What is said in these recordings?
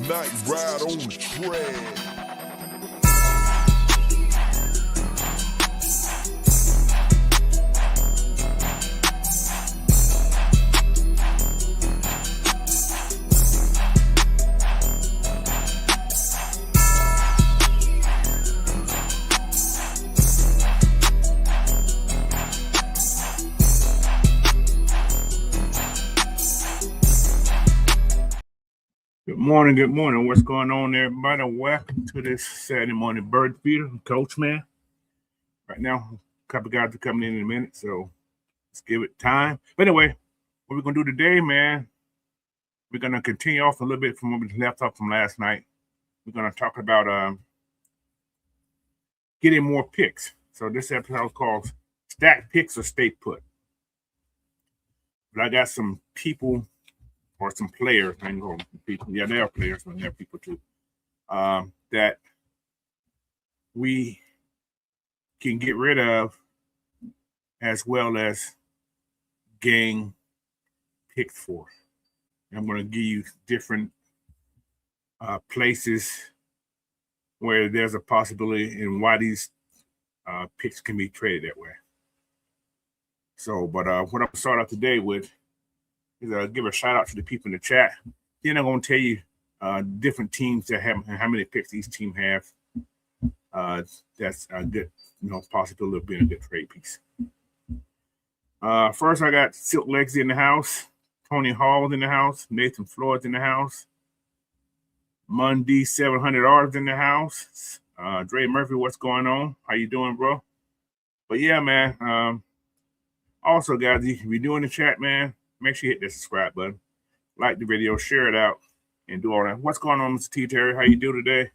night ride on the track. Good morning. What's going on, everybody? Welcome to this Saturday morning bird feeder, Coach Man. Right now, a couple guys are coming in a minute, so let's give it time. But anyway, what we're gonna do today, man, we're gonna continue off a little bit from what we left off from last night. We're gonna talk about getting more picks. So this episode is called "Stack Picks or Stay Put." But I got some people or some players, I know people, yeah, they are players, but they're people too, that we can get rid of as well as gain picks for. I'm going to give you different places where there's a possibility and why these picks can be traded that way. So, but what I'm going to start out today with is give a shout out to the people in the chat. Then I'm going to tell you different teams that have and how many picks each team have. That's a good, possibility of being a good trade piece. First, I got Silk Lexi in the house, Tony Hall in the house, Nathan Floyd's in the house, Mundy 700R's in the house, Dre Murphy, what's going on? How you doing, bro? But yeah, man. Also, guys, if you're doing the chat, man, make sure you hit the subscribe button, like the video, share it out, and do all that. What's going on, Mr. T. Terry? How you do today?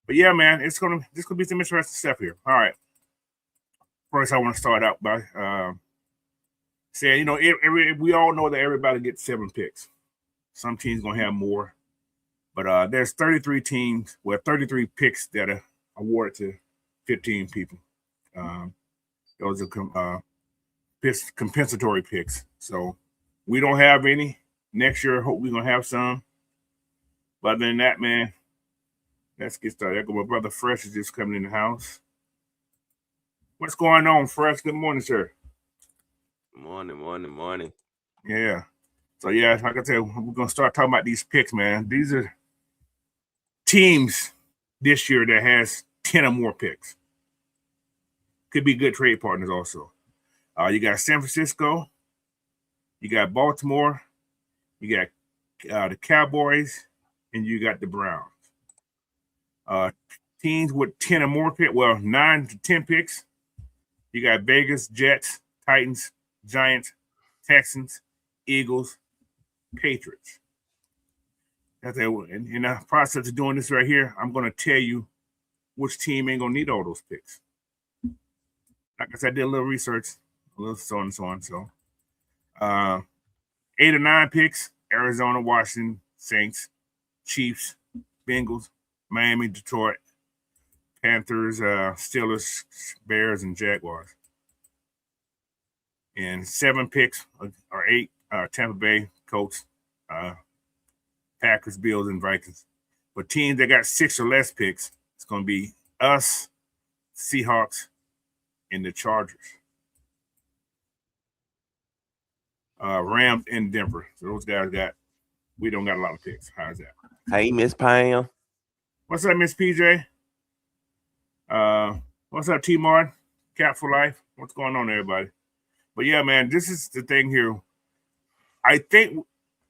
But yeah, man, this gonna be some interesting stuff here. All right. First, I want to start out by saying, we all know that everybody gets 7 picks. Some teams gonna have more, but there's 33 teams with 33 picks that are awarded to 15 people. Those are compensatory picks. So we don't have any. Next year, I hope we're going to have some. But other than that, man, let's get started. My brother Fresh is just coming in the house. What's going on, Fresh? Good morning, sir. Morning. Yeah. So, yeah, like I said, we're going to start talking about these picks, man. These are teams this year that has 10 or more picks. Could be good trade partners also. You got San Francisco. You got Baltimore. You got the Cowboys. And you got the Browns. Teams with 10 or more picks, 9 to 10 picks. You got Vegas, Jets, Titans, Giants, Texans, Eagles, Patriots. In the process of doing this right here, I'm going to tell you which team ain't going to need all those picks. Like I said, I did a little research, a little so and so on. So 8 or 9 picks: Arizona, Washington, Saints, Chiefs, Bengals, Miami, Detroit, Panthers, Steelers, Bears, and Jaguars. And 7 picks or 8, Tampa Bay, Colts, Packers, Bills, and Vikings. But teams that got 6 or less picks, it's going to be us, Seahawks, and the Chargers. Rams and Denver. So those guys we don't got a lot of picks. How's that? Hey, Miss Pam. What's up, Miss PJ? What's up, T Martin? Cap for life. What's going on, everybody? But yeah, man, this is the thing here. I think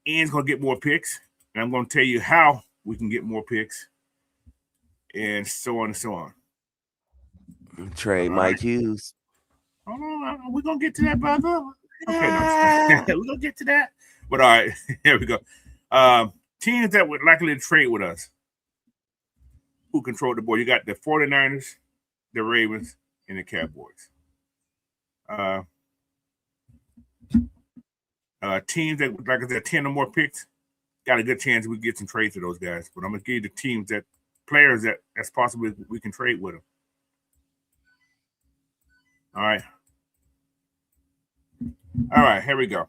Ian's gonna get more picks, and I'm gonna tell you how we can get more picks, and so on and so on. Trade Mike Hughes. Hold on, we're gonna get to that, brother. Okay, we're gonna get to that. But all right, here we go. Teams that would likely to trade with us, who control the board. You got the 49ers, the Ravens, and the Cowboys. Teams that, like I said, 10 or more picks, got a good chance we get some trades to those guys. But I'm going to give you the teams players that's possible we can trade with them. All right, here we go.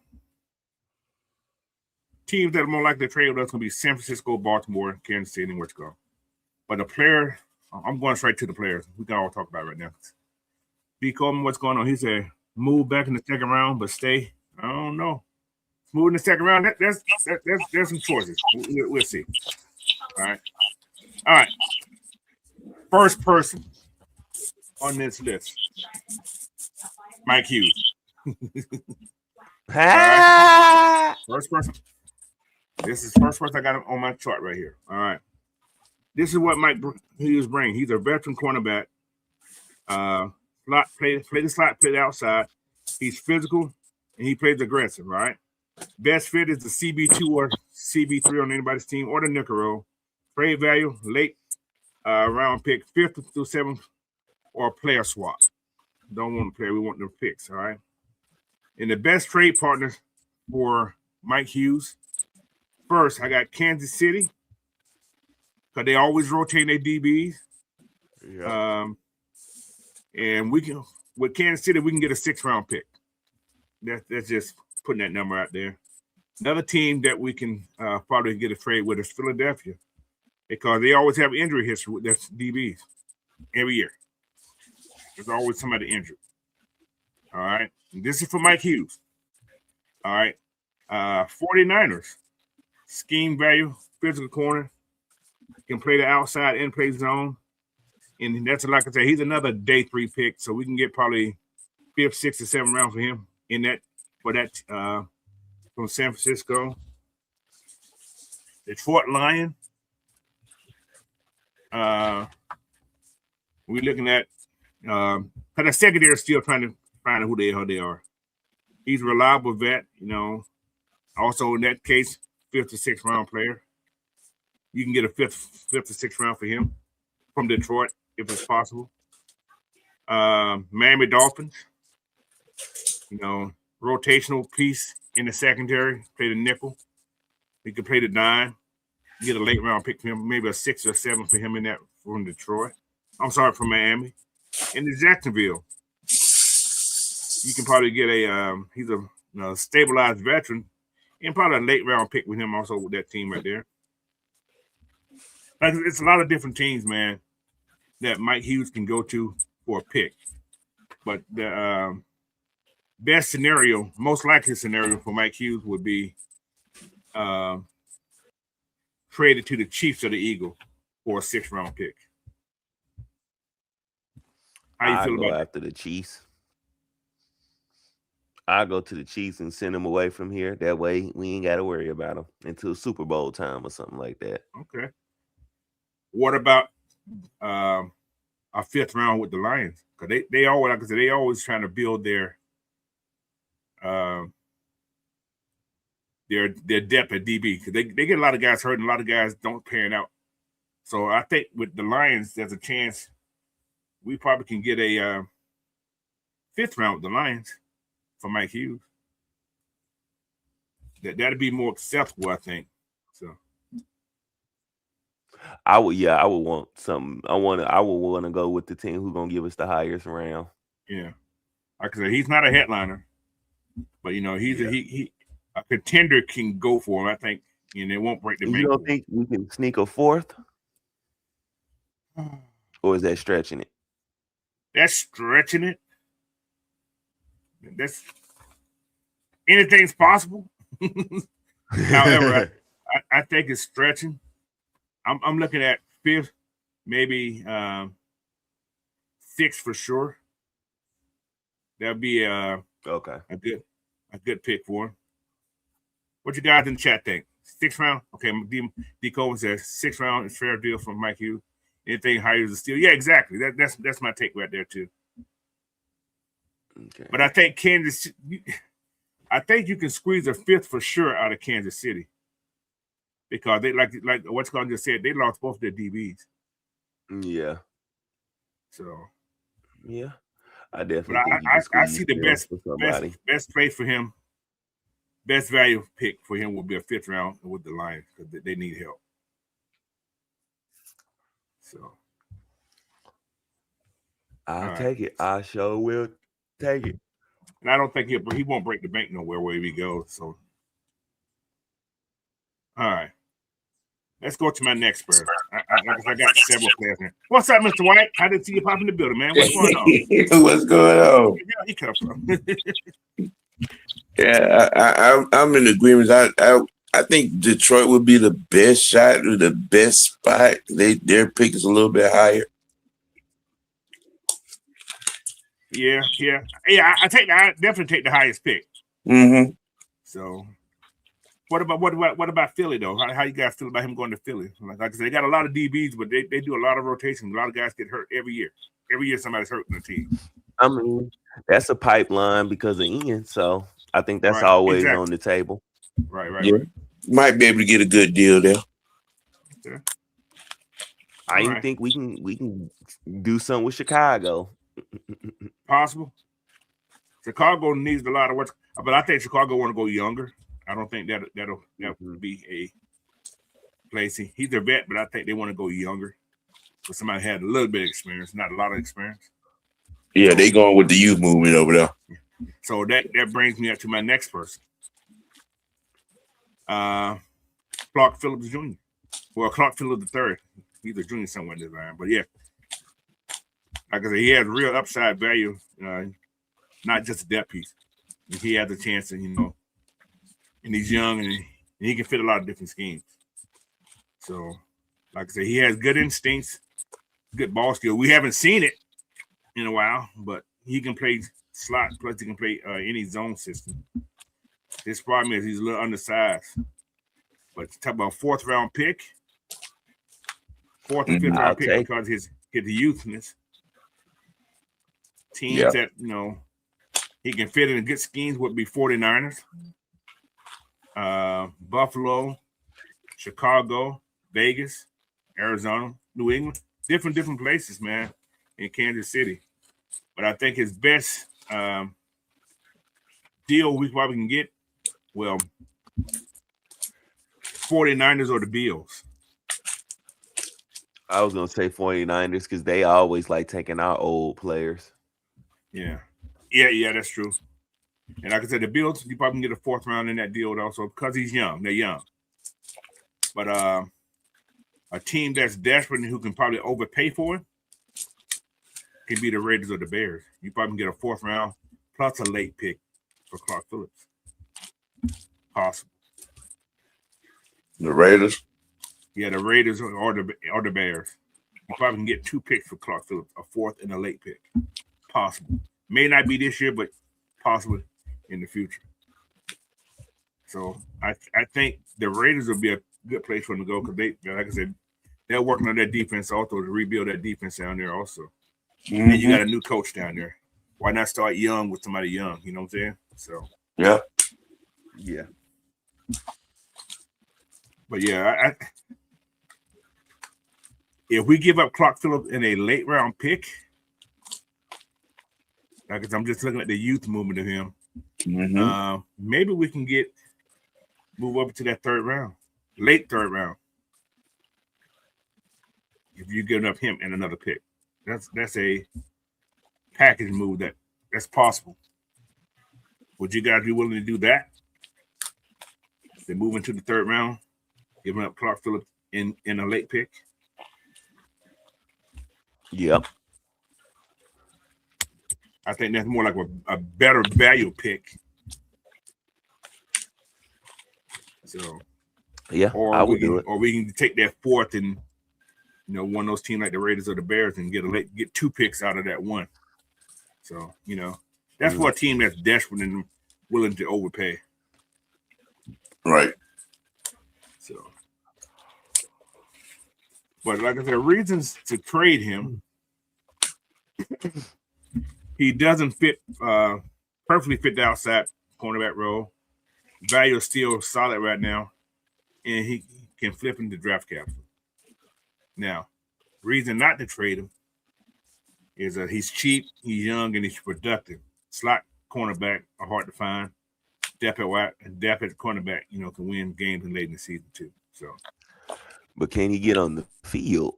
teams that are more likely to trade with us going to be San Francisco, Baltimore, Kansas City, and where to go. But the player, I'm going straight to the players. We can all talk about it right now. B. Coleman, what's going on? He said, move back in the second round, but stay. I don't know. Move in the second round. There's some choices. We'll see. All right. First person on this list, Mike Hughes. Ah! First person. This is first person I got on my chart right here. All right. This is what Mike Hughes brings. He's a veteran cornerback. Play the slot, play the outside. He's physical and he plays aggressive, right? Best fit is the CB2 or CB3 on anybody's team or the nickel roll. Trade value, late round pick, 5th through 7th, or player swap. Don't want to play, we want the picks, all right? And the best trade partners for Mike Hughes. First, I got Kansas City, because they always rotate their DBs. Yeah. And we can, with Kansas City, we can get a 6th round pick. That's just putting that number out there. Another team that we can probably get a trade with is Philadelphia, because they always have injury history with their DBs every year. There's always somebody injured. All right. And this is for Mike Hughes. All right. 49ers, scheme value, physical corner, can play the outside and play zone. And that's, like I said, he's another day 3 pick, so we can get probably 5th, 6th, or 7th round for him in that from San Francisco. Detroit Lion. We're looking at because the secondary is still trying to find out who they are. He's a reliable vet, you know. Also, in that case, 5th or 6th round player. You can get a 5th or 6th round for him from Detroit if it's possible. Miami Dolphins, you know, rotational piece in the secondary, play the nickel. He could play the dime, get a late round pick for him, maybe a 6th or 7th for him in that from Detroit. I'm sorry, from Miami. In the Jacksonville, you can probably get he's a stabilized veteran and probably a late round pick with him also with that team right there. Like, it's a lot of different teams, man, that Mike Hughes can go to for a pick. But the best scenario, most likely scenario for Mike Hughes would be traded to the Chiefs or the Eagles for a 6th round pick. How you feel about that? After the Chiefs. I go to the Chiefs and send them away from here. That way we ain't got to worry about them until Super Bowl time or something like that. Okay. What about a 5th round with the Lions? Because they always, like I said, they always trying to build their depth at DB, because they get a lot of guys hurt and a lot of guys don't pan out. So I think with the Lions, there's a chance we probably can get a 5th round with the Lions for Mike Hughes. That'd be more acceptable, I think. So I would want something. I would want to go with the team who's gonna give us the highest round. Yeah, like I said, he's not a headliner, but you know he's a contender can go for him. I think, and it won't break the bank. You don't think we can sneak a 4th, or is that stretching it? That's stretching it. That's anything's possible. However, I think it's stretching. I'm looking at 5th, maybe 6th for sure. That'd be a good pick for him. What you guys in the chat think? 6th round? Okay, D. Coleman says 6th round is fair deal from Mike Hughes. Anything higher is a steal. Yeah, exactly. That's my take right there too. Okay. But I think you can squeeze a 5th for sure out of Kansas City, because they like what's going just said, they lost both their DBs. Yeah. So yeah, I definitely. But I see the best trade for him. Best value pick for him will be a 5th round with the Lions, because they need help. So I'll take it. I sure will take it. And I don't think he won't break the bank nowhere wherever he goes. So All right. Let's go to my next person. I got several players here. What's up, Mr. White? I didn't see you pop in the building, man. What's going on? What's going on? Where the hell he come from? Yeah, I'm in agreement. I think Detroit would be the best shot or the best spot. Their pick is a little bit higher. Yeah. I definitely take the highest pick. Mm-hmm. So, what about Philly though? How you guys feel about him going to Philly? Like I said, they got a lot of DBs, but they do a lot of rotation. A lot of guys get hurt every year. Every year somebody's hurt in the team. I mean, that's a pipeline because of Ian, so I think that's always on the table. Right. Yeah. Might be able to get a good deal there. Yeah. I even think we can do something with Chicago. Possible. Chicago needs a lot of work, but I think Chicago want to go younger. I don't think that'll be a place. He's a vet, but I think they want to go younger. So somebody had a little bit of experience, not a lot of experience. Yeah, they going with the youth movement over there. So that brings me up to my next person. Clark Phillips Jr. Well, Clark Phillips III. He's a junior somewhere in this line, but yeah. Like I said, he has real upside value, not just a depth piece. He has a chance to, and he's young and he can fit a lot of different schemes. So, like I said, he has good instincts, good ball skill. We haven't seen it in a while, but he can play slot, plus he can play any zone system. His problem is he's a little undersized. But talk about fourth round pick, fourth and fifth round pick because his youthness. Teams that, he can fit in good schemes would be 49ers, Buffalo, Chicago, Vegas, Arizona, New England, different places, man, in Kansas City. But I think his best deal we probably can get, 49ers or the Bills. I was going to say 49ers because they always like taking our old players. Yeah, that's true. And like I said, the Bills, you probably can get a fourth round in that deal also because he's young. They're young. But a team that's desperate and who can probably overpay for it can be the Raiders or the Bears. You probably can get a fourth round plus a late pick for Clark Phillips. Possible. The Raiders? Yeah, the Raiders or the Bears. You probably can get 2 picks for Clark Phillips, a fourth and a late pick. Possible. May not be this year, but possible in the future. So I think the Raiders will be a good place for them to go because they, like I said, they're working on that defense also to rebuild that defense down there also. Mm-hmm. And you got a new coach down there. Why not start young with somebody young? You know what I'm saying? So yeah. But yeah, if we give up Clark Phillips in a late round pick, because I'm just looking at the youth movement of him, maybe we can move up to that third round, late third round. If you give up him and another pick, that's a package move that's possible. Would you guys be willing to do that? They move into the third round, giving up Clark Phillips in a late pick. Yep. I think that's more like a better value pick. So, yeah, I would do it. Or we can take that fourth and, one of those teams like the Raiders or the Bears and get 2 picks out of that one. So, that's for a team that's desperate and willing to overpay. Right. So, but like I said, reasons to trade him. He doesn't perfectly fit the outside cornerback role. Value is still solid right now, and he can flip into draft capital. Now, reason not to trade him is that he's cheap, he's young, and he's productive. Slot cornerback are hard to find. Depth at cornerback, can win games late in the season too. So, but can he get on the field?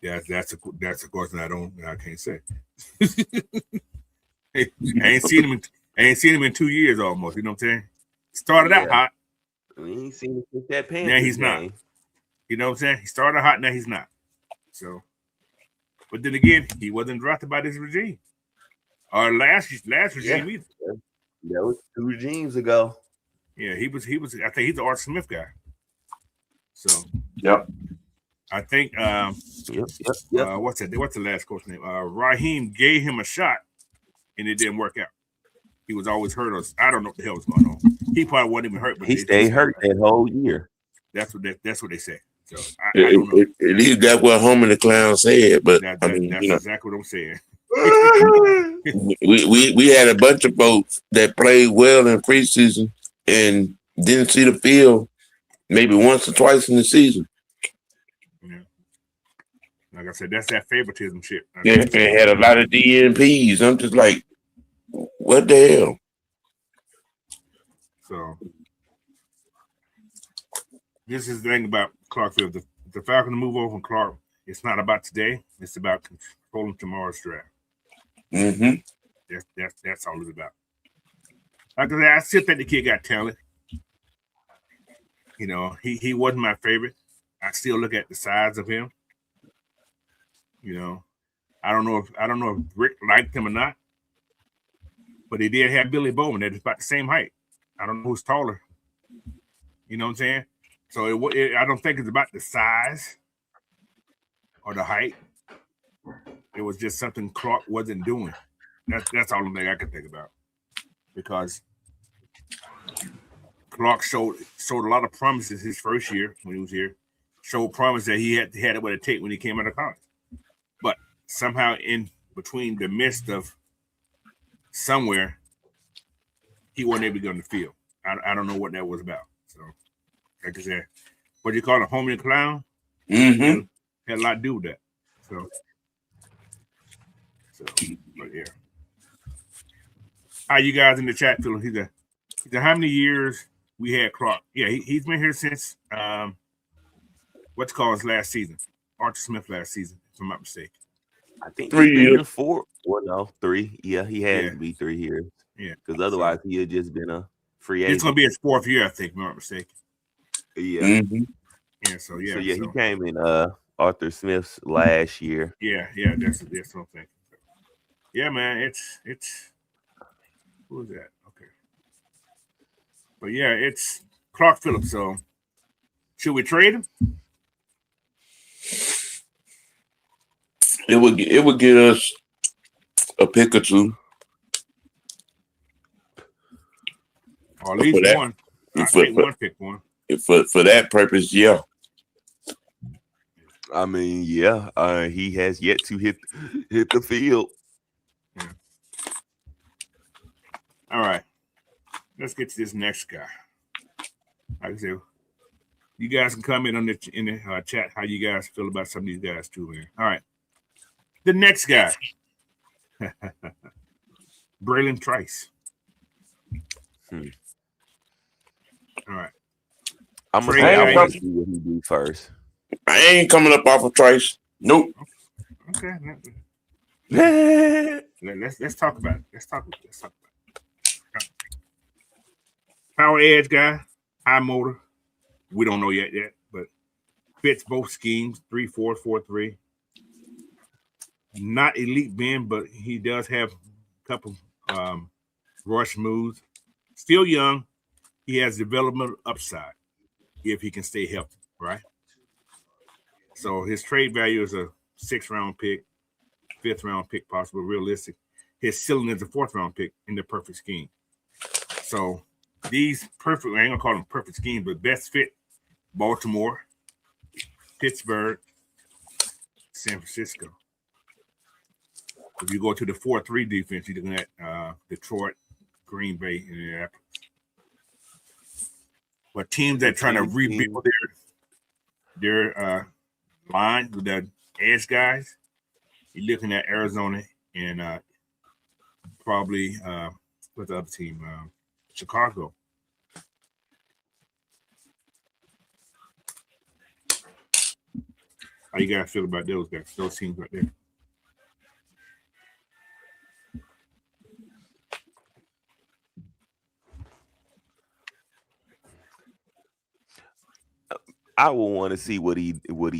Yeah, that's a question I can't say. I ain't seen him in 2 years almost. You know what I'm saying? Started out hot. We ain't seen him since that Now Panthers he's not. game. You know what I'm saying? He started hot, now he's not. So, but then again, he wasn't drafted by this regime or last regime either. That was 2 regimes ago. Yeah, he was. I think he's the Art Smith guy. So, Yep. I think Yep. what's the last coach name? Raheem gave him a shot, and it didn't work out. He was always hurt. Or I don't know what the hell was going on. He probably wasn't even hurt, but He stayed hurt that whole year. That's what they say. So I don't know. At least that's what Homer the Clown said. But That's you know, exactly what I'm saying. we had a bunch of folks that played well in preseason and didn't see the field maybe once or twice in the season. Yeah. Like I said, that's that favoritism shit. Yeah, they had a lot of DNPs. I'm just like, what the hell? So this is the thing about Clarkfield. The Falcons move over from Clark. It's not about today. It's about controlling tomorrow's draft. Mm-hmm. That's all it's about. Like I said, I still think the kid got talent. You know, he wasn't my favorite. I still look at the size of him. You know, I don't know if Rick liked him or not, but he did have Billy Bowman that is about the same height. I don't know who's taller. You know what I'm saying? So I don't think it's about the size or the height. It was just something Clark wasn't doing. That's all the thing I can think about, because Clark showed a lot of promises his first year when he was here. Showed promise that he had it what it take when he came out of college. But somehow in between the midst of somewhere, he wasn't able to get on the field. I don't know what that was about. So, like I said, what do you call it, Homie the Clown? Mm-hmm. Had a lot to do with that. So, but yeah. How you guys in the chat feeling? He said, how many years we had Clark? Yeah, he's been here since what's called his last season. Arthur Smith last season, if I'm not mistaken. I think 3 he's been years. here 4. Well, no, 3. Yeah, he had to be 3 years. Yeah, because otherwise he had just been a free agent. It's gonna be his 4th year, I think, if I'm not mistaken. Yeah. Mm-hmm. Yeah. So he came in Arthur Smith's last year. Yeah. That's what I'm thinking. Yeah, man. It's who is that? Okay. But yeah, it's Clark Phillips. So should we trade him? It would get us a pick or two. Or at least one. I take one pick one. For that purpose, yeah. I mean, yeah, he has yet to hit the field. Yeah. All right, let's get to this next guy. Like I said, you guys can comment on in the chat how you guys feel about some of these guys too, man. All right, the next guy, Braylon Trice. All right, I'm gonna see what he do first. I ain't coming up off of Trice. Nope. Okay. Let's talk about it. Let's talk about it. Power edge guy, high motor. We don't know yet, but fits both schemes, 3-4, 4-3. Not elite bend, but he does have a couple rush moves. Still young. He has developmental upside if he can stay healthy, right? So his trade value is a 6th-round pick, 5th-round pick, possible, realistic. His ceiling is a 4th-round pick in the perfect scheme. So these perfect, I ain't gonna call them perfect schemes, but best fit: Baltimore, Pittsburgh, San Francisco. If you go to the 4-3 defense, you're looking at Detroit, Green Bay, and Indianapolis. But teams that trying to rebuild their line with the edge guys, you're looking at Arizona and probably what's the other team? Chicago. How you guys feel about those guys? Those teams right there. I will want to see what he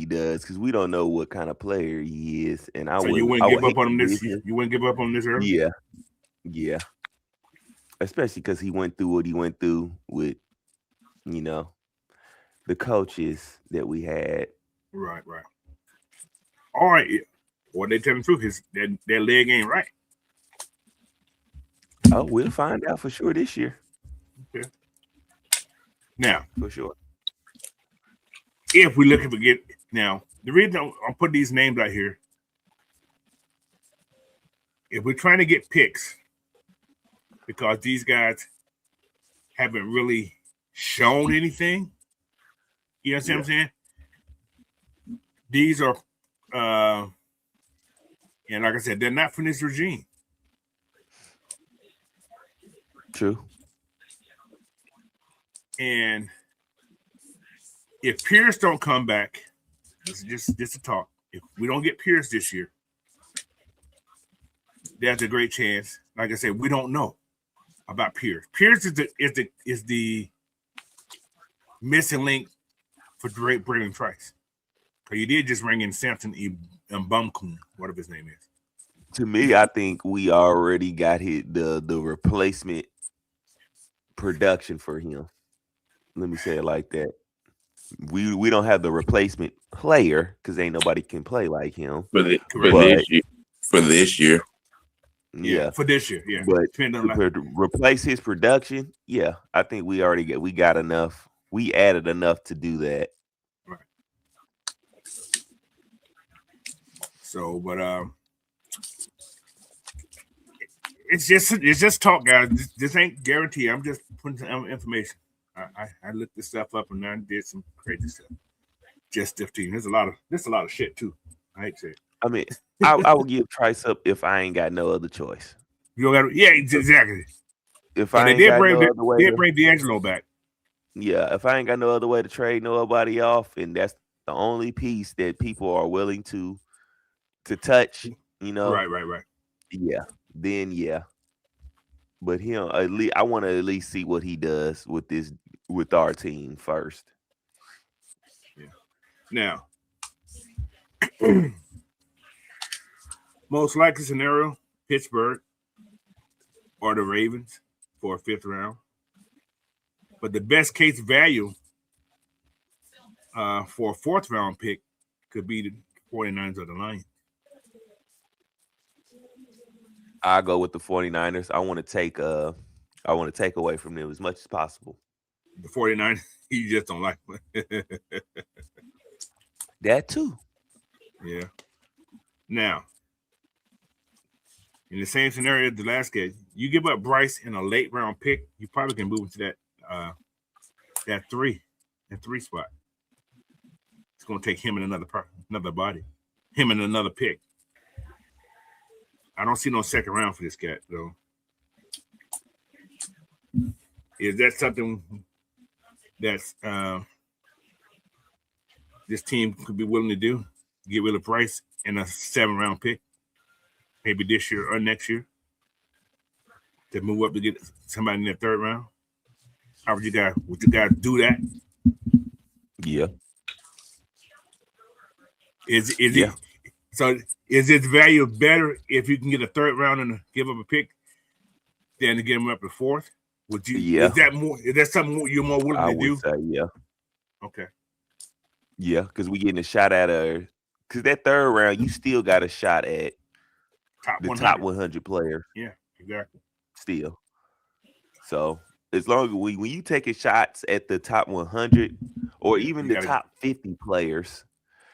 does because we don't know what kind of player he is, and So you wouldn't give hate up on him to this. give him. You wouldn't give up on this early. Yeah, especially because he went through what he went through with, the coaches that we had. Right. All right. What they tell the truth is their leg ain't right. Oh, we'll find out for sure this year. Okay. Now, For sure. if we look at now, the reason I'll put these names out here, if we're trying to get picks, because these guys haven't really shown anything, you know what I'm saying? These are, and like I said, they're not from this regime. True. And if Pierce don't come back, this is just a talk. If we don't get Pierce this year, there's a great chance. Like I said, we don't know about Pierce. Pierce is the missing link for Braylon Trice. Because you did just bring in Samson Mbumkun, whatever his name is. To me, I think we already got the replacement production for him. Let me say it like that. We don't have the replacement player because ain't nobody can play like him. For this year. Yeah. For this year, yeah. But to replace his production, yeah, I think we got enough. We added enough to do that. Right. So, but it's just talk, guys. This ain't guaranteed. I'm just putting some information. I looked this stuff up and I did some crazy stuff. Just 15. There's a lot of shit too. I hate to say it. I mean, I would give Trice up if I ain't got no other choice. You got yeah, exactly. If And I ain't got no other way, they did bring D'Angelo back. Yeah, if I ain't got no other way to trade nobody off, and that's the only piece that people are willing to touch, Right. Yeah, then yeah. But him, at least I want to at least see what he does with our team first. Yeah. Now, most likely scenario: Pittsburgh or the Ravens for a 5th round. But the best case value for a 4th round pick could be the 49ers or the Lions. I go with the 49ers. I want to take away from them as much as possible. The 49ers, you just don't like them. That too. Yeah. Now, in the same scenario as the last case, you give up Bryce in a late round pick, you probably can move into that 3 spot. It's going to take him and another body, him and another pick. I don't see no 2nd round for this cat, though. Is that something that's this team could be willing to do? Get rid of Price and a 7th round pick, maybe this year or next year, to move up to get somebody in the 3rd round? How would you guys do that? Yeah. Is it so? Is its value better if you can get a 3rd round and give up a pick than to get him up to 4th? Would you? Yeah. Is that something you're more willing I to do? would say yeah. Okay. Yeah, because we getting a shot at because that 3rd round, you still got a shot at top 100 players. Yeah, exactly. Still. So as long as when you taking shots at the top 100 or even the top 50 players,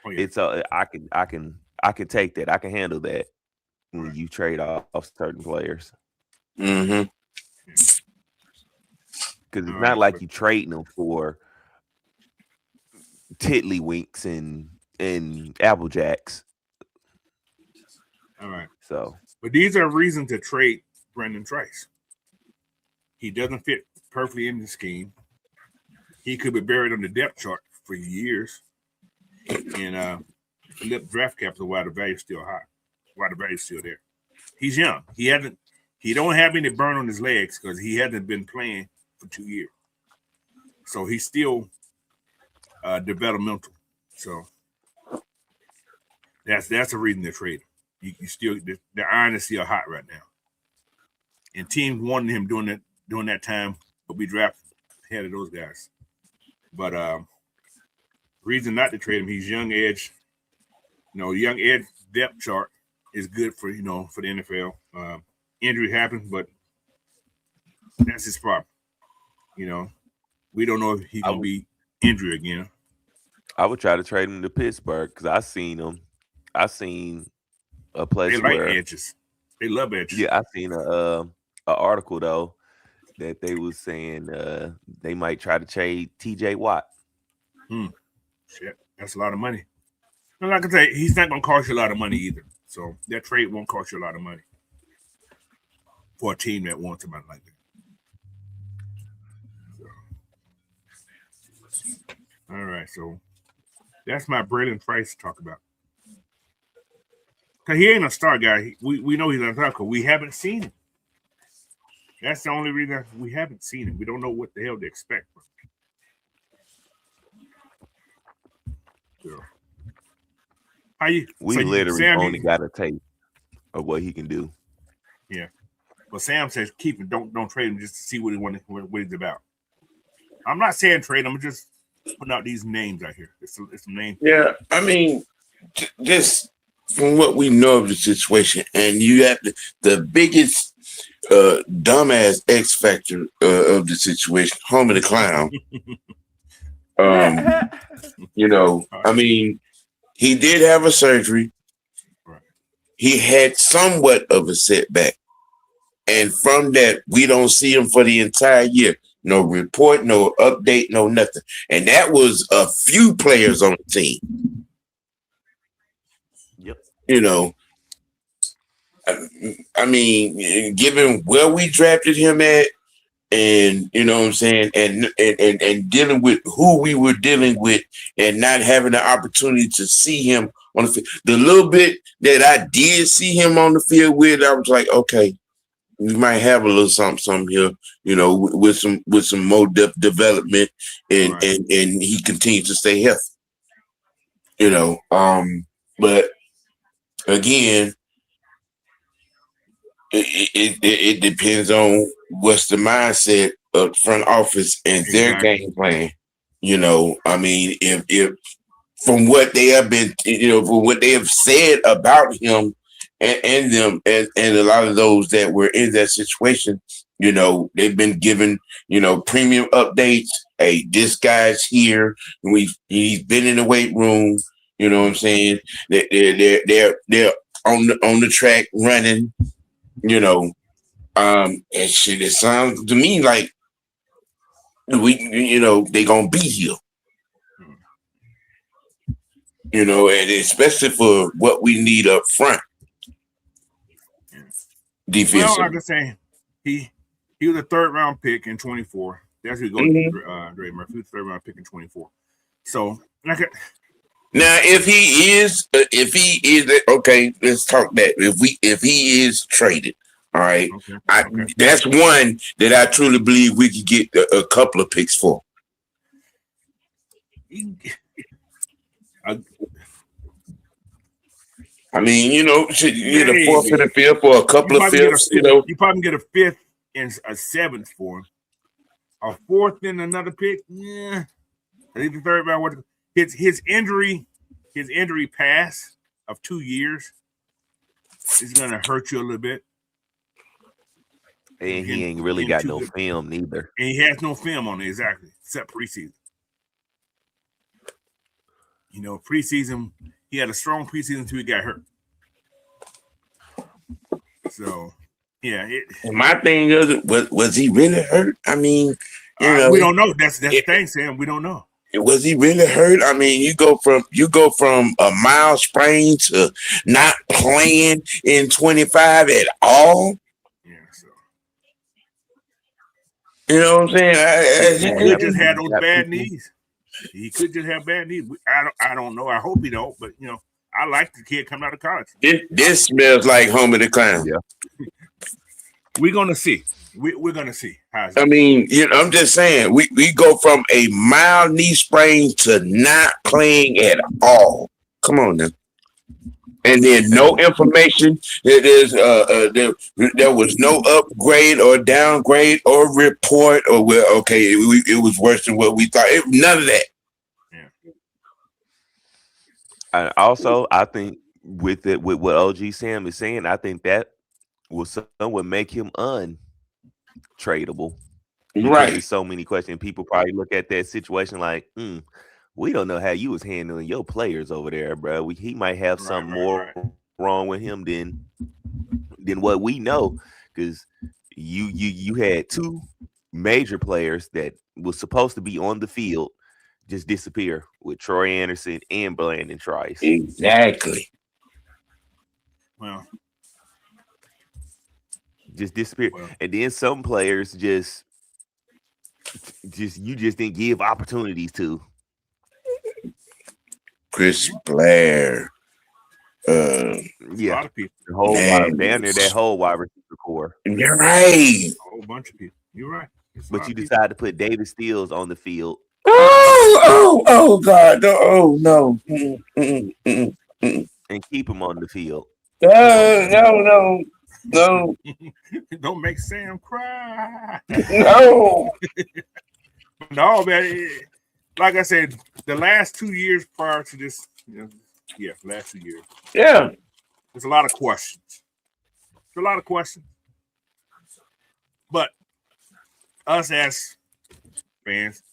it's I can take that. I can handle that when you trade off certain players. Mm-hmm. Because it's not like you trading them for tiddlywinks and Apple Jacks. All right. So, but these are reasons to trade Brandon Trice. He doesn't fit perfectly in the scheme. He could be buried on the depth chart for years, and lip draft capital while the value's still high, while the value's still there. He's young. He don't have any burn on his legs because he hasn't been playing for 2 years. So he's still developmental. So that's the reason they're trading. You still the iron is still hot right now, and teams wanted him during that time, but we drafted ahead of those guys. But reason not to trade him, he's young edge. Young edge depth chart is good for for the NFL. Injury happens, but that's his problem. We don't know if he's gonna be injured again. I would try to trade him to Pittsburgh because I seen him. I seen a place They like where edges. They love edges. Yeah, I seen a article though that they was saying they might try to trade TJ Watt. Shit, that's a lot of money. And like I say, he's not gonna cost you a lot of money either. So that trade won't cost you a lot of money for a team that wants somebody like that. All right, so that's my Braden Price to talk about. Cause he ain't a star guy. We know he's not a star because we haven't seen him. That's the only reason we haven't seen him. We don't know what the hell to expect from him. So, we literally only got a tape of what he can do. Yeah. But Sam says keep him, don't trade him just to see what he's about. I'm not saying trade him, I'm just putting out these names out here. It's some names. Yeah, I mean, just from what we know of the situation, and you have the biggest dumbass X factor of the situation, Homer the Clown. I mean, he did have a surgery. Right. He had somewhat of a setback. And from that, we don't see him for the entire year. No report, no update, no nothing. And that was a few players on the team. Yep. I mean, given where we drafted him at, and you know what I'm saying, and dealing with who we were dealing with, and not having the opportunity to see him on the field. The little bit that I did see him on the field with, I was like, okay, we might have a little something here, with some more depth development, and right. and he continues to stay healthy. But again, it depends on what's the mindset of the front office and their game plan. I mean, if from what they have been, from what they have said about him and them and a lot of those that were in that situation, they've been given, premium updates. Hey, this guy's here. He's been in the weight room. You know what I'm saying? They're on the track running. And shit. It sounds to me like they gonna be here. And especially for what we need up front. Defense. Well, like I say, he was a 3rd round pick in 24. That's who goes to Dre Murphy. He was a 3rd round pick in 24. So now, if he is okay, let's talk that. If he is traded, all right, okay. That's one that I truly believe we could get a couple of picks for. I mean, should you get a 4th and a 5th or a couple of 5ths? You probably get a 5th and a 7th for him. A 4th and another pick, yeah. I think the 3rd round. His injury pass of 2 years is gonna hurt you a little bit. And he ain't really got no film neither. And he has no film on it, exactly, except preseason. Preseason, he had a strong preseason until he got hurt. So, yeah. My thing is, was he really hurt? I mean, we don't know. That's the thing, Sam. We don't know. Was he really hurt? I mean, you go from a mild sprain to not playing in 25 at all. Yeah, so you know what I'm saying? He could just have those bad knees. He could just have bad knees. I don't know. I hope he don't. But I like the kid coming out of college. This smells like Homer the Clown. Yeah. We're gonna see. we're gonna see. I mean, I'm just saying we go from a mild knee sprain to not playing at all. Come on now. And then no information. There was no upgrade or downgrade or report or it was worse than what we thought. None of that. Yeah. And also, I think with what OG Sam is saying, I think that will somewhat make him untradeable. Right. There's so many questions. People probably look at that situation like, we don't know how you was handling your players over there, bro. He might have something more wrong with him than what we know, because you had two major players that was supposed to be on the field just disappear with Troy Anderson and Brandon Trice. Exactly. Well, just disappear, and then some players just you just didn't give opportunities to. Chris Blair. A lot of people. That whole wide receiver core. You're right. A whole bunch of people. You're right. But you decided to put David Steele on the field. Oh God. No. And keep him on the field. No. Don't make Sam cry. No. No, man. Like I said, the last 2 years prior to this, last 2 years. Yeah. There's a lot of questions. But us as fans,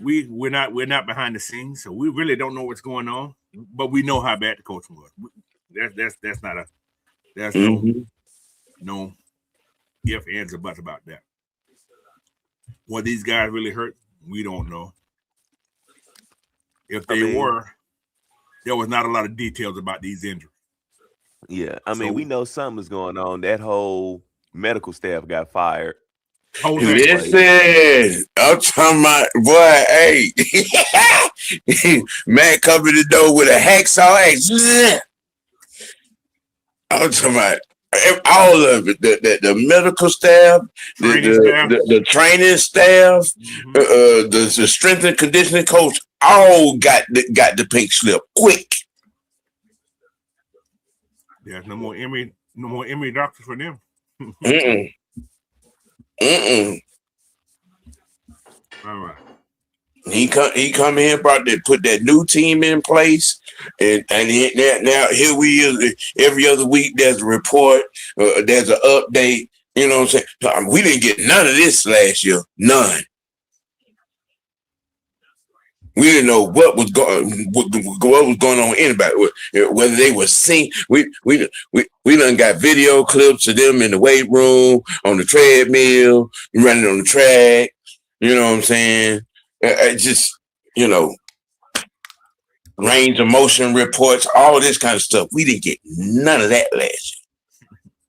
we're not behind the scenes, so we really don't know what's going on. But we know how bad the coaching was. There's no if, ands, or buts about that. What these guys really hurt, we don't know. If they were, there was not a lot of details about these injuries. Yeah, we know something is going on. That whole medical staff got fired. Listen, I'm talking about, boy, hey. Matt covered the door with a hacksaw. I'm talking about all of it. The medical staff, the training staff, the strength and conditioning coach, all got the pink slip quick. Yeah, no more Emory doctors for them. All right. He come in, put that new team in place, and now here we is. Every other week there's a report, there's an update. You know what I'm saying? We didn't get none of this last year. None. We didn't know what was going on with anybody, whether they were seen. We done got video clips of them in the weight room, on the treadmill, running on the track. You know what I'm saying? Just, range of motion reports, all this kind of stuff. We didn't get none of that last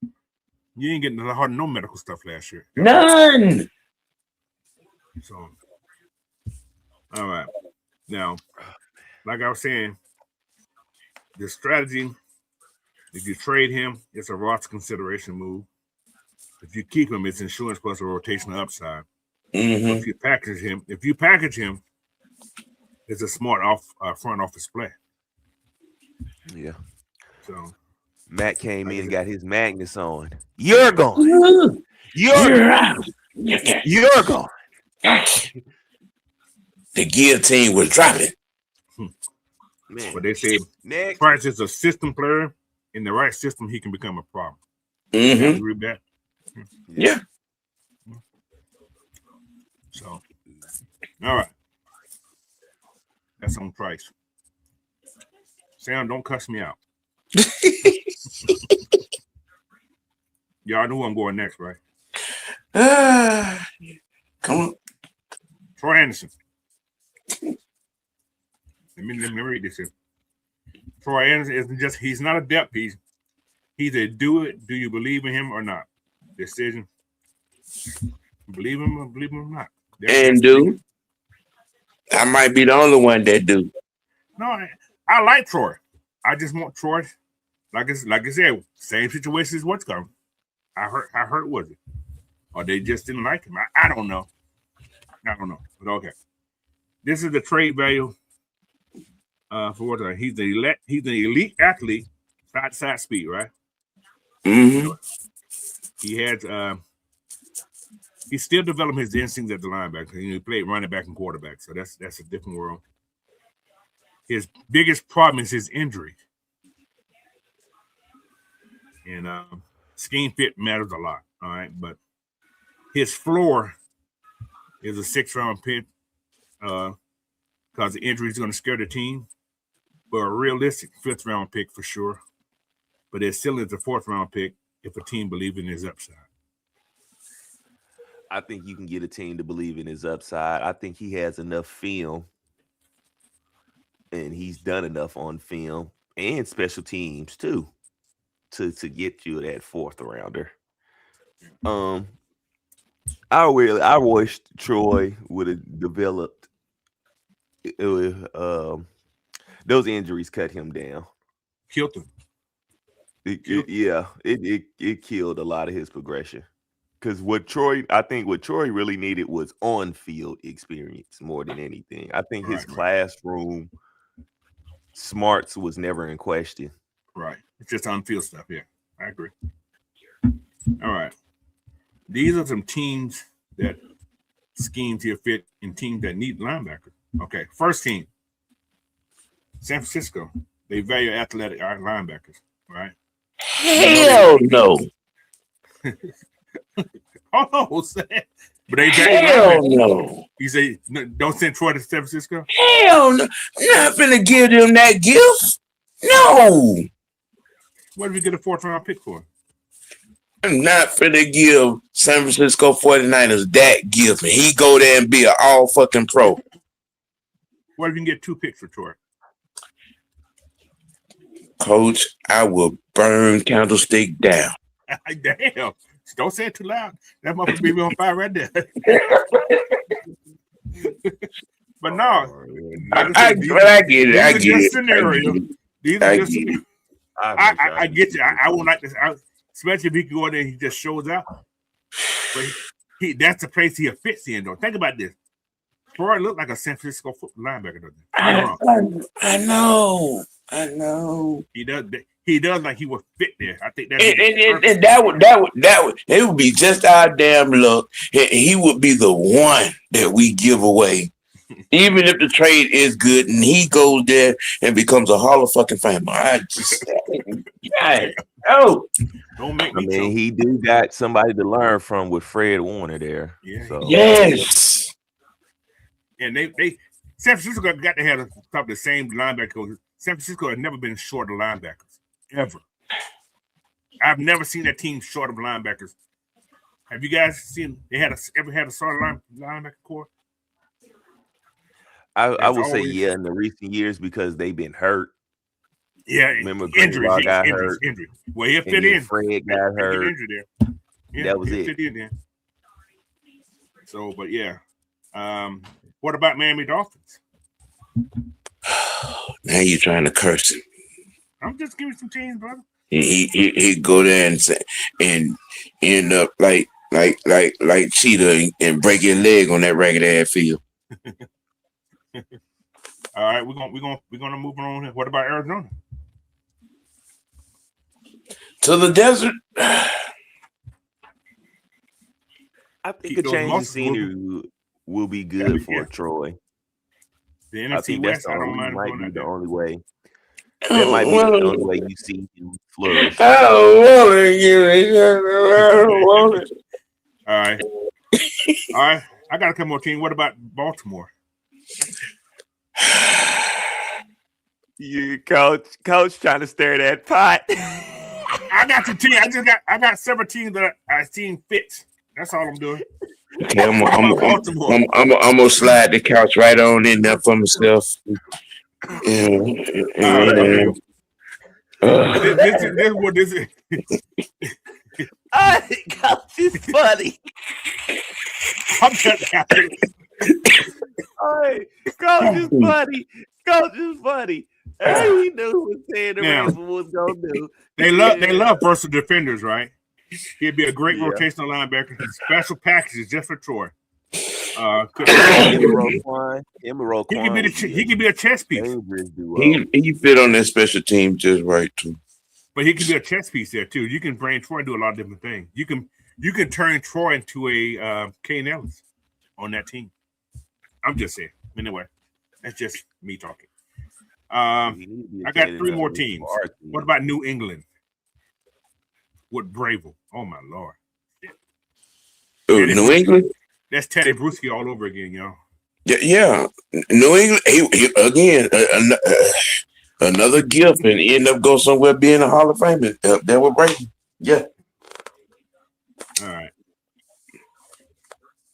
year. You ain't getting no medical stuff last year. None. So, all right. Now, like I was saying, the strategy, if you trade him, it's a roster consideration move. If you keep him, it's insurance plus a rotational upside. If you package him, it's a smart front office play. Yeah. So Matt came in and got his Magnus on. You're gone. You're out. You're gone. The guillotine was dropping. Man. But they say Price is a system player. In the right system, he can become a problem. You agree with that? Yeah. So, all right. That's on Price. Sam, don't cuss me out. Y'all know who I'm going next, right? Come on. Troy Anderson. Let me read this here. Troy Anderson isn't just, he's not a depth piece. He's a do you believe in him or not decision. Believe him or not. I might be the only one that do. No, I like Troy. I just want Troy, like I said, same situation as what's coming. I heard was it. or they just didn't like him. I don't know. I don't know. But okay. This is the trade value for what he's an elite athlete, side speed, right? Mm-hmm. He had he's still developing his instincts at the linebacker. He played running back and quarterback, so that's a different world. His biggest problem is his injury. And scheme fit matters a lot, all right? But his floor is a 6th-round pick because the injury is going to scare the team. But a realistic 5th-round pick for sure. But it still is a 4th-round pick if a team believes in his upside. I think you can get a team to believe in his upside. I think he has enough film, and he's done enough on film and special teams too to get you that 4th rounder. I wish Troy would have developed. Those injuries cut him down. Killed him. It killed a lot of his progression. Because what Troy really needed was on-field experience more than anything. I think his classroom smarts was never in question. Right. It's just on-field stuff. Yeah, I agree. All right. These are some teams that schemes here fit in teams that need linebackers. Okay. First team, San Francisco. They value athletic linebackers, right? Hell no. Oh, but they hell no. You say don't send Troy to San Francisco? Hell no. I'm not gonna give them that gift. No. What did we get a 4th-round pick for? I'm not finna give San Francisco 49ers that gift. And he go there and be an all fucking pro. What if you can get 2 picks for Troy? Coach, I will burn Candlestick down. Damn. Don't say it too loud. That motherfucker be on fire right there. But no. I get it. I get it. Scenario. These are just scenarios. I get you. I won't like this. Especially if he can go in there and he just shows out. But that's the place he fits in, though. Think about this. Troy looked like a San Francisco football linebacker, doesn't he? I know. He does like he would fit there. I think that would be just our damn luck. He would be the one that we give away, even if the trade is good and he goes there and becomes a Hall of fucking Famer. Don't make me. He do got somebody to learn from with Fred Warner there. Yeah. So. Yes. And they San Francisco got to have the same linebacker. San Francisco has never been short of linebackers. Ever. I've never seen that team short of linebackers. Have you guys seen ever had a sort of linebacker core? I would say in the recent years because they've been hurt. Yeah, remember injuries got hurt. Well, he fit in. Fred got hurt. Injured there. Yeah, that was it. Fit in there. So, but yeah. What about Miami Dolphins? Now you're trying to curse him. I'm just giving some teams, brother. He go there and end up like Cheetah and break your leg on that ragged ass field. All right, we're gonna move on. What about Arizona? To the desert. I think a change of scenery will be good for Troy. The NFC West, I don't mind might going be the there. only way. That might be the only way you see him flourish. I don't want it. All right. I got a couple more teams. What about Baltimore? You coach trying to stir that pot. I got the team. I got several teams that I seen fits. That's all I'm doing. Okay, I'm gonna slide the couch right on in there for myself. This is what this is. Coach is funny. I'm just happy. Coach is funny. Coach is funny. He knew what Ted the Rams was gonna do. They love versatile defenders, right? He'd be a great rotational linebacker. Special packages just for Troy. He could be a chess piece. He fit on that special team just right too. But he can be a chess piece there too. You can bring Troy and do a lot of different things. You can turn Troy into a Kane Ellis on that team. I'm just saying. Anyway, that's just me talking. I got 3 more teams. What about New England? With Bravel? Oh my Lord! New England. That's Teddy Bruschi all over again, y'all. Yeah. New England. He again, another gift, and end up go somewhere being a Hall of Famer. That was Brady. Yeah. All right.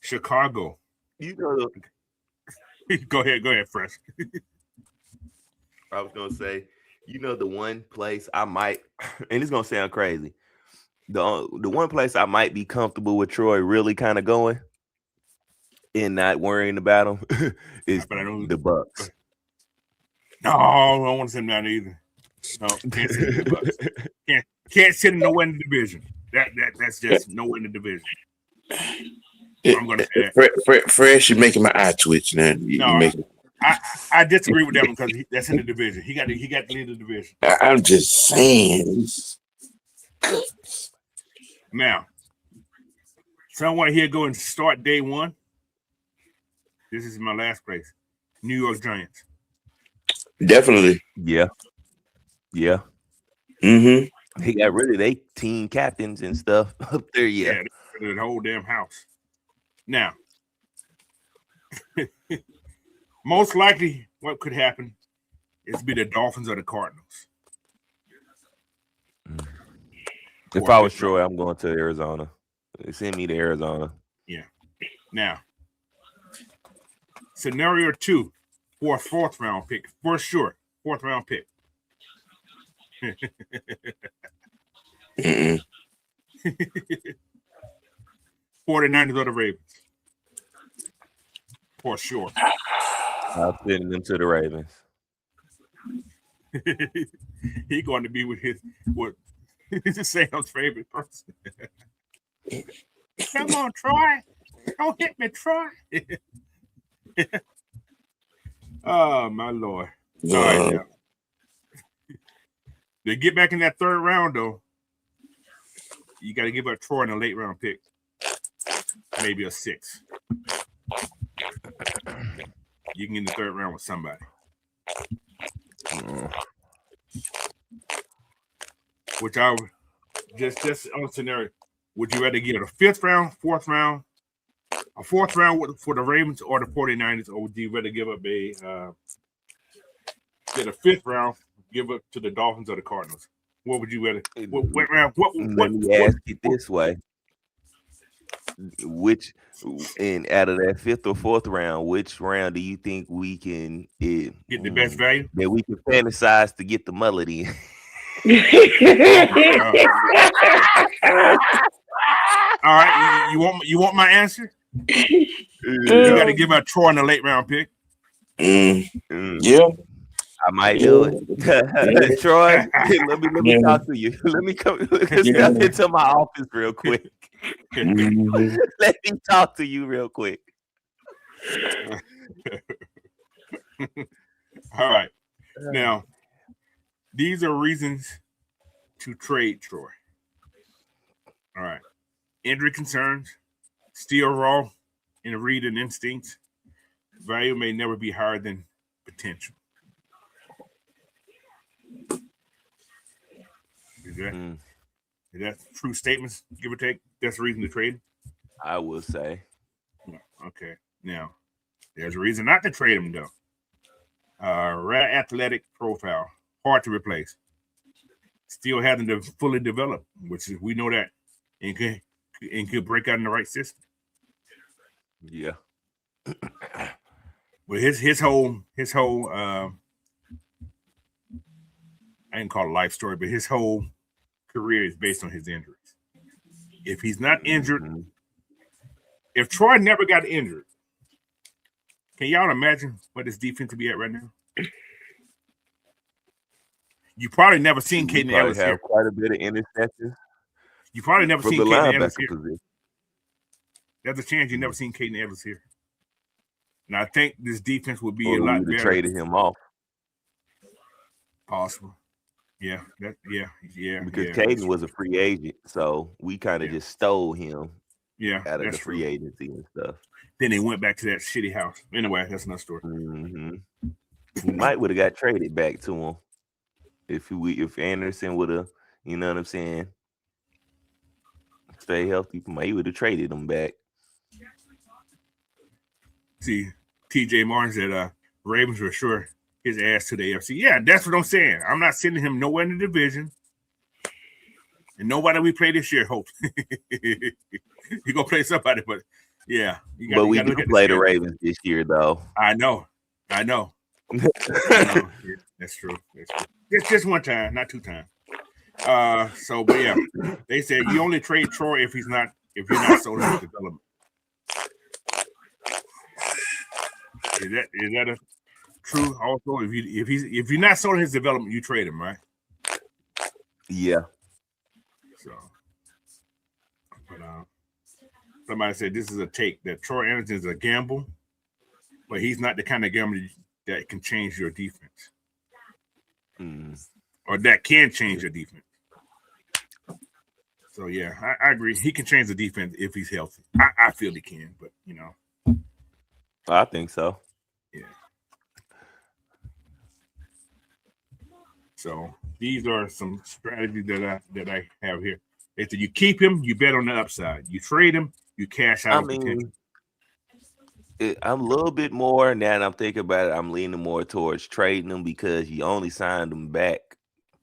Chicago. Go ahead, Fresh. I was gonna say, the one place I might, and it's gonna sound crazy. The one place I might be comfortable with Troy really kind of going and not worrying about him is the Bucks. No, I don't want to send him down either. No, can't send him the Bucks. Can't send him nowhere in the division. That's just nowhere in the division. I'm gonna say that. Fresh, you're making my eye twitch now. I disagree with that because that's in the division. He got to lead the division. I'm just saying. Now, someone here go and start day 1. This is my last place. New York Giants. Definitely. Yeah. Mm-hmm. He got rid of their team captains and stuff up there. Yeah, the whole damn house. Now, most likely, what could happen is be the Dolphins or the Cardinals. If I was Troy, I'm going to Arizona. Send me to Arizona. Yeah. Now, scenario 2 for a 4th round pick. For sure. 4th round pick. 49ers or the Ravens. For sure. I'll send them to the Ravens. He's going to be with Sam's favorite person. Come on, Troy. Don't hit me, Troy. Oh, my Lord. All right, now. To get back in that 3rd round, though, you got to give up Troy in a late round pick. Maybe a 6. You can get in the 3rd round with somebody. Which I would just on scenario, would you rather get a 5th round, 4th round, a 4th round for the Ravens or the 49ers, or would you rather give up get a 5th round, give up to the Dolphins or the Cardinals? What would you rather? What round? Let me ask it this way: which, and out of that 5th or 4th round, which round do you think we can get the best value? That we can fantasize to get the mullet in. All right, you want my answer? You got to give out Troy in a late round pick. Yeah, I might do it. Troy, let me talk to you. Let me come step into my office real quick. Let me talk to you real quick. All right. Now, these are reasons to trade Troy. All right. Injury concerns, still raw in read and instincts. Value may never be higher than potential. Is that true statements, give or take? That's the reason to trade? I will say. Okay. Now, there's a reason not to trade him, though. Rare athletic profile, hard to replace. Still having to fully develop, which is, we know that, and could break out in the right system. Yeah. But his whole I didn't call it life story, but his whole career is based on his injuries. If he's not injured, if Troy never got injured, can y'all imagine what his defense would be at right now? You probably never seen Caden Ellis have quite a bit of interceptions. You probably never from seen the Caden Ellis linebacker here. position. There's a chance you never seen Caden Ellis here. And I think this defense would be Or a we lot would have better. traded him off Possible. Yeah. because Yeah. Caden was a free agent, so we kind of just stole him Yeah, out of that's the free true. agency and stuff. Then they went back to that shitty house. Anyway, that's another story. We might would have got traded back to him if Anderson would have, you know what I'm saying, stay healthy. He would have traded him back. See, TJ Martin said Ravens were sure his ass to the AFC. Yeah, that's what I'm saying. I'm not sending him nowhere in the division. And nobody we play this year, hope. He gonna play somebody, but yeah. But we do play the Ravens this year, though. I know. Yeah, that's true. It's just one time, not 2 times. But yeah, they said you only trade Troy if you're not sold his development. Is that a true? Also, if you're not sold his development, you trade him, right? Yeah. So, but somebody said this is a take that Troy Anderson is a gamble, but he's not the kind of gamble that can change your defense, or that can change your defense. So yeah, I agree. He can change the defense if he's healthy. I feel he can, but you know, I think so. Yeah. So these are some strategies that I have here. They said you keep him, you bet on the upside. You trade him, you cash out on potential. I'm a little bit more now that I'm thinking about it. I'm leaning more towards trading him because you only signed him back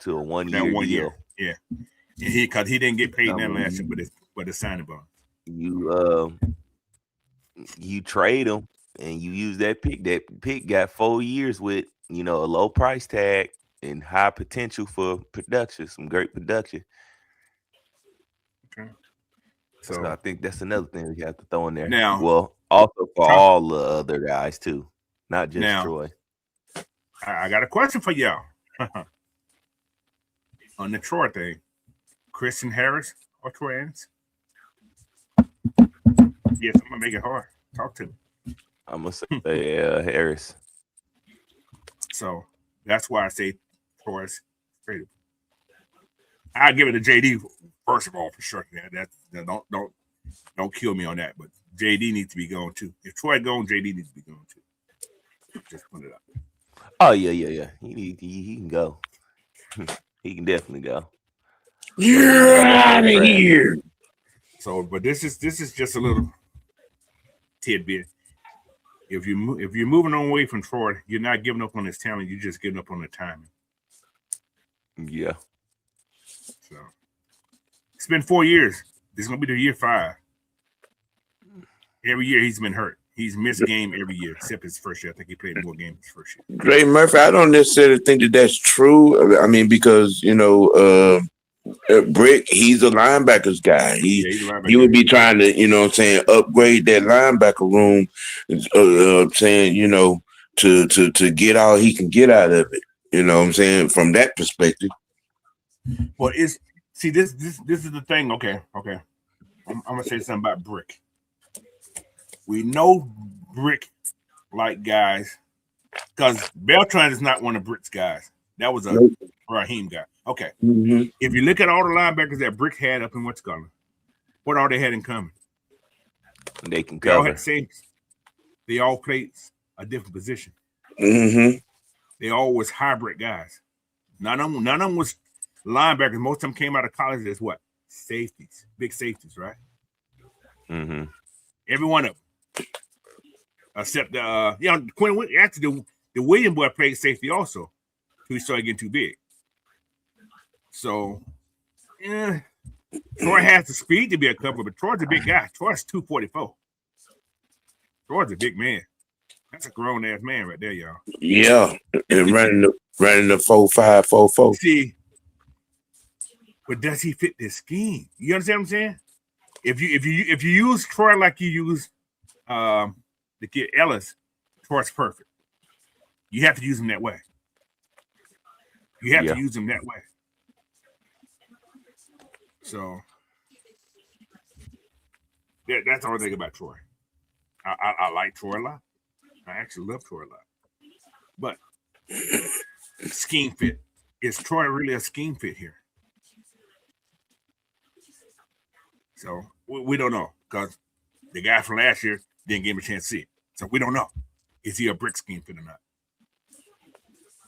to a 1 year deal. Yeah. Because he didn't get paid that last year, but the signing bonus. You trade him and you use that pick. That pick got 4 years with a low price tag and high potential for production, some great production. Okay. So I think that's another thing we have to throw in there. Now, well, also for all the other guys too, not just Troy. I got a question for y'all on the Troy thing. Christian Harris or Troy Anderson? Yes, I'm gonna make it hard. Talk to me. I'm gonna say Harris. So that's why I say Troy's tradable. I give it to JD first of all for sure. Yeah, don't kill me on that. But JD needs to be gone too. If Troy gone, JD needs to be gone too. Just put it up. Oh yeah. He can go. He can definitely go. You're out of here. So, but this is just a little tidbit. If you're moving on away from Troy, you're not giving up on his talent. You're just giving up on the timing. Yeah. So it's been 4 years. This is gonna be the year 5. Every year he's been hurt. He's missed a game every year except his first year. I think he played more games his first year. Dre Murphy, I don't necessarily think that's true. I mean, because Brick, he's a linebackers guy. He would be trying to, upgrade that linebacker room, to get all he can get out of it. From that perspective. Well, this is the thing. Okay. I'm gonna say something about Brick. We know Brick like guys because Beltran is not one of Brick's guys. That was a Raheem guy. Okay. Mm-hmm. If you look at all the linebackers that Brick had up in Wisconsin, what all they had in common? They can They all cover. had safeties. They all played a different position. Mm-hmm. They all was hybrid guys. None of them was linebackers. Most of them came out of college as what? Safeties. Big safeties, right? Mm-hmm. Every one of them. Except Quinn. Actually, the William boy played safety also. He started getting too big. So, Troy has the speed to be a cover, but Troy's a big guy. Troy's 244. Troy's a big man. That's a grown ass man right there, y'all. Yeah, and running the 4.5, 4.4. See, but does he fit this scheme? You understand what I'm saying? If you use Troy like you use the kid Ellis, Troy's perfect. You have to use him that way. You have to use him that way. So That's the only thing about Troy. I like Troy a lot. I actually love Troy a lot. But scheme fit. Is Troy really a scheme fit here? So we don't know because the guy from last year didn't give him a chance to see it. So we don't know. Is he a brick scheme fit or not?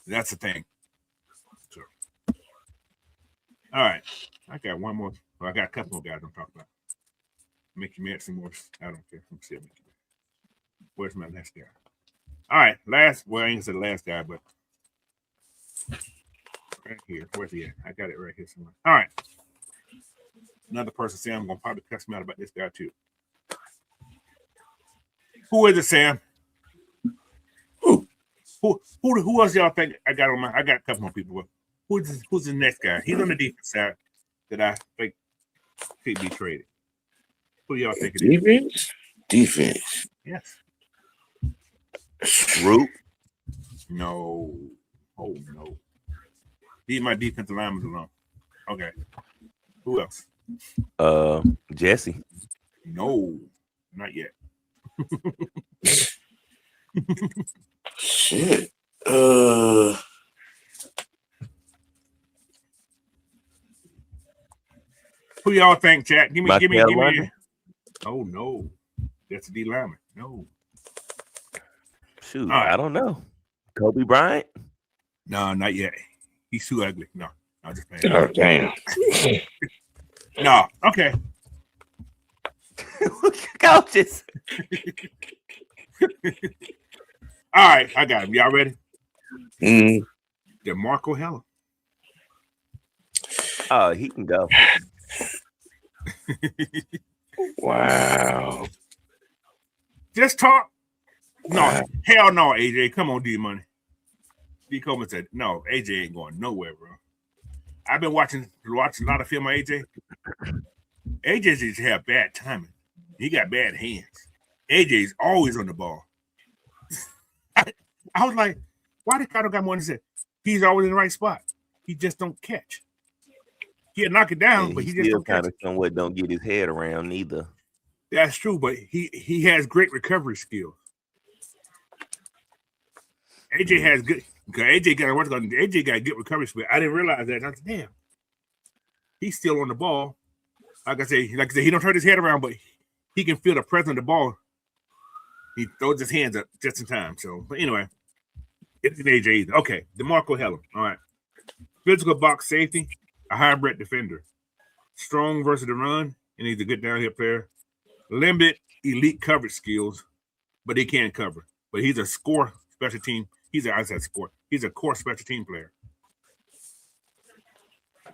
That's the thing. So, all right. I got one more. Well, I got a couple more guys I'm talking about. Mickey Madsen more. I don't care. I'm still Mickey. Where's my next guy? All right. Well, I ain't say the last guy, but right here. Where's he at? I got it right here somewhere. All right. Another person saying I'm gonna probably cuss me out about this guy too. Who is it, Sam? Who else y'all think I got on my? I got a couple more people. But who's the next guy? He's on the defense side that I think could be traded. Who y'all think it is? Defense. Yes. Root. No. Oh no. Leave my defensive linemen alone. Okay. Who else? Jesse. No, not yet. Shit. Who y'all think, chat? Give me. London? Oh no, that's a D lineman. No. Shoot, right. I don't know. Kobe Bryant? No, not yet. He's too ugly. No, just playing. Oh damn. No, okay. Coaches. All right, I got him. Y'all ready? DeMarco Hellum. Oh, he can go. Wow. Just talk. No, hell no, AJ. Come on, D Money. D Coleman said, no, AJ ain't going nowhere, bro. I've been watching a lot of film on AJ. AJ just have bad timing. He got bad hands. AJ's always on the ball. I was like, why the Cardinals got more than that? He's always in the right spot. He just don't catch. He'll knock it down, but he just don't catch. Kind of somewhat don't get his head around neither. That's true, but he has great recovery skills. AJ has good. AJ got good recovery skills. I didn't realize that. I said, damn, he's still on the ball. Like I said, he don't turn his head around, but he can feel the presence of the ball. He throws his hands up just in time. So, but anyway, it's an AJ either. Okay, DeMarco Hellum. All right, physical box safety, a hybrid defender, strong versus the run, and he's a good downhill player. Limited elite coverage skills, but he can cover. But he's a score special team. He's a core special team player.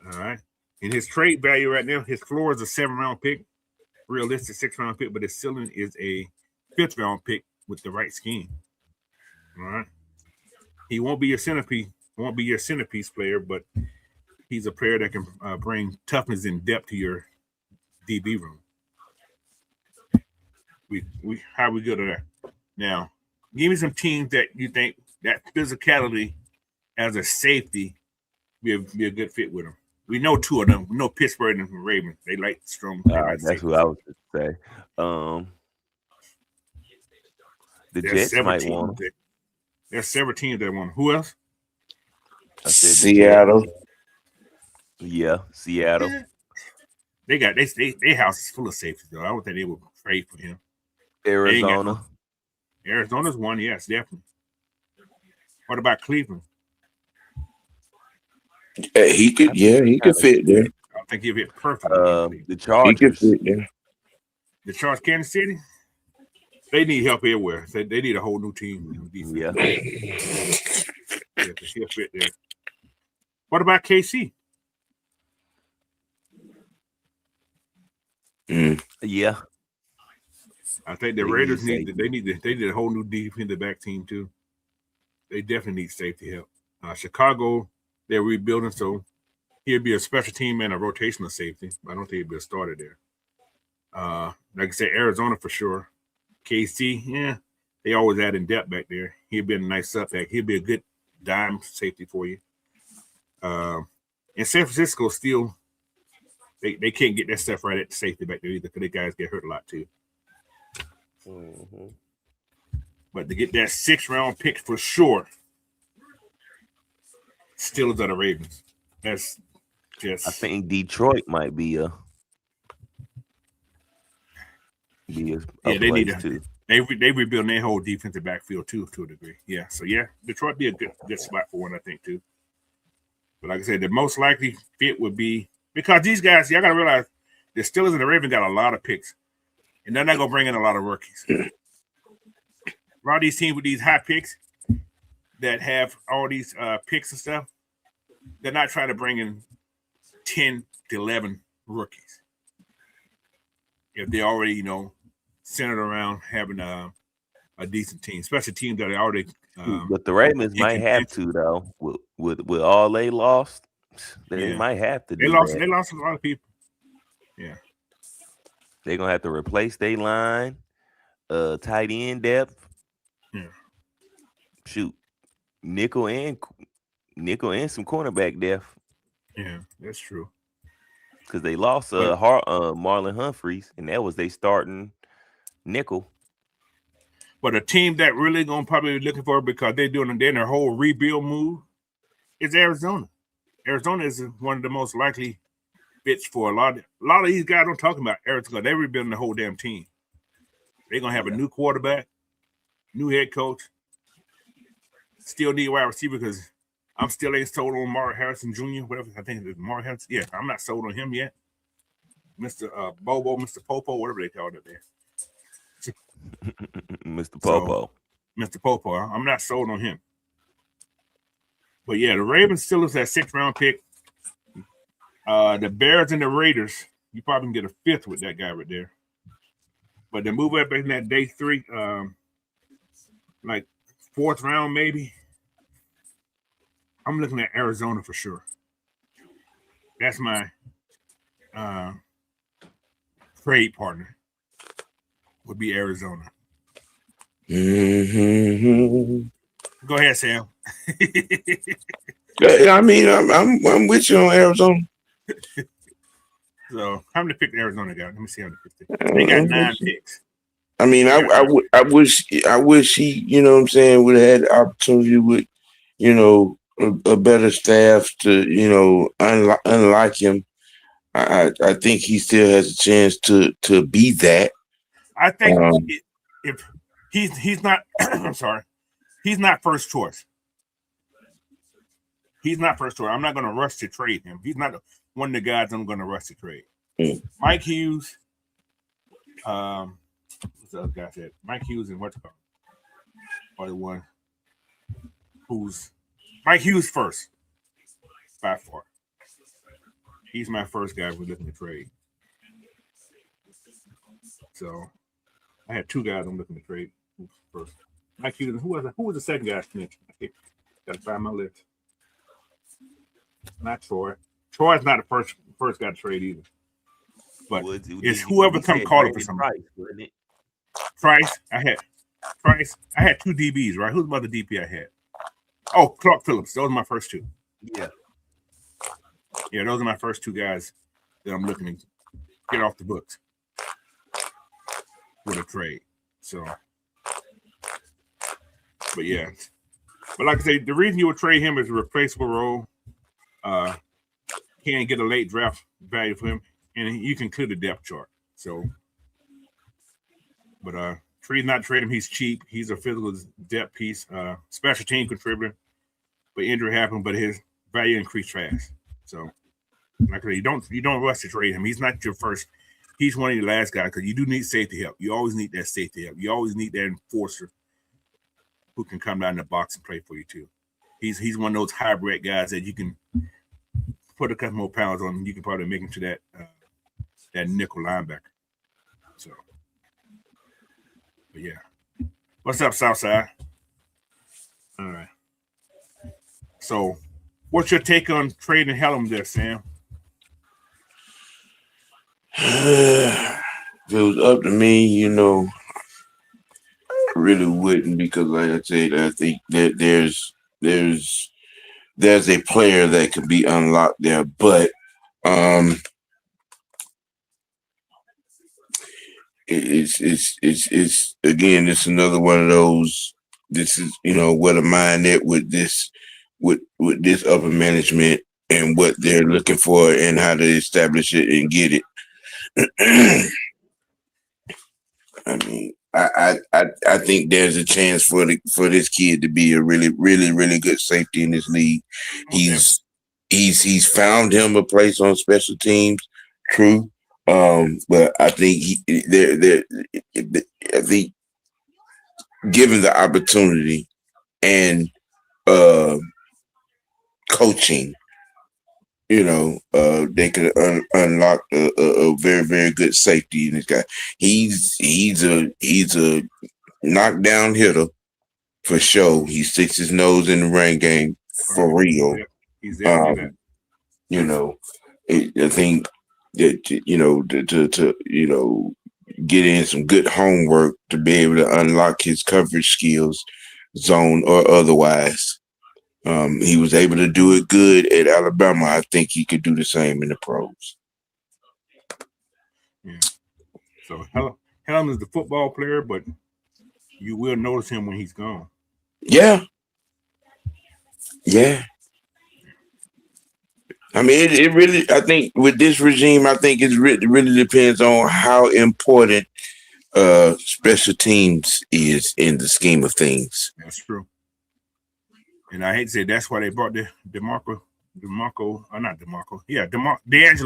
All right. And his trade value right now, his floor is a 7th-round pick, realistic 6th-round pick, but his ceiling is a 5th-round pick with the right scheme. All right. He won't be your centerpiece player, but he's a player that can bring toughness and depth to your DB room. How we go to that? Now, give me some teams that you think that physicality as a safety be a good fit with them. We know 2 of them. We know Pittsburgh and Ravens. They like strong. That's safety. Who I was going to say. The Jets might want them. There's several teams that want them. Who else? Seattle. Yeah, Seattle. Yeah. They got their house is full of safeties though. I don't think they would trade for him. Arizona's one, yes, definitely. What about Cleveland? He could fit there. I think he'd fit perfectly. The Chargers. He could fit there. The Chargers, Kansas City. They need help everywhere. They need a whole new team. Yeah. He'll fit there. What about KC? Yeah. I think the Raiders need a whole new defensive back team too. They definitely need safety help. Chicago, they're rebuilding, so he'll be a special team and a rotational safety. I don't think he'll be a starter there. Like I said, Arizona for sure. KC, yeah, they always add in depth back there. He'll be a nice setback. He'll be a good dime safety for you. And San Francisco still they can't get that stuff right at the safety back there either because they guys get hurt a lot too. Mm-hmm. But to get that 6th round pick for sure, Steelers are the Ravens. That's just. I think Detroit might be a they place need to. too. They rebuilding their whole defensive backfield too to a degree. Yeah, so yeah, Detroit be a good spot for one, I think too. But like I said, the most likely fit would be because these guys, y'all gotta realize the Steelers and the Ravens got a lot of picks, and they're not gonna bring in a lot of rookies. A lot of these teams with these high picks that have all these picks and stuff, they're not trying to bring in 10 to 11 rookies. If they already, centered around having a decent team, especially teams that are already. But the Ravens might have to though. With all they lost, they might have to. They lost a lot of people. Yeah, they're gonna have to replace their line, tight end depth. Yeah, shoot, nickel and some cornerback depth. Yeah, that's true. Because they lost Marlon Humphreys, and that was they starting nickel. But a team that really gonna probably be looking for because they're in their whole rebuild move is Arizona. Arizona is one of the most likely fits for a lot of these guys I'm talking about. Arizona, they're rebuilding the whole damn team. They're gonna have a new quarterback, new head coach. Still need a wide receiver because I'm still ain't sold on Mark Harrison Jr. Whatever I think it's Mark Harrison. Yeah, I'm not sold on him yet. Mr. Bobo, Mr. Popo, whatever they call it there. Mr. Popo. So, Mr. Popo. I'm not sold on him. But yeah, the Ravens still is that 6th round pick. The Bears and the Raiders, you probably can get a 5th with that guy right there. But the move up in that day 3, like 4th round maybe. I'm looking at Arizona for sure. That's my trade partner. Would be Arizona. Mm-hmm. Go ahead, Sam. I mean, I'm with you on Arizona. So how many picks Arizona got? Let me see how many picks they got. 9 picks. I mean, I wish he, what I'm saying, would have had the opportunity with, a better staff to, unlike him. I think he still has a chance to be that. I think if he's not, I'm sorry, he's not first choice. He's not first choice. I'm not going to rush to trade him. He's not one of the guys I'm going to rush to trade. Mike Hughes, what's the other guy said? Mike Hughes and what's called? Or the one who's Mike Hughes first by far. He's my first guy we're looking to trade. So I had 2 guys I'm looking to trade first. Mike Hughes. Who was the second guy I mentioned? Got to find my list. Not Troy. Troy's not the first guy to trade either. But it's whoever come calling for somebody. Price. I had 2 DBs, right? Who's the other DB I had? Oh, Clark Phillips. Those are my first 2. Yeah, those are my first 2 guys that I'm looking to get off the books with a trade. So, but yeah. But like I say, the reason you would trade him is a replaceable role. Can't get a late draft value for him, and you can clear the depth chart. So, but Tree's not trading him. He's cheap. He's a physical depth piece, special team contributor. But injury happened, but his value increased fast. So, like I say, you don't rush to trade him. He's not your first. He's one of your last guys because you do need safety help. You always need that safety help. You always need that enforcer who can come down the box and play for you too. He's one of those hybrid guys that you can put a couple more pounds on, and you can probably make him to that nickel linebacker. So, but yeah. What's up, Southside? All right. So, what's your take on trading Hellum there, Sam? If it was up to me, I really wouldn't because, like I said, I think that there's a player that could be unlocked there, but it's again, it's another one of those. This is, what a mind at with this with this upper management and what they're looking for and how to establish it and get it. I mean, I think there's a chance for this kid to be a really, really, really good safety in this league. He's found him a place on special teams, true. But I think I think given the opportunity and coaching, they could unlock a very, very good safety in this guy. He's a knockdown hitter for sure. He sticks his nose in the run game for real. He's there. I think that to get in some good homework to be able to unlock his coverage skills, zone or otherwise. He was able to do it good at Alabama. I think he could do the same in the pros. Yeah. So Helm is the football player, but you will notice him when he's gone. Yeah. I mean, it really. I think with this regime, I think it really depends on how important special teams is in the scheme of things. That's true. And I hate to say that's why they brought D'Angelo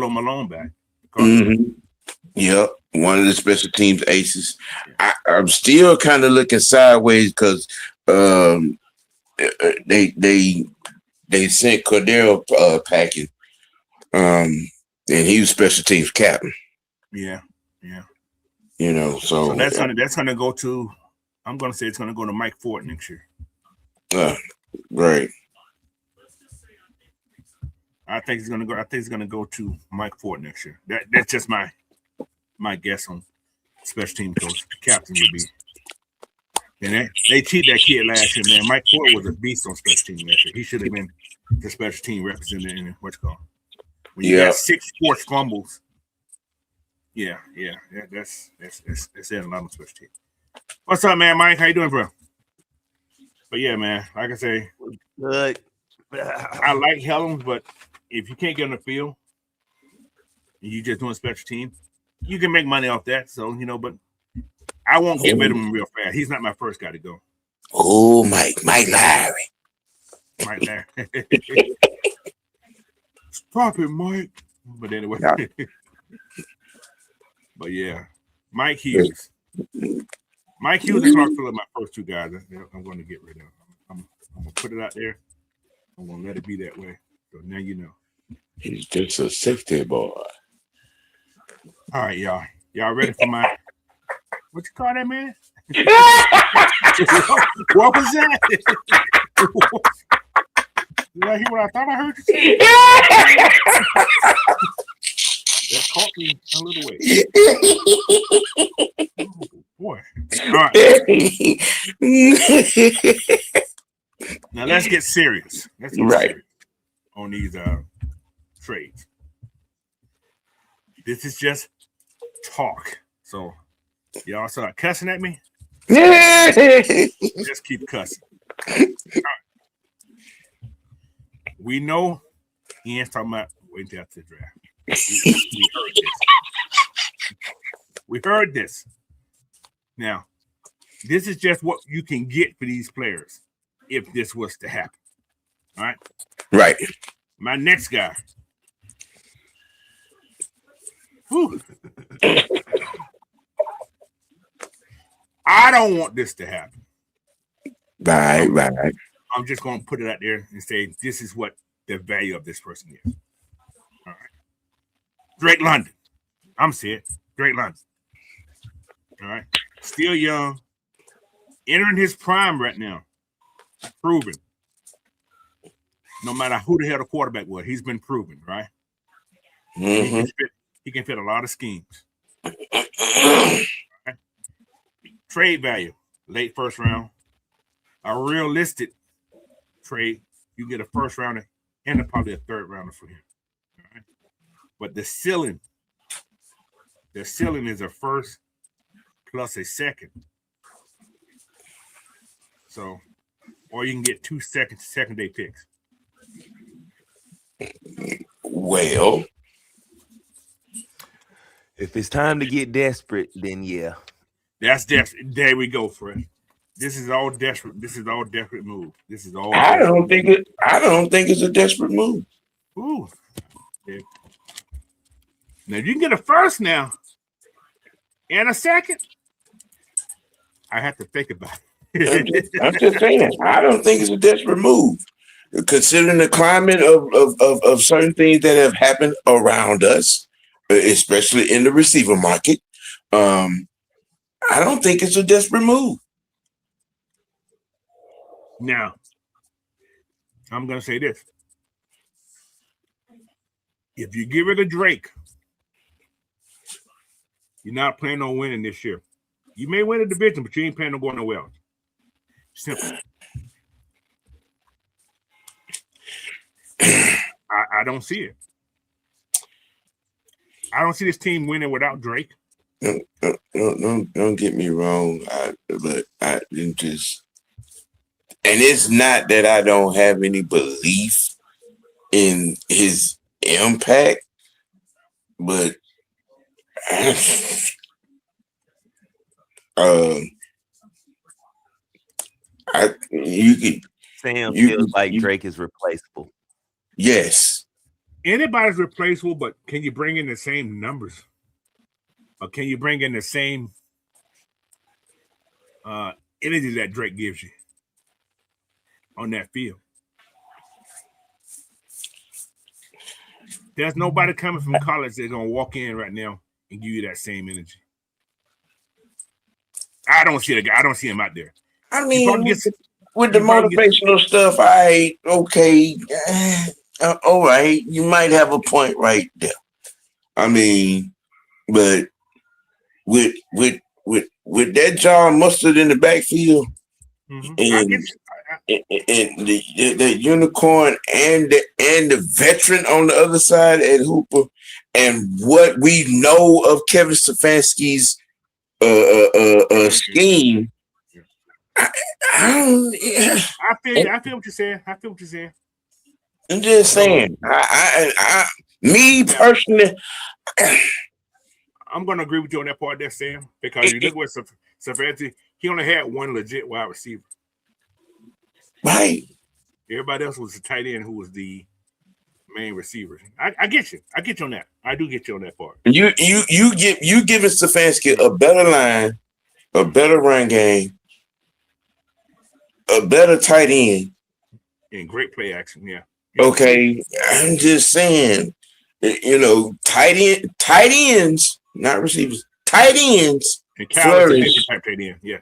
Malone back. Mm-hmm. Yep, one of the special teams aces. I'm still kind of looking sideways because they sent Cordero packing, and he was special teams captain. Yeah. So that's gonna go to. I'm gonna say it's gonna go to Mike Ford next year. Right. I think it's gonna go to Mike Ford next year. That's just my guess on special team coach captain would be. And they cheated that kid last year, man. Mike Ford was a beast on special team last year. He should have been the special team representative in what's called. When you got 6 forced fumbles. Yeah. That's it. A lot on special team. What's up, man, Mike? How you doing, bro? But yeah, man, like I say, good. I like Helms, but if you can't get on the field and you just doing special team, you can make money off that. So, but I won't get rid of him real fast. He's not my first guy to go. Oh, Mike Larry. Stop it, Mike. But anyway. But yeah, Mike Hughes. Mike Hughes and Clark Phillips, my first 2 guys. I'm going to get rid of. I'm going to put it out there. I'm going to let it be that way. So now you know. He's just a safety boy. All right, y'all. Y'all ready for my what you call that, man? What was that? Did I hear what I thought I heard you say? That caught me a little way. Oh, boy. All right. Now let's get serious. Serious on these trades. This is just talk. So y'all start cussing at me. Just keep cussing. Right. We know Ian's talking about waiting after the draft. We heard this. Now, this is just what you can get for these players if this was to happen. All right? Right. My next guy. I don't want this to happen. Right. I'm just going to put it out there and say this is what the value of this person is. All right. Drake London. I'm saying Drake London. All right. Still young. Entering his prime right now. Proven. No matter who the hell the quarterback was, he's been proven, right? Mm-hmm. He can fit a lot of schemes. Right? Trade value, late first round. A realistic trade, you get a first rounder and probably a third rounder for him. All right? But the ceiling is a first plus a second. So, or you can get 2 second day picks. Well, if it's time to get desperate, then yeah. That's desperate. There we go, Fred. This is all desperate. This is all desperate move. This is all. I don't think it's a desperate move. Ooh. Yeah. Now if you can get a first now and a second, I have to think about it. I'm just saying, I don't think it's a desperate move. Considering the climate of certain things that have happened around us, especially in the receiver market, I don't think it's a desperate move. Now, I'm going to say this. If you give it to Drake, you're not planning on winning this year. You may win a division, but you ain't planning on going nowhere else. Simple. I don't see it. I don't see this team winning without Drake. Don't get me wrong, but I just, and it's not that I don't have any belief in his impact, but Sam feels like Drake is replaceable. Yes. Anybody's replaceable, but can you bring in the same numbers? Or can you bring in the same energy that Drake gives you on that field? There's nobody coming from college that's going to walk in right now and give you that same energy. I don't see him out there. I mean, with the motivational stuff, okay. All right, you might have a point right there. I mean, but with that John Mustard in the backfield, and the unicorn and the veteran on the other side at Hooper, and what we know of Kevin Stefanski's scheme. I feel what you're saying. I'm just saying. Me personally, I'm going to agree with you on that part there, Sam, because you look at Stefanski, he only had one legit wide receiver. Right. Everybody else was a tight end who was the main receiver. I get you. I get you on that. I do get you on that part. You giving Stefanski a better line, a better run game, a better tight end, and great play action. Yeah. Okay, I'm just saying, tight ends, not receivers, tight ends. And Kyle is a different type tight end. Yeah.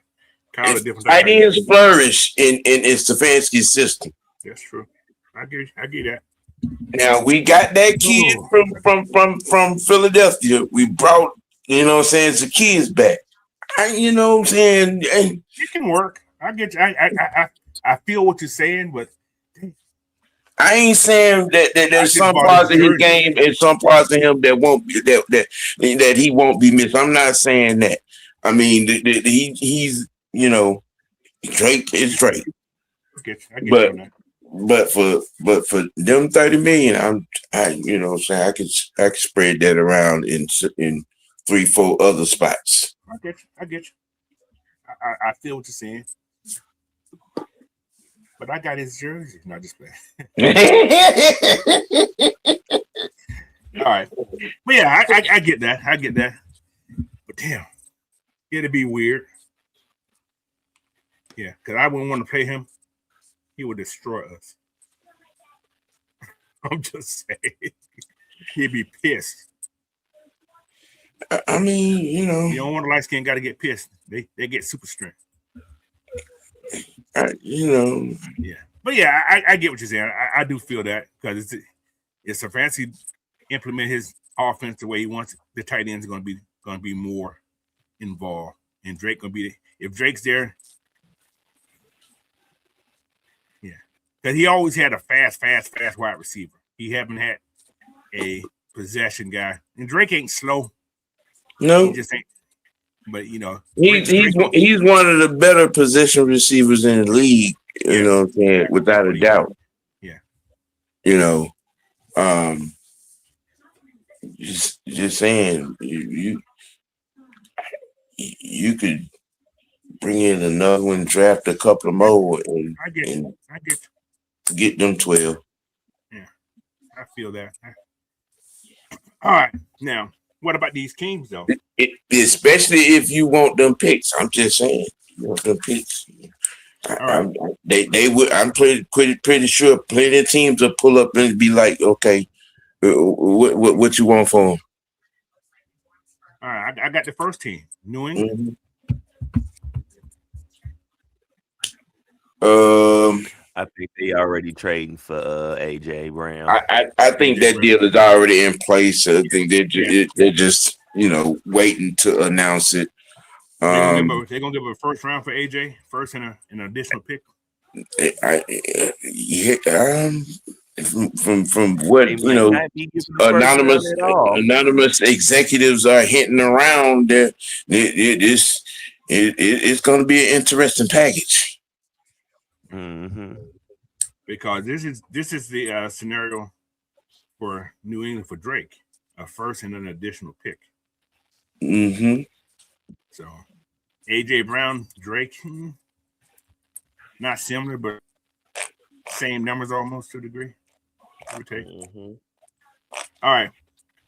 Kyle is a different tight ends flourish in Stefanski's system. That's true. I get that. Now we got that kid from Philadelphia. We brought, Zacchaeus back. You know what I'm saying? It can work. I get you. I feel what you're saying, but I ain't saying that there's some parts of his game and some parts of him that won't be that he won't be missed. I'm not saying that. I mean, he's Drake is Drake. I get but for them 30 million, I could spread that around in 3-4 other spots. I get you. I feel what you're saying. But I got his jersey. Not just playing. All right. But yeah, I get that. But damn, it'd be weird. Yeah, because I wouldn't want to play him. He would destroy us. I'm just saying. He'd be pissed. I mean, you don't want a light skin guy to get pissed. They get super strength. Yeah. But yeah, I get what you're saying. I do feel that because it's a fancy implement his offense the way he wants it. The tight ends are going to be more involved, and Drake going to be if Drake's there. Yeah, because he always had a fast wide receiver. He haven't had a possession guy, and Drake ain't slow. No, he just ain't. But you know, he's one of the better position receivers in the league. You know what I'm saying? Without a doubt. Yeah. You know, just saying, you could bring in another one, draft a couple of more, and I get them 12. Yeah, I feel that. All right, now what about these teams though? Especially if you want them picks. I'm just saying, you want them picks. Right. They would. I'm pretty sure plenty of teams will pull up and be like, okay, what you want for them? All right, I got the first team, New England. I think they already trading for AJ Brown. I think that deal is already in place. I think they're just waiting to announce it. They're gonna give a first round for AJ, first and an additional pick. From what anonymous executives are hinting around, that it's going to be an interesting package. Mm-hmm. Because this is the scenario for New England for Drake, a first and an additional pick. Mm-hmm. So AJ Brown, Drake, not similar, but same numbers almost to a degree. Mm-hmm. All right,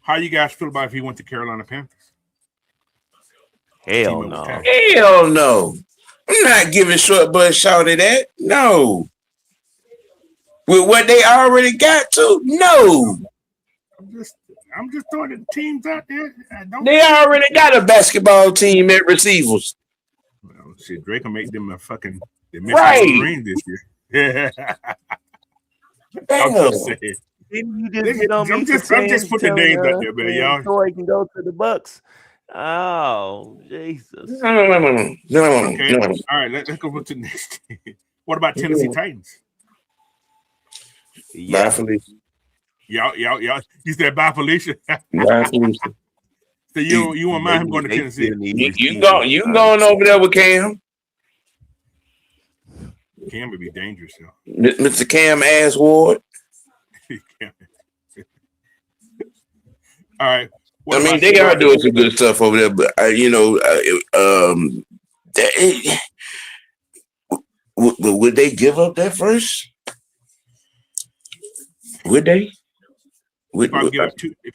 how you guys feel about if he went to Carolina Panthers? Hell no. Hell no. I'm not giving Short Bus Shorty that. No. With what they already got to? No. I'm just throwing the teams out there. They already got a basketball team at receivers. Well, shit, Drake will make them a fucking right this year. I'm just saying. I'm just putting the names out there, man. Y'all. So he can go to the Bucks. Oh, Jesus. No. Okay. All right, let's go to the next team. What about Tennessee Titans? Yeah. Bye, Felicia. Y'all. You said bye, Felicia. Bye, Felicia. So you won't mind him going to Tennessee? You going over there with Cam? Cam would be dangerous, though. Mr. Cam Ward. All right. I mean, they are doing some good stuff over there, but would they give up that first? Would they? They probably give up two. They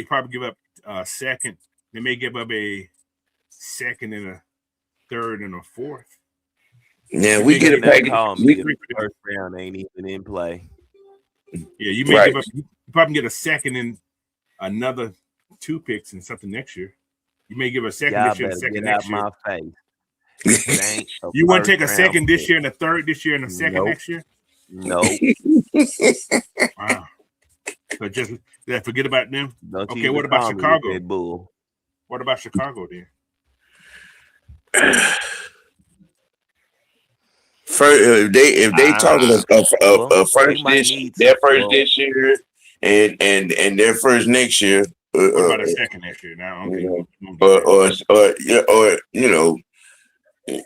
probably give up a second. They may give up a second and a third and a fourth. Yeah, we get a package. First round ain't even in play. Yeah, you may give up. You probably get a second and another 2 picks and something next year. You may give a second this year and a second next year. My face. You want to take a second this year and a third this year and a second next year? No. Wow. So just forget about them. Okay, what about Chicago? What about Chicago then? If they talking a first this year and their first next year. What about a second next year? Now,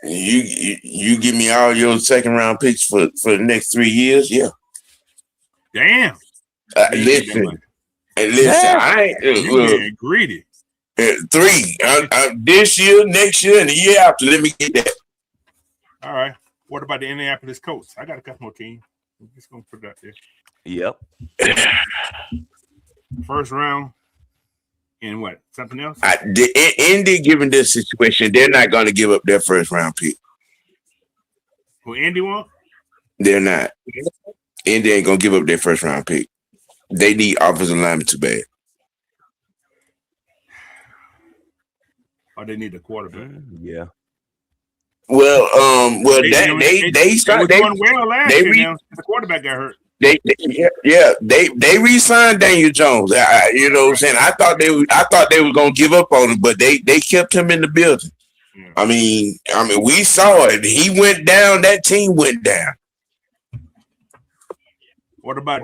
you give me all your second round picks for the next 3 years, yeah. Damn. Listen, I ain't greedy. 3 this year, next year, and the year after. Let me get that. All right. What about the Indianapolis Colts? I got a couple more teams. I'm just gonna put it out there. Yep. First round. And what? Something else? Indy, given this situation, they're not going to give up their first round pick. Who Indy want? They're not. Indy ain't going to give up their first round pick. They need offensive linemen too bad. Or they need a quarterback. Yeah. Well, they started doing well last year. The quarterback got hurt. They re-signed Daniel Jones. You know what I'm saying? I thought they were gonna give up on him, but they kept him in the building. Yeah. I mean, we saw it. He went down. That team went down. What about?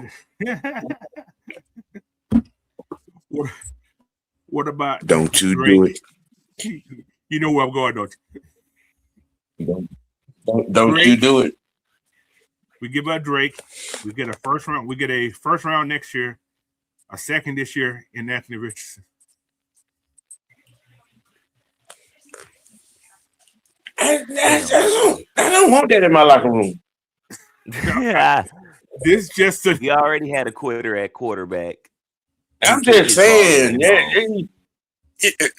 what about? Don't you Drake? Do it. You know where I'm going, don't you? Don't you do it? We give up Drake. We get a first round. We get a first round next year, a second this year in Anthony Richardson. I don't want that in my locker room. Yeah, This just a, we already had a quitter at quarterback. I'm just saying.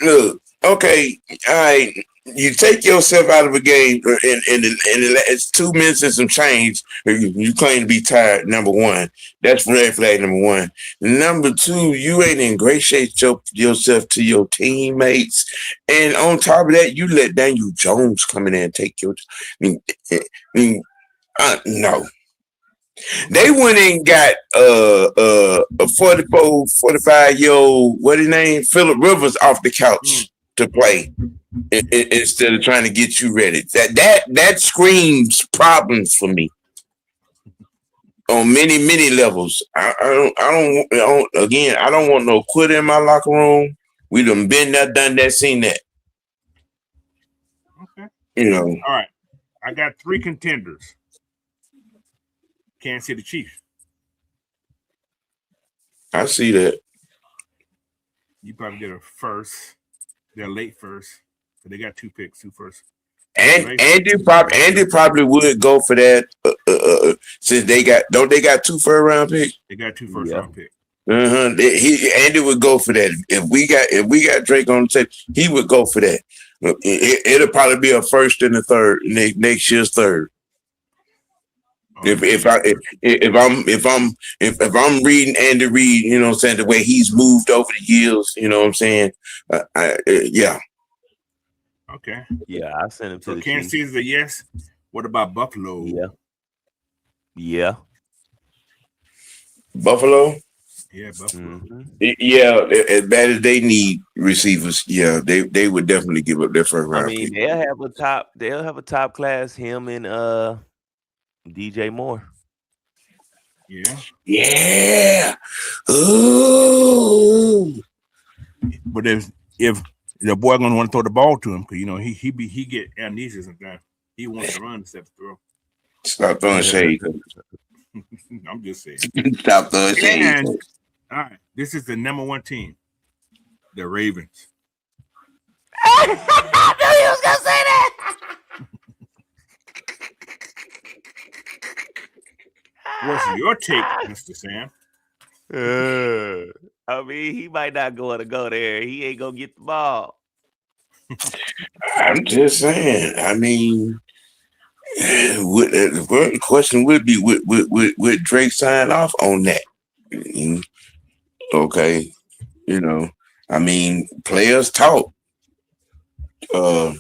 Look, okay, all right. You take yourself out of a game in it's 2 minutes and some change. You claim to be tired. Number one, that's red flag. Number one. Number two, you ain't in great shape yourself to your teammates, and on top of that, you let Daniel Jones come in there and take your. No. They went and got a 44, 45-year-old, what his name, Phillip Rivers off the couch to play instead of trying to get you ready. That screams problems for me on many levels. I don't want no quitter in my locker room. We done been there, done that, seen that. okay. You know. All right. I got 3 contenders. Kansas City Chiefs. I see that. You probably get a first. They're late first. So they got 2 picks, 2 first. And Andy probably would go for that since they got 2 first round picks. They got 2 first round picks. Andy would go for that. If we got Drake on the tape, he would go for that. It'll probably be a first and a third next year's third. If I'm reading Andy Reid, you know what I'm saying, the way he's moved over the years, you know what I'm saying, yeah. Okay. Yeah, I sent him to the Kansas City's a yes. What about Buffalo? Yeah. Buffalo? Yeah, Buffalo. Mm-hmm. Yeah, as bad as they need receivers, yeah, they would definitely give up their first round. I mean, they'll have a top class, him and DJ Moore. Yeah. Ooh. But if the boy gonna want to throw the ball to him, because you know he get amnesia sometimes. He wants to run instead of throw. Stop throwing shade. I'm just saying. Stop throwing shade. And, all right, this is the number 1 team, the Ravens. I knew he was gonna say that. What's your take, Mr. Sam? I mean, he might not go there. He ain't gonna get the ball. I'm just saying. I mean, the question would be, would Drake sign off on that? Okay, you know, I mean, players talk. But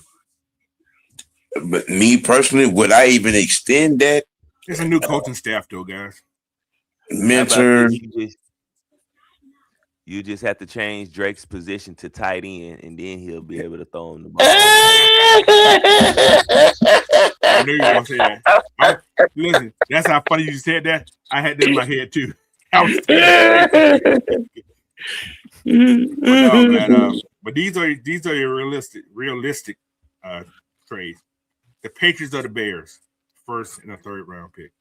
me personally, would I even extend that? There's a new coaching staff, though, guys. Mentor. You just have to change Drake's position to tight end, and then he'll be able to throw him the ball. I knew you were gonna say that. Listen, that's how funny you said that. I had that in my head too. I was but these are your realistic trades. The Patriots are the Bears, first and a third round pick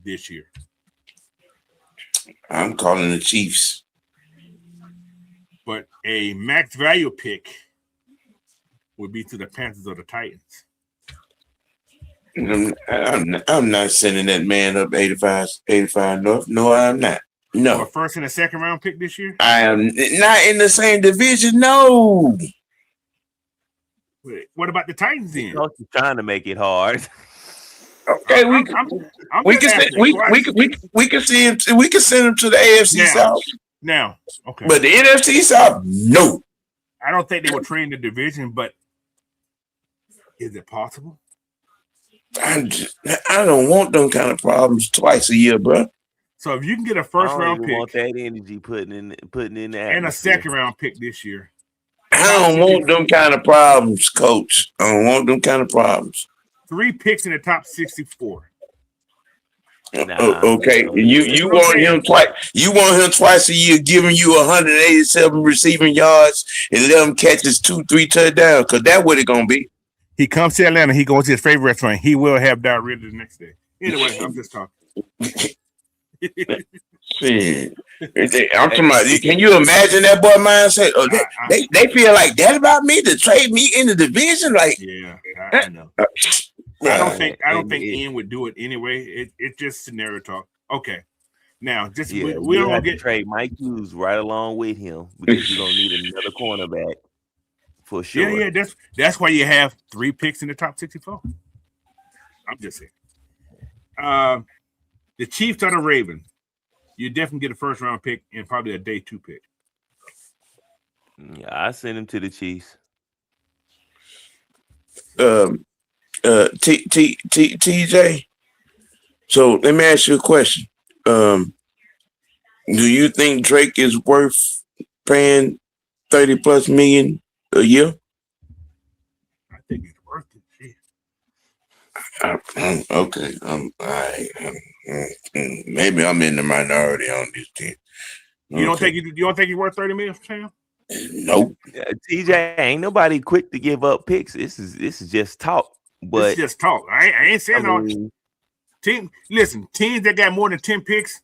this year. I'm calling the Chiefs. But a max value pick would be to the Panthers or the Titans. I'm not sending that man up 85 north. No, I'm not. No. A first and a second round pick this year? I am not in the same division. No. Wait, what about the Titans then? He's trying to make it hard. Okay, we can send him to the AFC South. Now, okay. But the NFC South, no. I don't think they will train the division, but is it possible? I don't want them kind of problems twice a year, bro. So if you can get a first round pick, want that energy putting in the and a second round pick this year, I don't want them kind of problems, Coach. I don't want them kind of problems. 3 picks in the top 64. Okay, you want him twice. You want him twice a year, giving you 187 receiving yards and 11 catches, 2-3 touchdowns. Cause that's what it's gonna be. He comes to Atlanta. He goes to his favorite restaurant. He will have diarrhea the next day. Anyway, I'm just talking. Shit. I'm talking about. Can you imagine that boy mindset? Oh, they feel like that about me to trade me in the division. Like, yeah, I know. I don't think Ian would do it anyway. It's just scenario talk. Okay. Now, just we don't have to trade Mike Hughes right along with him because you're gonna need another cornerback for sure. Yeah. That's why you have 3 picks in the top 64. I'm just saying. The Chiefs are the Ravens. You definitely get a first round pick and probably a day 2 pick. Yeah, I send him to the Chiefs. TJ. So let me ask you a question. Do you think Drake is worth paying $30+ million a year? I think he's worth it. Okay. Maybe I'm in the minority on this team. You don't think he's worth $30 million, Sam? Nope. TJ, ain't nobody quick to give up picks. This is just talk. But it's just talk. I ain't saying all. Teams that got more than 10 picks,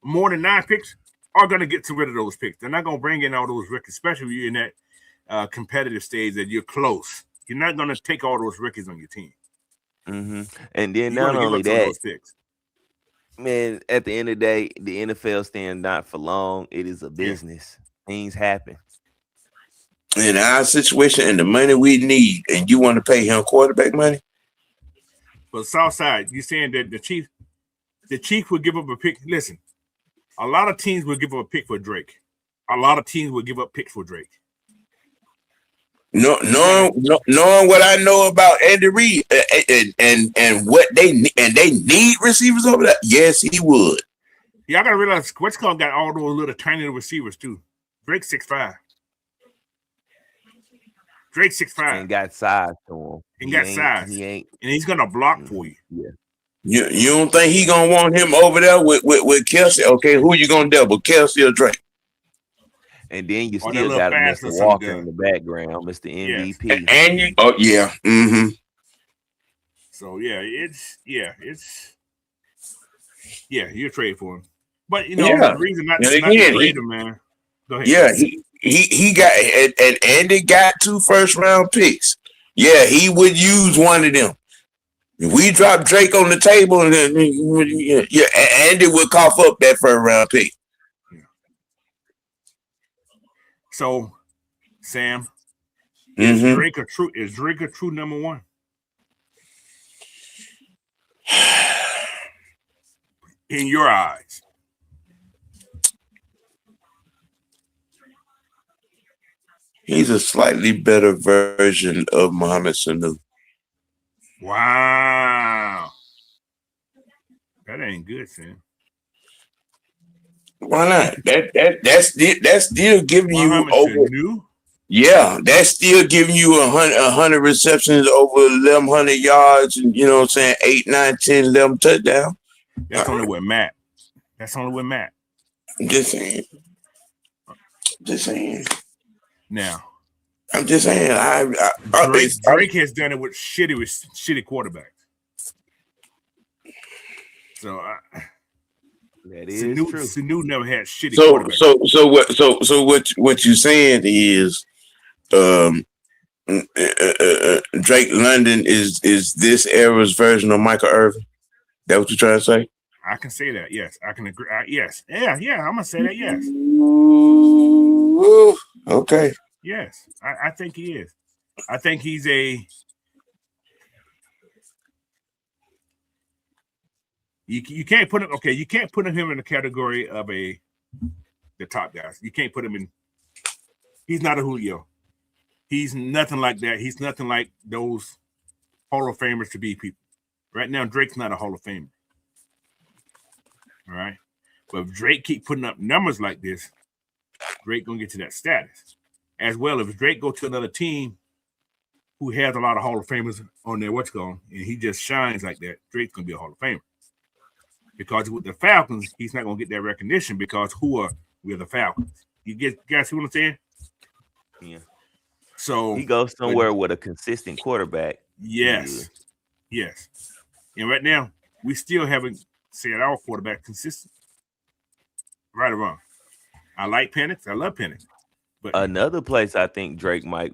more than 9 picks, are gonna get rid of those picks. They're not gonna bring in all those rookies, especially if you're in that competitive stage that you're close. You're not gonna take all those rookies on your team. Mm-hmm. And then not only that, man, at the end of the day, the NFL stands not for long. It is a business. Things happen. In our situation and the money we need, and you want to pay him quarterback money? But Southside, you're saying that the Chiefs would give up a pick. Listen, a lot of teams would give up a pick for Drake. A lot of teams would give up picks for Drake. Knowing what I know about Andy Reid and what they need receivers over there, yes, he would. Yeah, I gotta realize what's called got all those little tiny receivers too. Drake's 6'5". Drake's 6'5". And got size to him. And and he's gonna block for you. Yeah. You don't think he gonna want him over there with Kelsey? Okay, who you gonna double, Kelsey or Drake? And then you still got Mr. Walker in the background, Mr. MVP. Yes. And you, mm-hmm. So you trade for him. But the reason not to trade him, man. Go ahead. Yeah, he got and Andy got 2 first-round picks. Yeah, he would use one of them. If we drop Drake on the table, and then Andy would cough up that first-round pick. So, Sam, is Drake a true number 1? In your eyes? He's a slightly better version of Mohamed Sanu. Wow. That ain't good, Sam. Why not? That's still giving Mohamed you over. Sanu? Yeah, that's still giving you 100 receptions, over 1,100 yards, and 8, 9, 10, 11 touchdowns. That's only with Matt. Just saying. Now, I'm just saying. Drake has done it with shitty quarterbacks. So that is true. Sanu never had shitty quarterbacks. So what you saying is, Drake London is this era's version of Michael Irvin. That what you're trying to say? I can say that. Yes, I can agree. Yes, yeah. I'm gonna say that. Yes. Ooh, okay. Yes, I think he is. I think he's a. You can't put him. Okay, you can't put him in the category of the top guys. You can't put him in. He's not a Julio. He's nothing like that. He's nothing like those Hall of Famers to be people. Right now, Drake's not a Hall of Famer. All right, but if Drake keep putting up numbers like this, Drake gonna get to that status. As well, if Drake go to another team who has a lot of Hall of Famers on their and he just shines like that, Drake's gonna be a Hall of Famer. Because with the Falcons, he's not going to get that recognition because we're the Falcons. You guys see what I'm saying? Yeah. So he goes somewhere with a consistent quarterback. Yes. And right now, we still haven't said our quarterback consistent. Right or wrong. I like Penix. I love Penix. But another place I think Drake might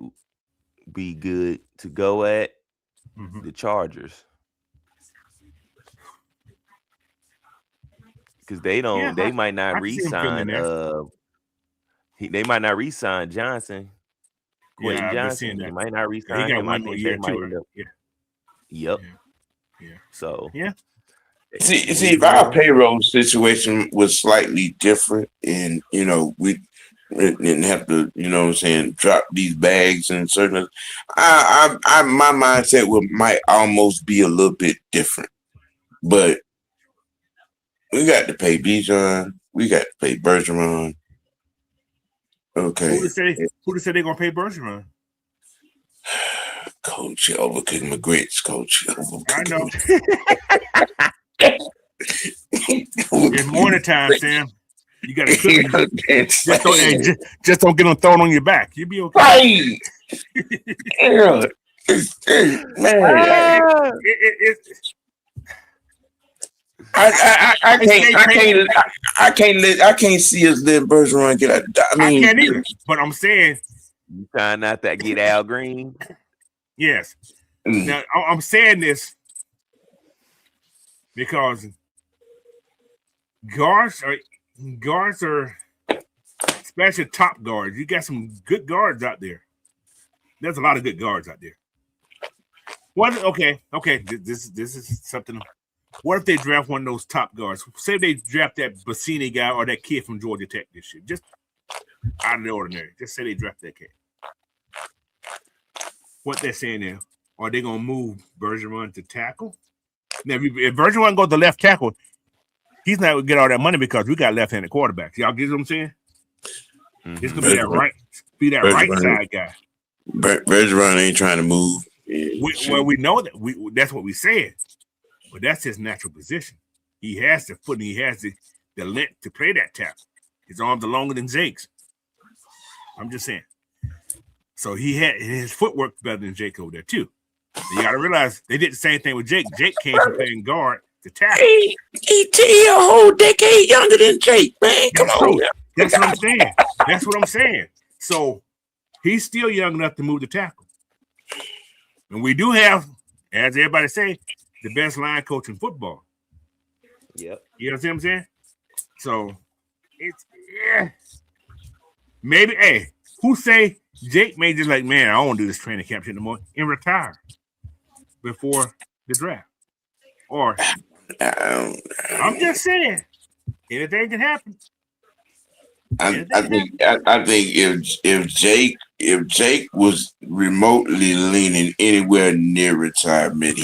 be good to go at, the Chargers. Because they might not re-sign they might not re-sign Johnson. Quentin Johnson. They might not re-sign him. I think they might end up. Yep. Yeah. So see, if our payroll situation was slightly different, and we didn't have to, drop these bags and certain. My mindset might almost be a little bit different, but we got to pay Bijan. We got to pay Bergeron. Okay. Who to say they're gonna pay Bergeron? Coach overcooking my grits, Coach. I know. It's morning time, Sam. You got to cook. Just don't get them thrown on your back. You'll be okay. Right. Man. I can't see us letting Bergeron get out. I can't either. But I'm saying, you trying not to get Al Green. Yes. Now I'm saying this because guards are especially top guards. You got some good guards out there. There's a lot of good guards out there. Okay. This is something. What if they draft one of those top guards? Say they draft that Bassini guy or that kid from Georgia Tech this year. Just out of the ordinary. Just say they draft that kid. What they're saying there, are they going to move Bergeron to tackle? Now, if Bergeron goes to left tackle, he's not going to get all that money because we got left-handed quarterbacks. Y'all get what I'm saying? Mm-hmm. It's going to be that right side guy. Bergeron ain't trying to move. We know that. That's what we said. But that's his natural position. He has the foot and he has the length to play that tackle. His arms are longer than Jake's. I'm just saying. So his footwork better than Jake over there too. You got to realize they did the same thing with Jake. Jake came from playing guard to tackle. He a whole decade younger than Jake, man. Come on. That's what I'm saying. That's what I'm saying. So he's still young enough to move the tackle. And we do have, as everybody say, the best line coach in football. Yep. You know what I'm saying? So it's maybe. Hey, who say Jake may just like, man, I don't want to do this training camp shit anymore and retire before the draft? Or I'm just saying, anything can happen. I think if Jake was remotely leaning anywhere near retirement,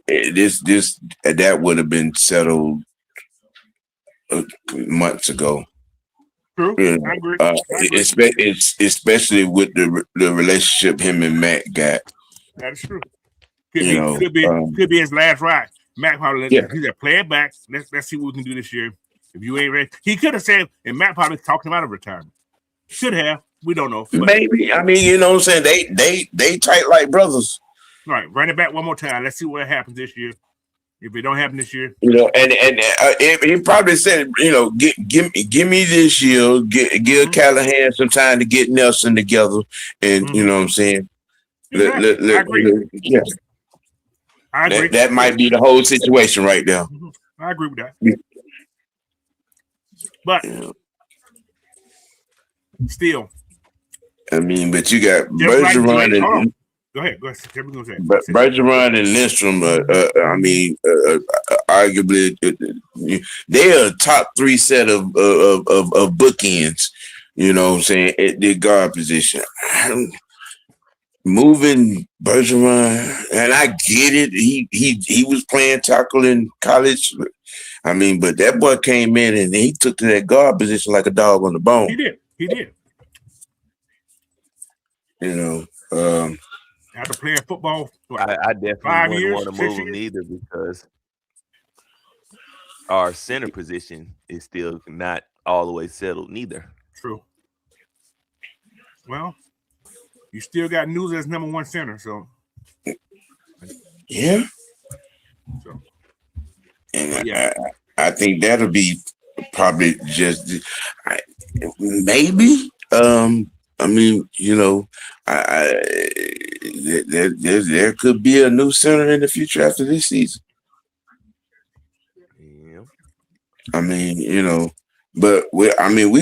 that would have been settled months ago. True, I agree. Especially with the relationship him and Matt got. That's true. Could be his last ride. Matt probably he said, play it back. Let's see what we can do this year. If you ain't ready, he could have said, and Matt probably talked him out of retirement. Should have. We don't know. Maybe. I mean, you know what I'm saying? They tight like brothers. Right. Run it back one more time. Let's see what happens this year. If it don't happen this year, and he probably said, give me this year. Give Callahan some time to get Nelson together, and you know what I'm saying. Exactly. I agree. I agree. That might be the whole situation right there. I agree with that. But still, I mean, but you got Bergeron and go ahead. Bergeron and Lindstrom. Arguably, they are a top 3 set of bookends. You know what I'm saying, at the guard position. Moving Bergeron, and I get it. He was playing tackle in college. I mean, but that boy came in and he took to that guard position like a dog on the bone. He did. After playing football, I definitely wouldn't want to move him either because our center position is still not all the way settled neither. True. Well, you still got News as number one center, so yeah. So, and I think that'll be probably just maybe. I mean, you know, there could be a new center in the future after this season. Yeah. I mean, you know, but we're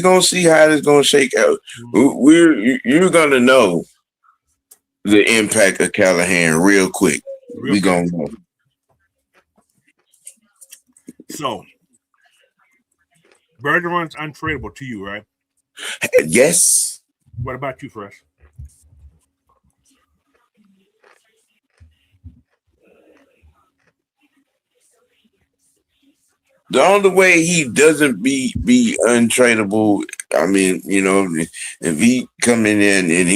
gonna see how it's gonna shake out. You're gonna know the impact of Callahan real quick. We're gonna know. So, Bergeron's untradeable to you, right? Yes. What about you, Fresh? The only way he doesn't be untradeable, I mean, you know, if he coming in and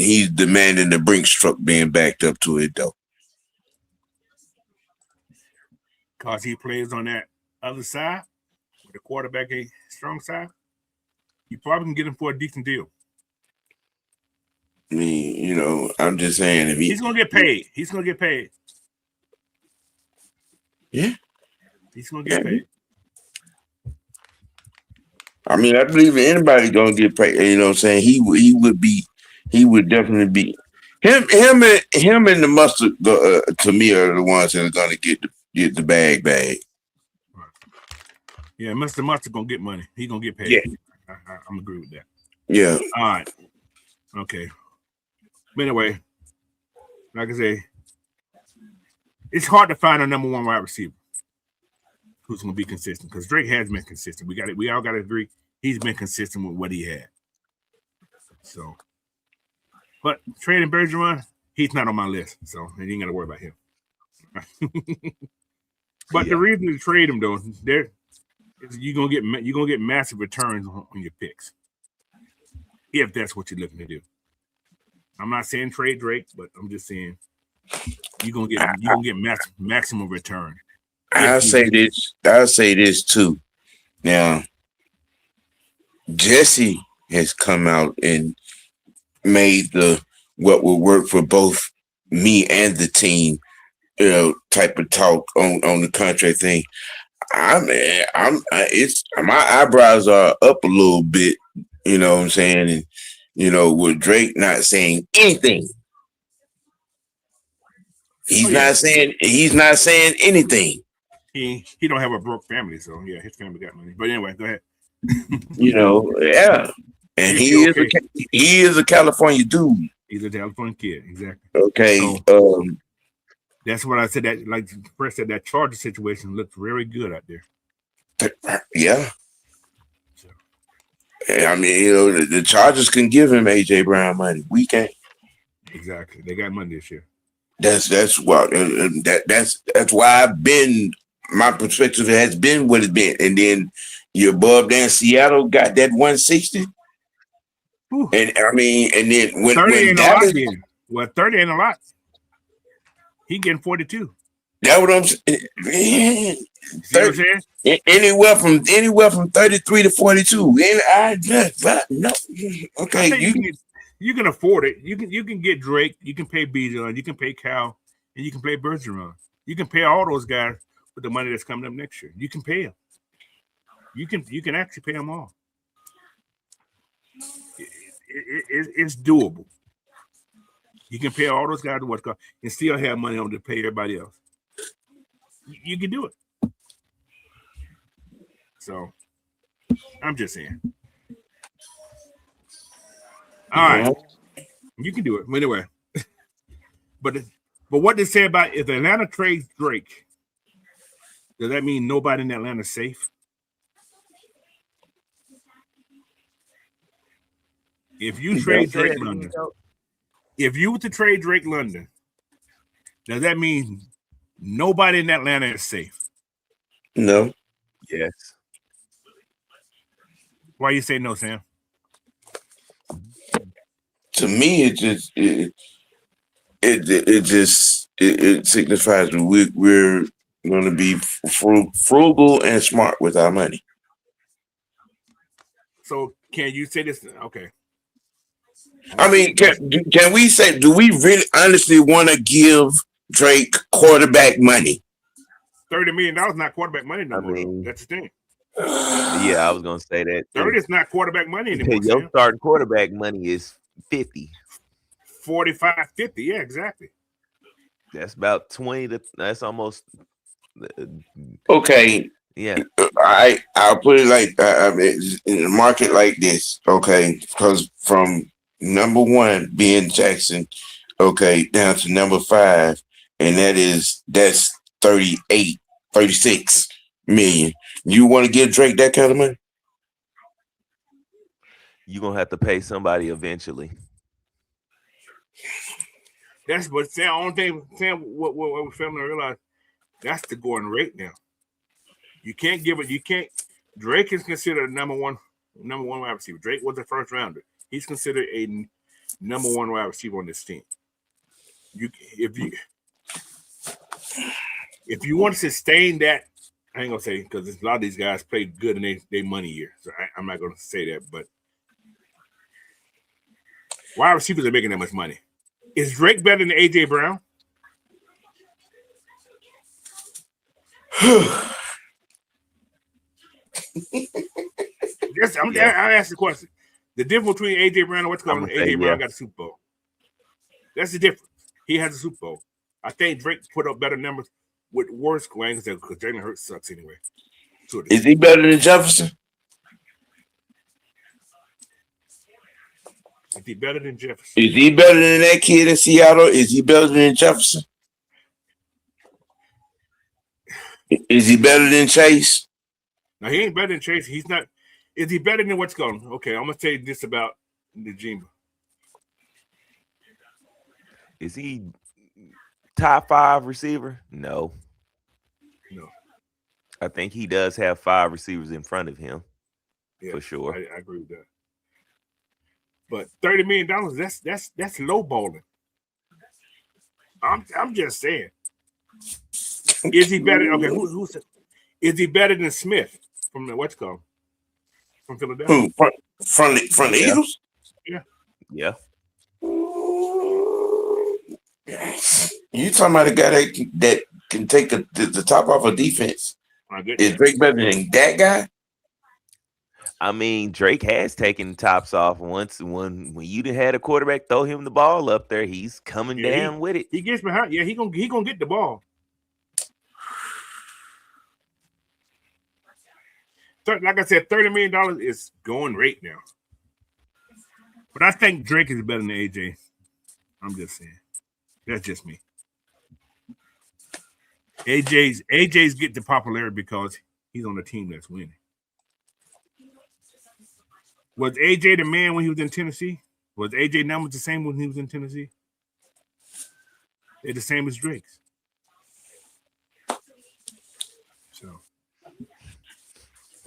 he's demanding the Brinks truck being backed up to it though. Because he plays on that other side, with the quarterback a strong side, you probably can get him for a decent deal. I mean, you know, I'm just saying if he's gonna get paid. He's gonna get paid. Yeah. He's gonna get paid. I mean, I believe anybody gonna get paid. You know what I'm saying? He would definitely be him and the Mustard to me are the ones that are gonna get the bag. Right. Yeah, Mr. Mustard gonna get money. He gonna get paid. Yeah. I'm agree with that. Yeah. All right. Okay. But anyway, like I say, it's hard to find a number one wide receiver who's going to be consistent because Drake has been consistent. We all got to agree he's been consistent with what he had. So, but trading Bergeron, he's not on my list, so you ain't got to worry about him. But the reason to trade him though, you're gonna get massive returns on your picks if that's what you're looking to do. I'm not saying trade Drake, but I'm just saying you're gonna get maximum return. I'll say this too. Now, Jesse has come out and made what will work for both me and the team, you know, type of talk on the contract thing. My eyebrows are up a little bit, you know what I'm saying, and you know, with Drake not saying anything. He's not saying anything. He don't have a broke family, so yeah, his family got money. But anyway, go ahead. You know, yeah. And he is a California dude. He's a California kid, exactly. Okay. So, that's what I said. That like Chris said, that Charger situation looked very good out there. Yeah. I mean, you know, the Chargers can give him AJ Brown money. We can't. Exactly. They got money this year. That's why I've been. My perspective has been what it's been, and then your above there in Seattle got that 160. Ooh. And I mean, and then when 30 ain't Dallas, a lot, well, 30 ain't a lot. He getting 42. That's what I'm saying. See what I'm saying? Anywhere from 33 to 42. And I just no. Okay, you can afford it. You can get Drake. You can pay Bijan. You can pay Cal, and you can pay Bergeron. You can pay all those guys with the money that's coming up next year. You can pay them. You can actually pay them all. It's doable. You can pay all those guys to what's called and still have money on to pay everybody else. You can do it. So I'm just saying. All right. You can do it. Anyway. But what they say about if Atlanta trades Drake, does that mean nobody in Atlanta is safe? If you trade Drake London, if you were to trade Drake London, does that mean nobody in Atlanta is safe? No. Yes. Why you say no, Sam? To me, it signifies that we're going to be frugal and smart with our money. So can you say this? Okay. I mean, can we say, do we really honestly want to give Drake quarterback money? $30 million not quarterback money no more. That's the thing. Yeah, I was gonna say that. 30 is not quarterback money anymore. Your starting quarterback money is 50. 45, 50. Yeah, exactly. That's about 20 to that's almost okay. Yeah. I'll put it like in a market like this, okay, because from number 1 being Jackson, okay, down to number 5, and that's 38, 36 million. You want to give Drake that kind of money? You're gonna have to pay somebody eventually. That's what Sam. Only thing Sam, what we're failing to realize, that's the going rate now. You can't give it. You can't. Drake is considered number one wide receiver. Drake was the first rounder. He's considered a number 1 wide receiver on this team. If you want to sustain that, I ain't gonna say because a lot of these guys played good in their money year, so I'm not gonna say that. But wide receivers are making that much money. Is Drake better than AJ Brown? I asked the question. The difference between AJ Brown and what's called AJ Brown got a Super Bowl. That's the difference. He has a Super Bowl. I think Drake put up better numbers with worse wings because Jalen Hurts sucks anyway. Is he better than Jefferson? Is he better than Jefferson? Is he better than that kid in Seattle? Is he better than Jefferson? Is he better than Chase? No, he ain't better than Chase. He's not. Is he better than what's going? Okay, I'm gonna tell you this about Najima. Is he top 5 receiver? No. I think he does have 5 receivers in front of him. Yeah, for sure. I agree with that. But $30 million, that's low balling. I'm just saying. Is he better? Okay, is he better than Smith from the what's called? From Philadelphia? From the Eagles? Yeah. You talking about a guy that can take the top off a defense? Is Drake better than that guy? I mean, Drake has taken tops off once. When you done had a quarterback throw him the ball up there, he's coming down with it. He gets behind. Yeah, he gonna get the ball. Like I said, $30 million is going rate now. But I think Drake is better than AJ. I'm just saying. That's just me. AJ's get the popularity because he's on a team that's winning. Was AJ the man when he was in Tennessee? Was AJ numbers the same when he was in Tennessee? They're the same as Drake's. So,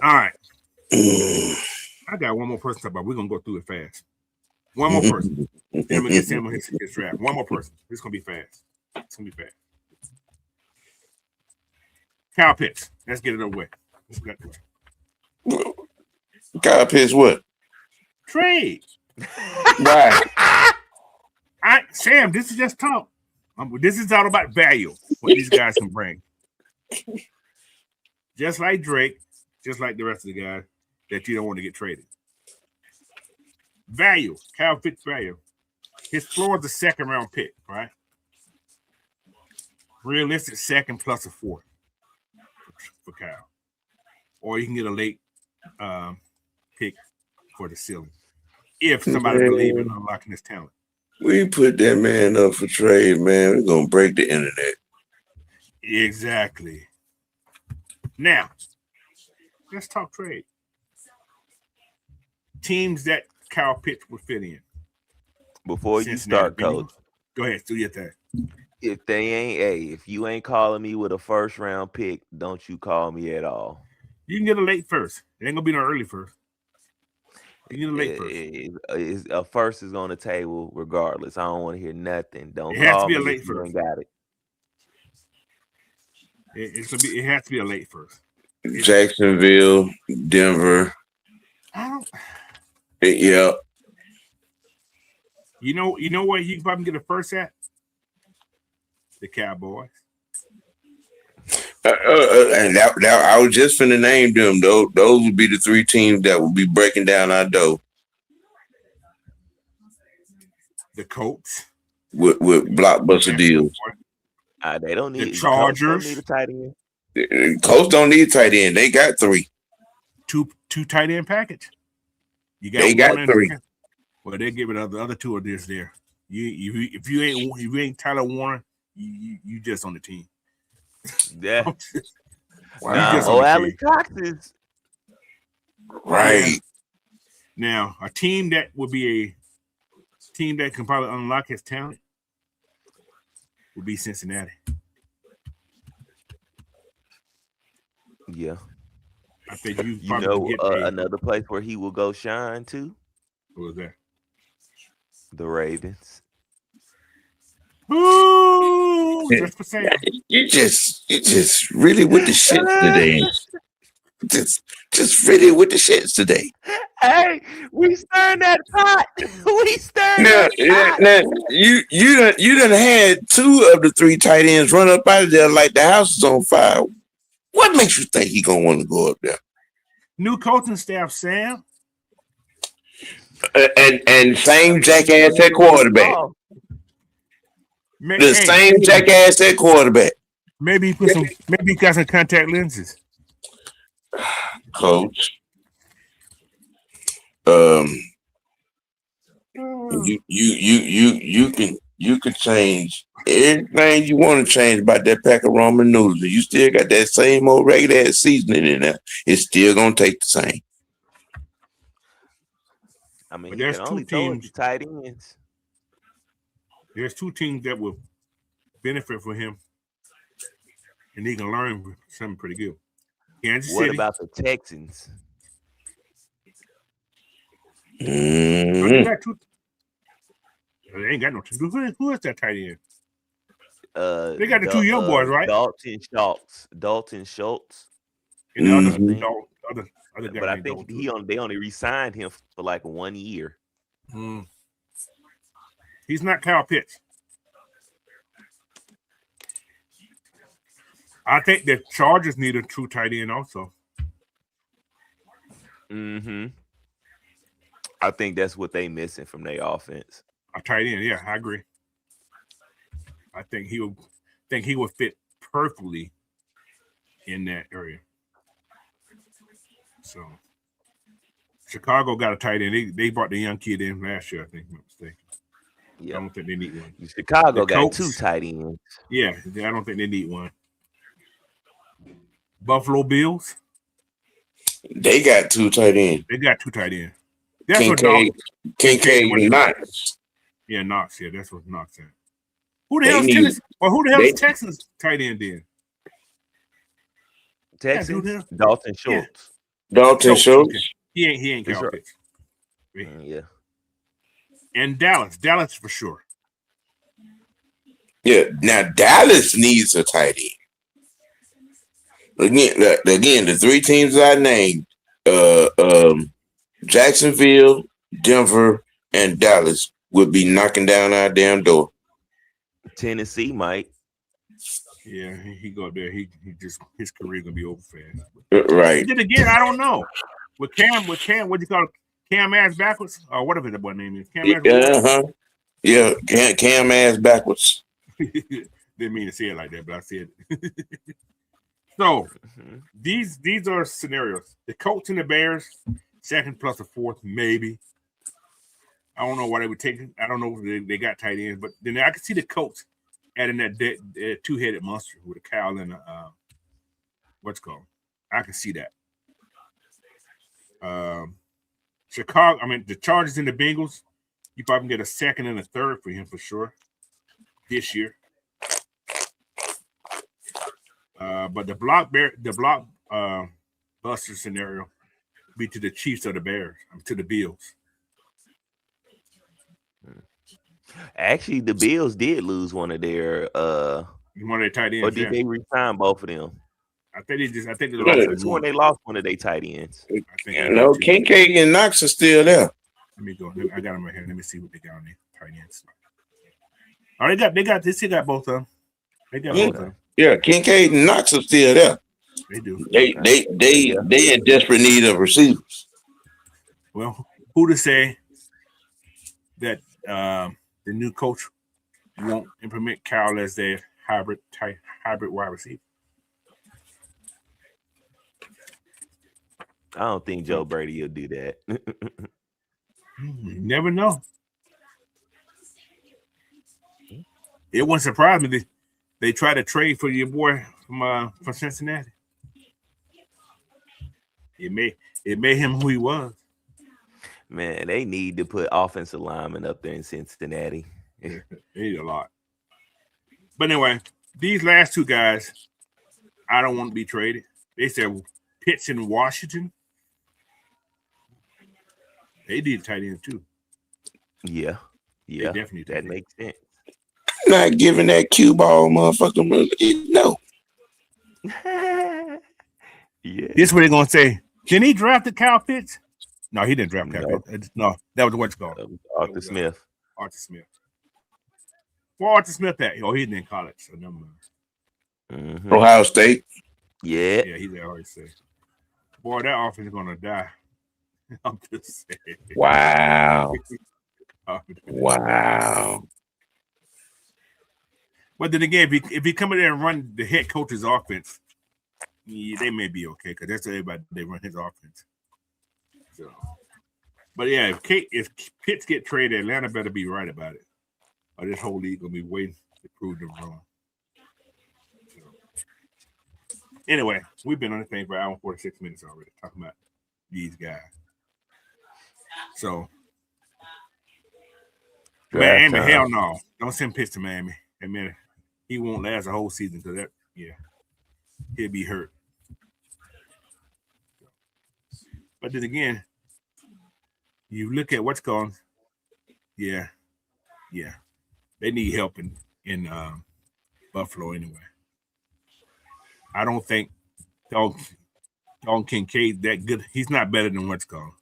all right. I got one more person to talk about. We're gonna go through it fast. One more person. Then we're gonna get Sam on his draft. One more person. It's gonna be fast. It's gonna be fast. Kyle Pitts. Let's get it over with. Kyle Pitts what? Trade. Why? Sam, this is just talk. This is all about value. What these guys can bring. Just like Drake, just like the rest of the guys that you don't want to get traded. Value. Kyle Pitts value. His floor is a 2nd round pick, right? Realistic 2nd plus a 4th for Kyle. Or you can get a late pick for the ceiling. If somebody believes in unlocking his talent. We put that man up for trade, man. We're going to break the internet. Exactly. Now, let's talk trade. Teams that Kyle Pitts would fit in. Before you start, Coach. Go ahead, do your thing. If you ain't calling me with a 1st round pick, don't you call me at all. You can get a late first. It ain't gonna be no early first. You can get a late first. A first is on the table regardless. I don't want to hear nothing. Don't it has call to be me a late if you first. ain't got it. It has to be a late first. Jacksonville, Denver. Yeah. You know what you can probably get a first at? The Cowboys. And that I was just finna name them. Those would be the three teams that would be breaking down our door. The Colts with blockbuster deals. They don't need the Chargers. Don't need a tight end. Colts don't need a tight end. They got three. Two tight end package. They got three. Well, they give it the other two are just there. If you ain't Tyler Warner, you just on the team. Yeah. Wow. Alex Cox is right. Now, a team that would be a team that can probably unlock his talent would be Cincinnati. Yeah. I think you another place where he will go shine too. What was that? The Ravens. Ooh, just for saying. You just really with the shit today. Just really with the shits today. Hey, we stirring that pot. We stirring that pot. Now, you done had two of the three tight ends run up out of there like the house is on fire. What makes you think he gonna want to go up there? New coaching staff, Sam. And same jackass at quarterback. Same jackass at quarterback. Maybe he got some contact lenses. Coach. You can change everything you want to change about that pack of ramen noodles. You still got that same old regular ass seasoning in there. It's still gonna take the same. I mean, there's two teams tight ends. There's two teams that will benefit from him, and he can learn something pretty good. Kansas City. What about the Texans? They ain't got no. Who is that tight end? They got the two young boys, right? Dalton Schultz. And the other guy. But I think they only re-signed him for like 1 year. He's not Kyle Pitts. I think the Chargers need a true tight end also. I think that's what they missing from their offense. A tight end, yeah, I agree. I think he will fit perfectly in that area. So Chicago got a tight end. They brought the young kid in last year, I think. I'm not mistaken. Yeah. I don't think they need one. Chicago got two tight ends. Yeah, I don't think they need one. Buffalo Bills. They got two tight ends. They got two tight ends. That's Kincaid and Knox. Yeah, Knox. Yeah, that's what Knox said. Who the hell is Texans tight end then? Texans? Dalton Schultz. Yeah. Dalton Schultz. Okay. He ain't Kyle Pitts. Yeah. And Dallas for sure. Yeah. Now Dallas needs a tight end. Again, the three teams I named, Jacksonville, Denver, and Dallas would be knocking down our damn door. Tennessee might. Yeah, he go there. He just his career gonna be over fast. Right. Then again, I don't know. With Cam, what do you call it? Cam ass backwards or whatever that boy name is. Cam ass Yeah, Cam ass backwards. Didn't mean to say it like that, but I said it. So these are scenarios. The Colts and the Bears, second plus a fourth, maybe. I don't know why they would take it. I don't know if they got tight ends, but then I can see the Colts adding that two-headed monster with a cow and a what's called. I can see that. Chicago, the Chargers and the Bengals, you probably can get a second and a third for him for sure this year. But the block buster scenario be to the Chiefs or the Bears, to the Bills. Actually, the Bills did lose one of their One of their tight ends. Or did they resign both of them? I think they lost one. They lost one of their tight ends. I think Kincaid and Knox are still there. Let me go. I got them right here. Let me see what they got on their tight ends. Oh, they still got both of them. They got both of them. Yeah, Kincaid and Knox are still there. They do. They in desperate need of receivers. Well, who to say that the new coach won't implement Cal as their hybrid wide receiver? I don't think Joe Brady will do that. You never know. It wouldn't surprise me they try to trade for your boy from Cincinnati. It made him who he was. Man, they need to put offensive linemen up there in Cincinnati. They need a lot. But anyway, these last two guys, I don't want to be traded. They said Pitts in Washington. They did tight end too. Yeah. Definitely that makes sense. Not giving that cue ball, motherfucker. No. Yeah. This is what they're gonna say. Can he draft the Kyle Pitts? No, he didn't draft Kyle Pitts. No, that was what's called. Arthur Smith. Arthur Smith. Well, Arthur Smith at? Oh, he's in college, so never mind. Ohio State. Yeah. Yeah, he's at Ohio State. Boy, that offense is gonna die. I'm just saying. Wow. Wow. But then again, if he come in there and run the head coach's offense, they may be okay because that's everybody they run his offense. So, but yeah, if Pitts get traded, Atlanta better be right about it, or this whole league gonna be waiting to prove them wrong. So, anyway, we've been on this thing for an hour and 46 minutes already talking about these guys. So, Miami, hell no, don't send Pitts to Miami. I mean, he won't last a whole season because he'll be hurt. But then again, you look at what's going. Yeah, they need help in Buffalo anyway. I don't think Dalton Kincaid that good. He's not better than what's going.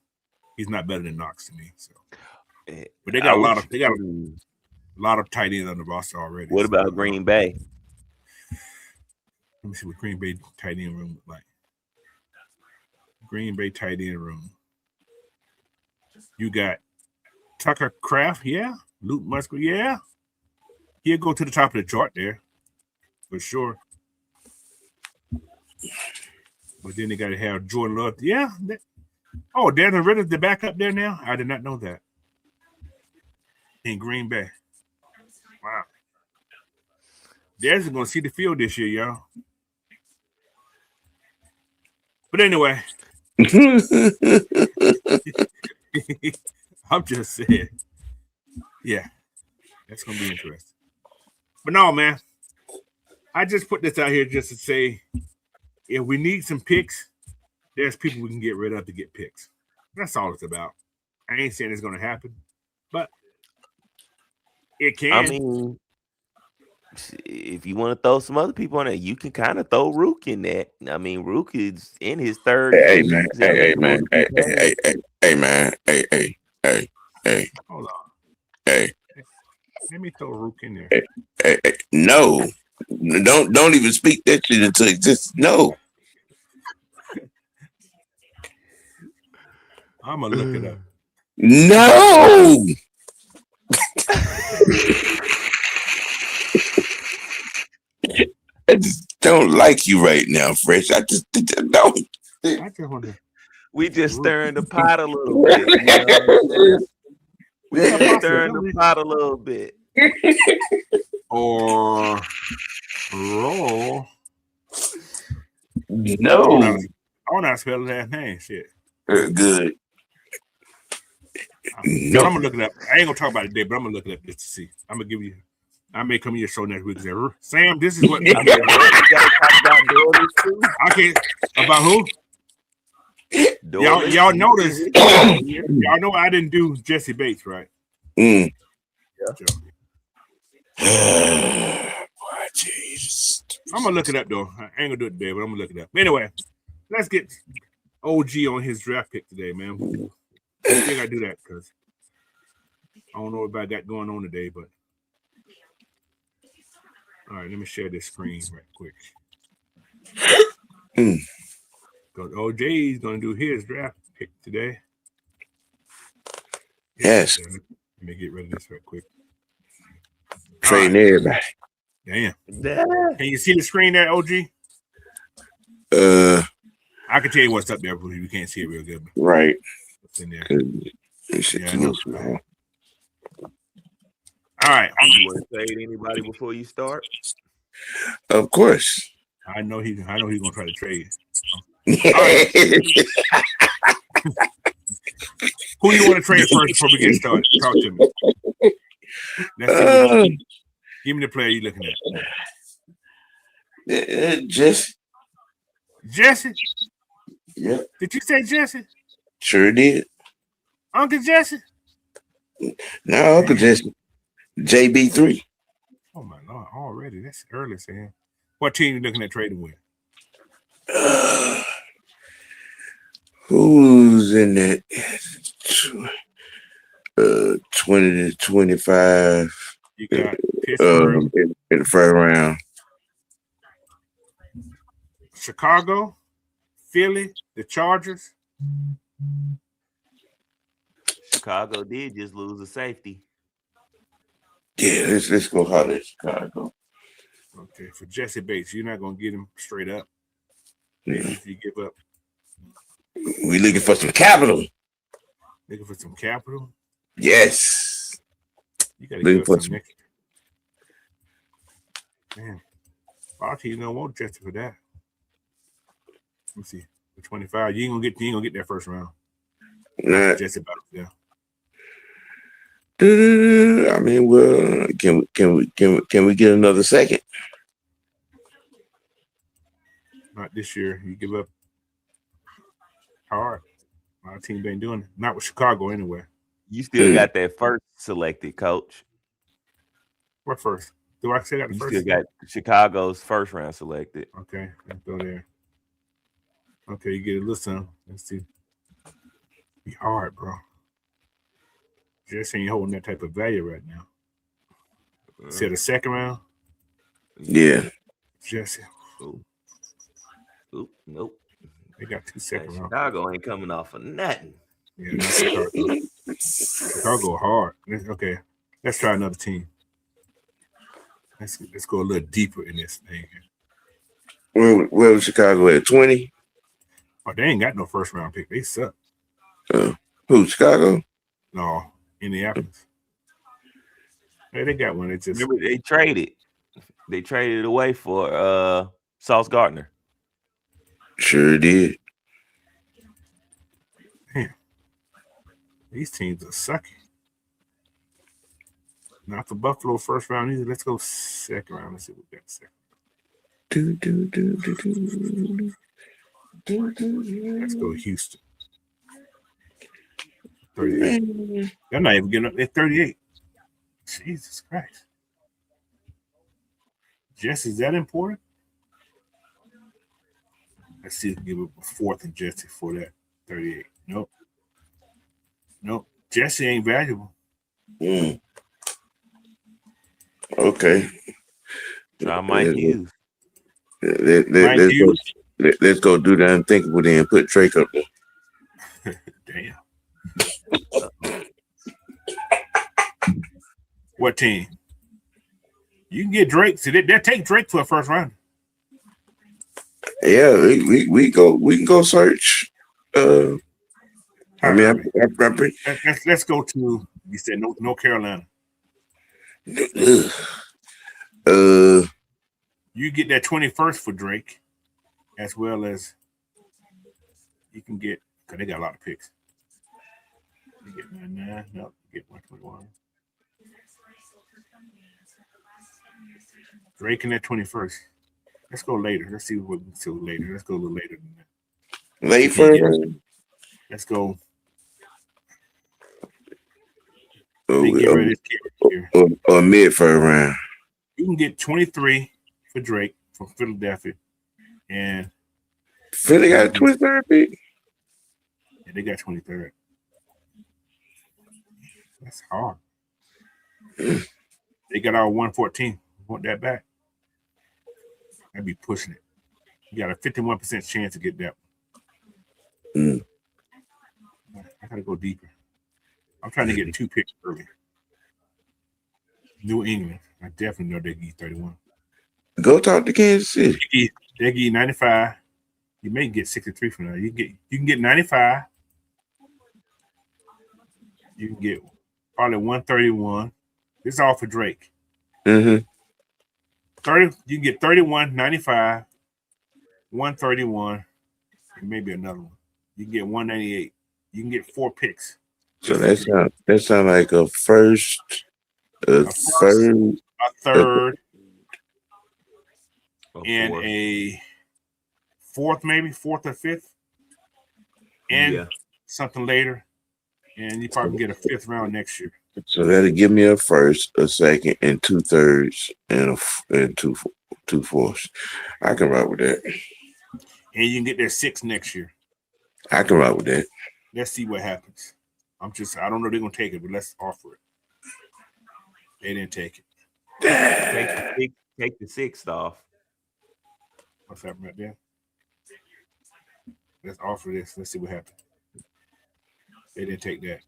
He's not better than Knox to me. So, but they got a lot of tight ends on the roster already. What about Green Bay? Let me see what Green Bay tight end room look like. Green Bay tight end room. You got Tucker Kraft, yeah. Luke Musgrave, yeah. He'll go to the top of the chart there, for sure. But then they got to have Jordan Love. Yeah. Desmond Ridder's the backup there now? I did not know that. In Green Bay. Wow. Dez is going to see the field this year, y'all. But anyway. I'm just saying. Yeah. That's going to be interesting. But no, man. I just put this out here just to say, if we need some picks, there's people we can get rid of to get picks. That's all it's about. I ain't saying it's going to happen, but it can. I mean, if you want to throw some other people in there, you can kind of throw Rook in that. I mean, Rook is in his third. Hey, man. Hey, man. Hold on. Hey. Let me throw Rook in there. Hey. No. Don't even speak that shit into existence. No. I'm going to look it up. No. I just don't like you right now, Fresh. I just don't. I just want to. We just stirring the pot a little bit. You know we just stirring the pot a little bit. Or roll. No. I want to spell his last name. Shit. Good. No. I'm gonna look it up. I ain't gonna talk about it today, but I'm gonna look it up just to see. I'm gonna give you. I may come to your show next week and say, Sam, this is what I mean, I can't about who? Y'all notice. Y'all know I didn't do Jesse Bates, right? Mm. Yeah. Boy, Jesus. I'm gonna look it up though. I ain't gonna do it today, but I'm gonna look it up. Anyway, let's get OG on his draft pick today, man. I think I do that because I don't know what I got going on today, but all right, let me share this screen right quick. Because OJ is gonna do his draft pick today. Yes. Let me get rid of this right quick. Trading everybody. Damn. Can you see the screen there, OG? I can tell you what's up there, but you can't see it real good. Right. What's in there? Yeah, I know. All right. You want to trade anybody before you start? Of course. I know he's gonna try to trade. Right. Who you want to trade first before we get started? Talk to me. Let's see give me the player you're looking at. Jesse. Jesse? Yep. Did you say Jesse? Sure did. Uncle Jesse? No, Uncle Jesse. JB3. Oh my Lord, already. That's early, Sam. What team you looking at trading with? Who's in that 20 to 25? You got Pittsburgh in the first round. Chicago, Philly, the Chargers. Chicago did just lose a safety. Yeah, let's go hard at Chicago. Okay, for Jesse Bates, you're not gonna get him straight up. Maybe if you give up. We looking for some capital. Looking for some capital? Yes. You gotta give us some next. Man, our team don't want Jesse for that. Let me see. For 25, you ain't gonna get that first round. Nah. Jesse Bates, yeah. I mean, well, can we get another second? Not this year. You give up hard. My team ain't doing it. Not with Chicago anyway. You still got that first selected, Coach. What first? Do I say that the you first? Still got Chicago's first round selected. Okay, let's go there. Okay, you get a little something. Let's see. Be hard, bro. Jesse ain't holding that type of value right now. See the second round? Yeah. Jesse. Oop, nope. They got 2 second rounds. Chicago ain't coming off of nothing. Yeah, that's Chicago. Chicago hard. Okay, let's try another team. Let's go a little deeper in this thing. Where was Chicago at? 20? Oh, they ain't got no first round pick. They suck. Who, Chicago? No, Indianapolis. Hey, they got one. It's just remember they traded. They traded it away for Sauce Gardner. Sure did. Man, these teams are sucky. Not the Buffalo first round either. Let's go second round. Let's see what we got second. Let's go Houston. 38. They're not even getting up. They're 38. Jesus Christ. Jesse, is that important? Let's see if we give up a fourth and Jesse for that 38. Nope. Jesse ain't valuable. Okay. Try Mike Hughes. Let's go do the unthinkable then and put Drake up there. Damn. What team? You can get Drake. So they'll take Drake for a first round. Yeah, we can go search. Let's go to, you said North Carolina. You get that 21st for Drake, as well as you can get, because they got a lot of picks. You get 99, no, you get 121. Drake in that 21st. Let's go later. Let's see what we can do later. Let's go a little later than that. Late first. Let's go. Or mid first round. You can get 23 for Drake from Philadelphia. And Philly got a 23rd pick. Yeah, they got 23rd. That's hard. They got our 114. Want that back? I'd be pushing it. You got a 51% chance to get that one. I gotta go deeper. I'm trying to get 2 picks early. New England. I definitely know they give you 31. Go talk to Kansas City. They give you 95. You may get 63 from that. You can get 95. You can get probably 131. This is all for Drake. 30. You can get 31, 95, 131, and maybe another one. You can get 198. You can get 4 picks. So that sound like a first, a third, and a fourth, maybe 4th or 5th, and something later, and you probably get a 5th round next year. So that'll give me a first, a second, and 2/3, and two fourths. I can rock with that. And you can get their 6 next year. I can rock with that. Let's see what happens. I don't know if they're gonna take it, but let's offer it. They didn't take it. Take the 6th off. What's happening right there? Let's offer this. Let's see what happens. They didn't take that.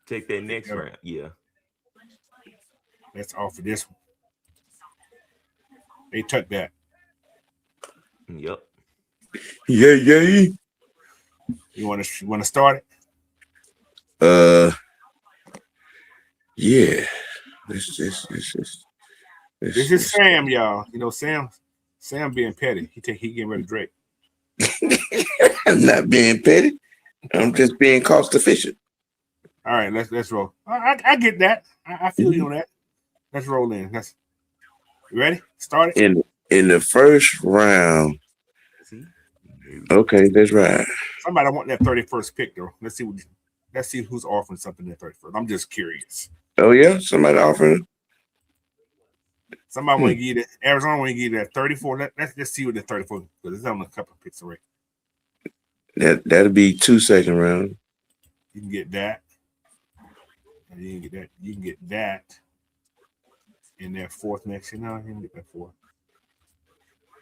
Take that next round. Yeah. Let's offer this one. They took that. Yep. Yeah. You want to start it? Yeah. This is Sam, y'all. You know Sam being petty. He getting rid of Drake. I'm not being petty. I'm just being cost efficient. All right, let's roll. I get that. I feel you on that. Let's roll in. You ready? Start it. In the first round. Okay, that's right. Somebody want that 31st pick though. Let's see who's offering something at 31st. I'm just curious. Oh yeah, somebody offering. Somebody want to give you that. Arizona want to give you that 34. Let's just see what the 34 because it's on a couple of picks already. That'll be 2 second round. You can get that. And you can get that. You can get that. In that 4th next year. No, you can get that 4th.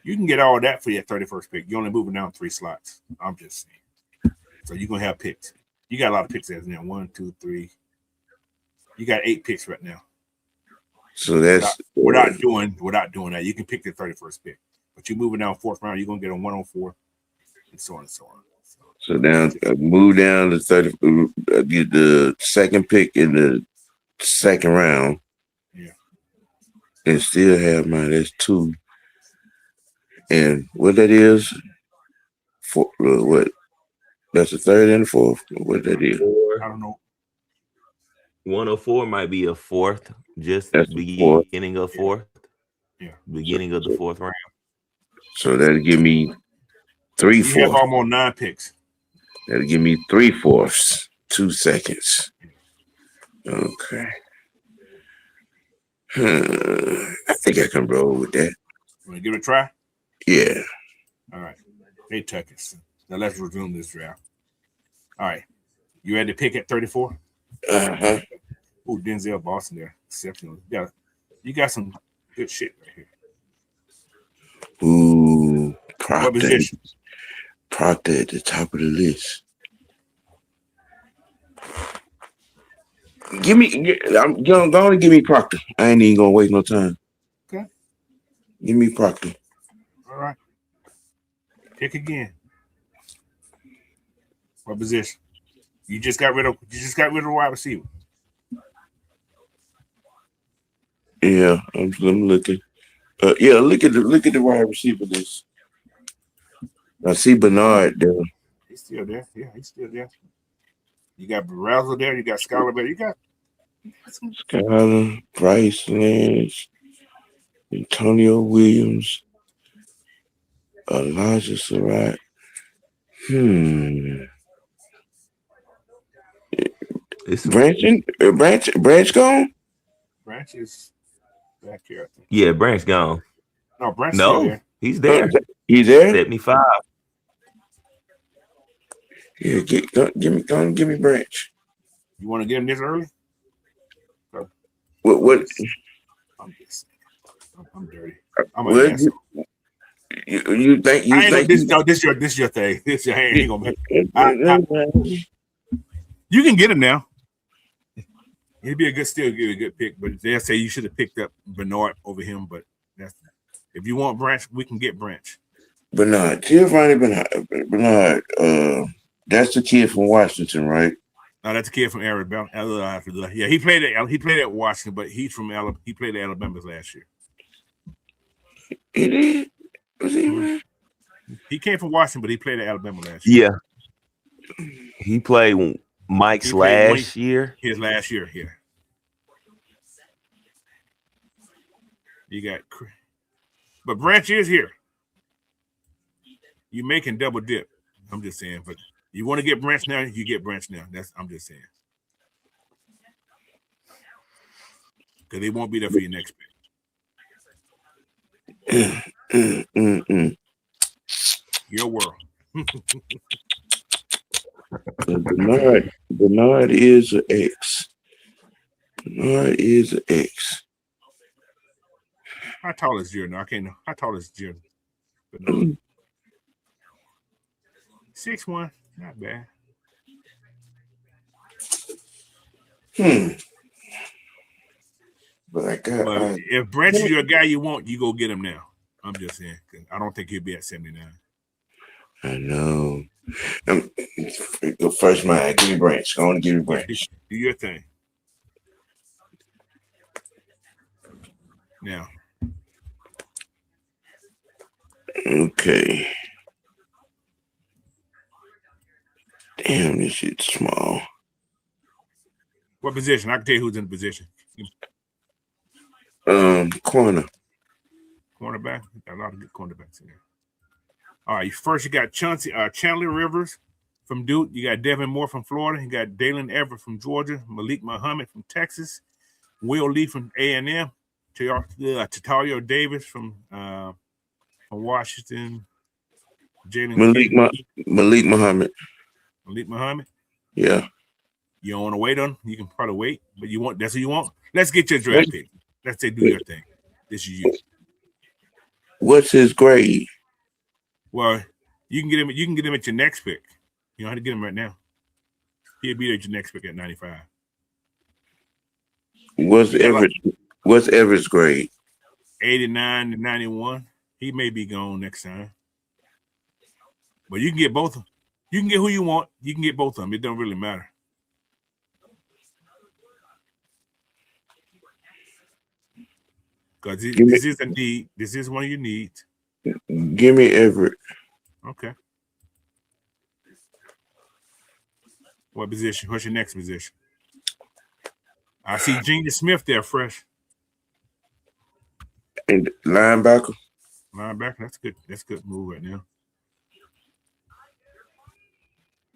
You can get all that for your 31st pick. You're only moving down 3 slots. I'm just saying. So you're gonna have picks. You got a lot of picks as now. 1, 2, 3. You got 8 picks right now. So that's without doing that. You can pick the 31st pick, but you're moving down 4th round. You're gonna get a 104, and so on and so on. So down, move down to 30. Get the 2nd pick in the 2nd round. Yeah, and still have mine. That's 2. And what that is? What? That's the 3rd and the 4th. What that is? I don't know. 104 might be a 4th, just that's beginning of 4th. Yeah. Beginning of the 4th round. So that'll give me 3/4. You have almost 9 picks. That'll give me 3/4, 2 seconds. Okay. I think I can roll with that. Want to give it a try? Yeah. All right. They took it. Now let's resume this draft. All right. You ready to pick at 34? Uh-huh. Ooh, Denzel Boston there. Exceptional. You got some good shit right here. Ooh, What position? Proctor at the top of the list. I'm gonna give me Proctor. I ain't even gonna waste no time. Okay. Give me Proctor. All right. Pick again. What position? You just got rid of a wide receiver. Yeah, I'm looking. Yeah, look at the wide receiver list. I see Bernard there. He's still there. Yeah, he's still there. You got Razzle there. You got Scholar there. You got Scholar, Bryce Lance, Antonio Williams, Elijah Surratt. Branch gone? Branch is back here, I think. Yeah, Branch gone. No, Brent's still there. He's there. He's there. 75. Yeah, give me Branch. You want to get him this early? What? I'm dirty. I'm an asshole. You think this your thing. This your hand. Ain't gonna make you can get him now. He'd be a good pick, but they'll say you should have picked up Bernard over him. But that's if you want Branch, we can get Branch. Giovanni Bernard. That's the kid from Washington, right? No, that's a kid from Alabama. Yeah, he played at Washington, but he's from Alabama. He played at Alabama last year. He did. Was he? He came from Washington, but he played at Alabama last year. Yeah, he played Mike's last year. His last year, yeah. You got, but Branch is here. You making double dip. I'm just saying, but you want to get Branch now, you get Branch now. I'm just saying. Because they won't be there for your next pick. Your world. Bernard is an X. Bernard is an X. How tall is Jordan? I can't know. How tall is Jordan? 6'1", not bad. But if Branch is your guy you want, you go get him now. I'm just saying. I don't think he'll be at 79. I know. First mind, give me Branch. Go on and give me Branch. Do your thing. Now. Okay. Damn, this shit's small. What position? I can tell you who's in the position. Corner. Cornerback. Got a lot of good cornerbacks in there. All right. First, you got Chandler Rivers from Duke. You got Devin Moore from Florida. You got Dalen Everett from Georgia. Malik Muhammad from Texas. Will Lee from A&M. Tatario Davis from Washington. Malik Muhammad. Malik Muhammad. Yeah. You don't want to wait on? You can probably wait, but you want that's what you want. Let's get your draft pick. Let's say do your thing. This is you. What's his grade? Well, you can get him. You can get him at your next pick. You don't have to get him right now. He'll be at your next pick at 95. What's Everett's grade? 89 to 91. He may be gone next time. But you can get both of them. You can get who you want. You can get both of them. It don't really matter. Because this is a need. This is one of your needs. Give me Everett. Okay. What position? What's your next position? I see Genius Smith there, fresh. And linebacker. Linebacker, that's good. That's a good move right now.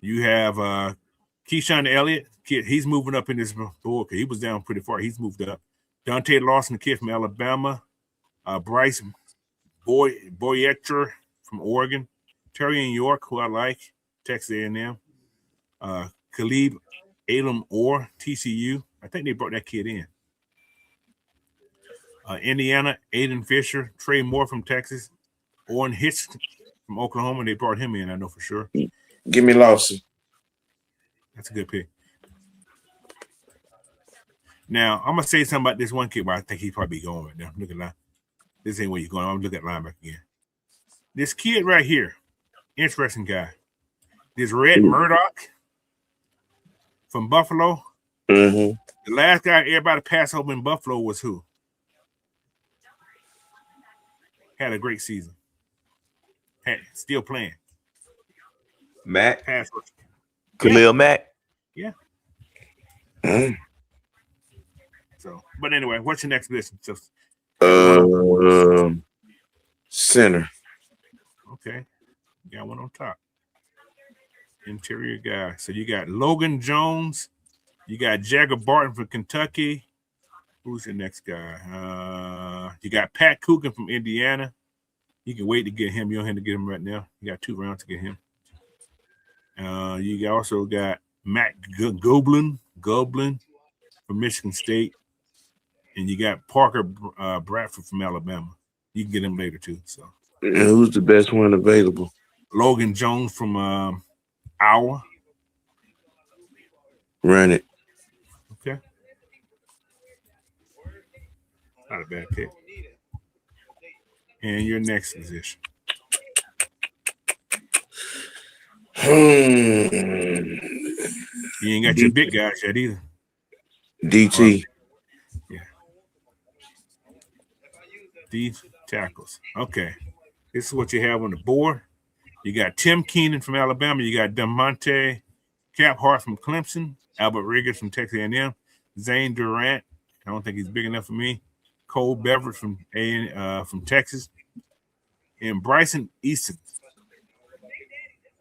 You have Keyshawn Elliott. Kid, he's moving up in this board. He was down pretty far. He's moved up. Dante Lawson, the kid from Alabama. Bryce Boyetter from Oregon. Terry York, who I like, Texas A&M. Khalib Elam Orr, TCU. I think they brought that kid in. Indiana, Aiden Fisher. Trey Moore from Texas. Orrin Hitch from Oklahoma. They brought him in, I know for sure. Give me Lawson. That's a good pick. Now, I'm going to say something about this one kid, but I think he's probably going right now. Look at that. This ain't where you're going. I'm going to look at linebacker again. This kid right here, interesting guy. This Red Murdoch from Buffalo. Mm-hmm. The last guy everybody passed over in Buffalo was who? Had a great season. Still playing. Matt. Pass rush. Khalil Mack. Yeah. Mm-hmm. So, but anyway, what's your next position? Just center. Okay. Got one on top. Interior guy. So you got Logan Jones. You got Jagger Barton from Kentucky. Who's the next guy? You got Pat Coogan from Indiana. You can wait to get him. You don't have to get him right now. You got 2 rounds to get him. You also got Matt Goblin from Michigan State. And you got Parker Bradford from Alabama. You can get him later, too. So, and who's the best one available? Logan Jones from Iowa. Run it. Okay. Not a bad pick. And your next position. You ain't got your big guys yet either. DT. Yeah. These tackles. Okay. This is what you have on the board. You got Tim Keenan from Alabama. You got DeMonte Caphart from Clemson. Albert Riggers from Texas A&M. Zane Durant. I don't think he's big enough for me. Cole Beverett from Texas. And Bryson Easton.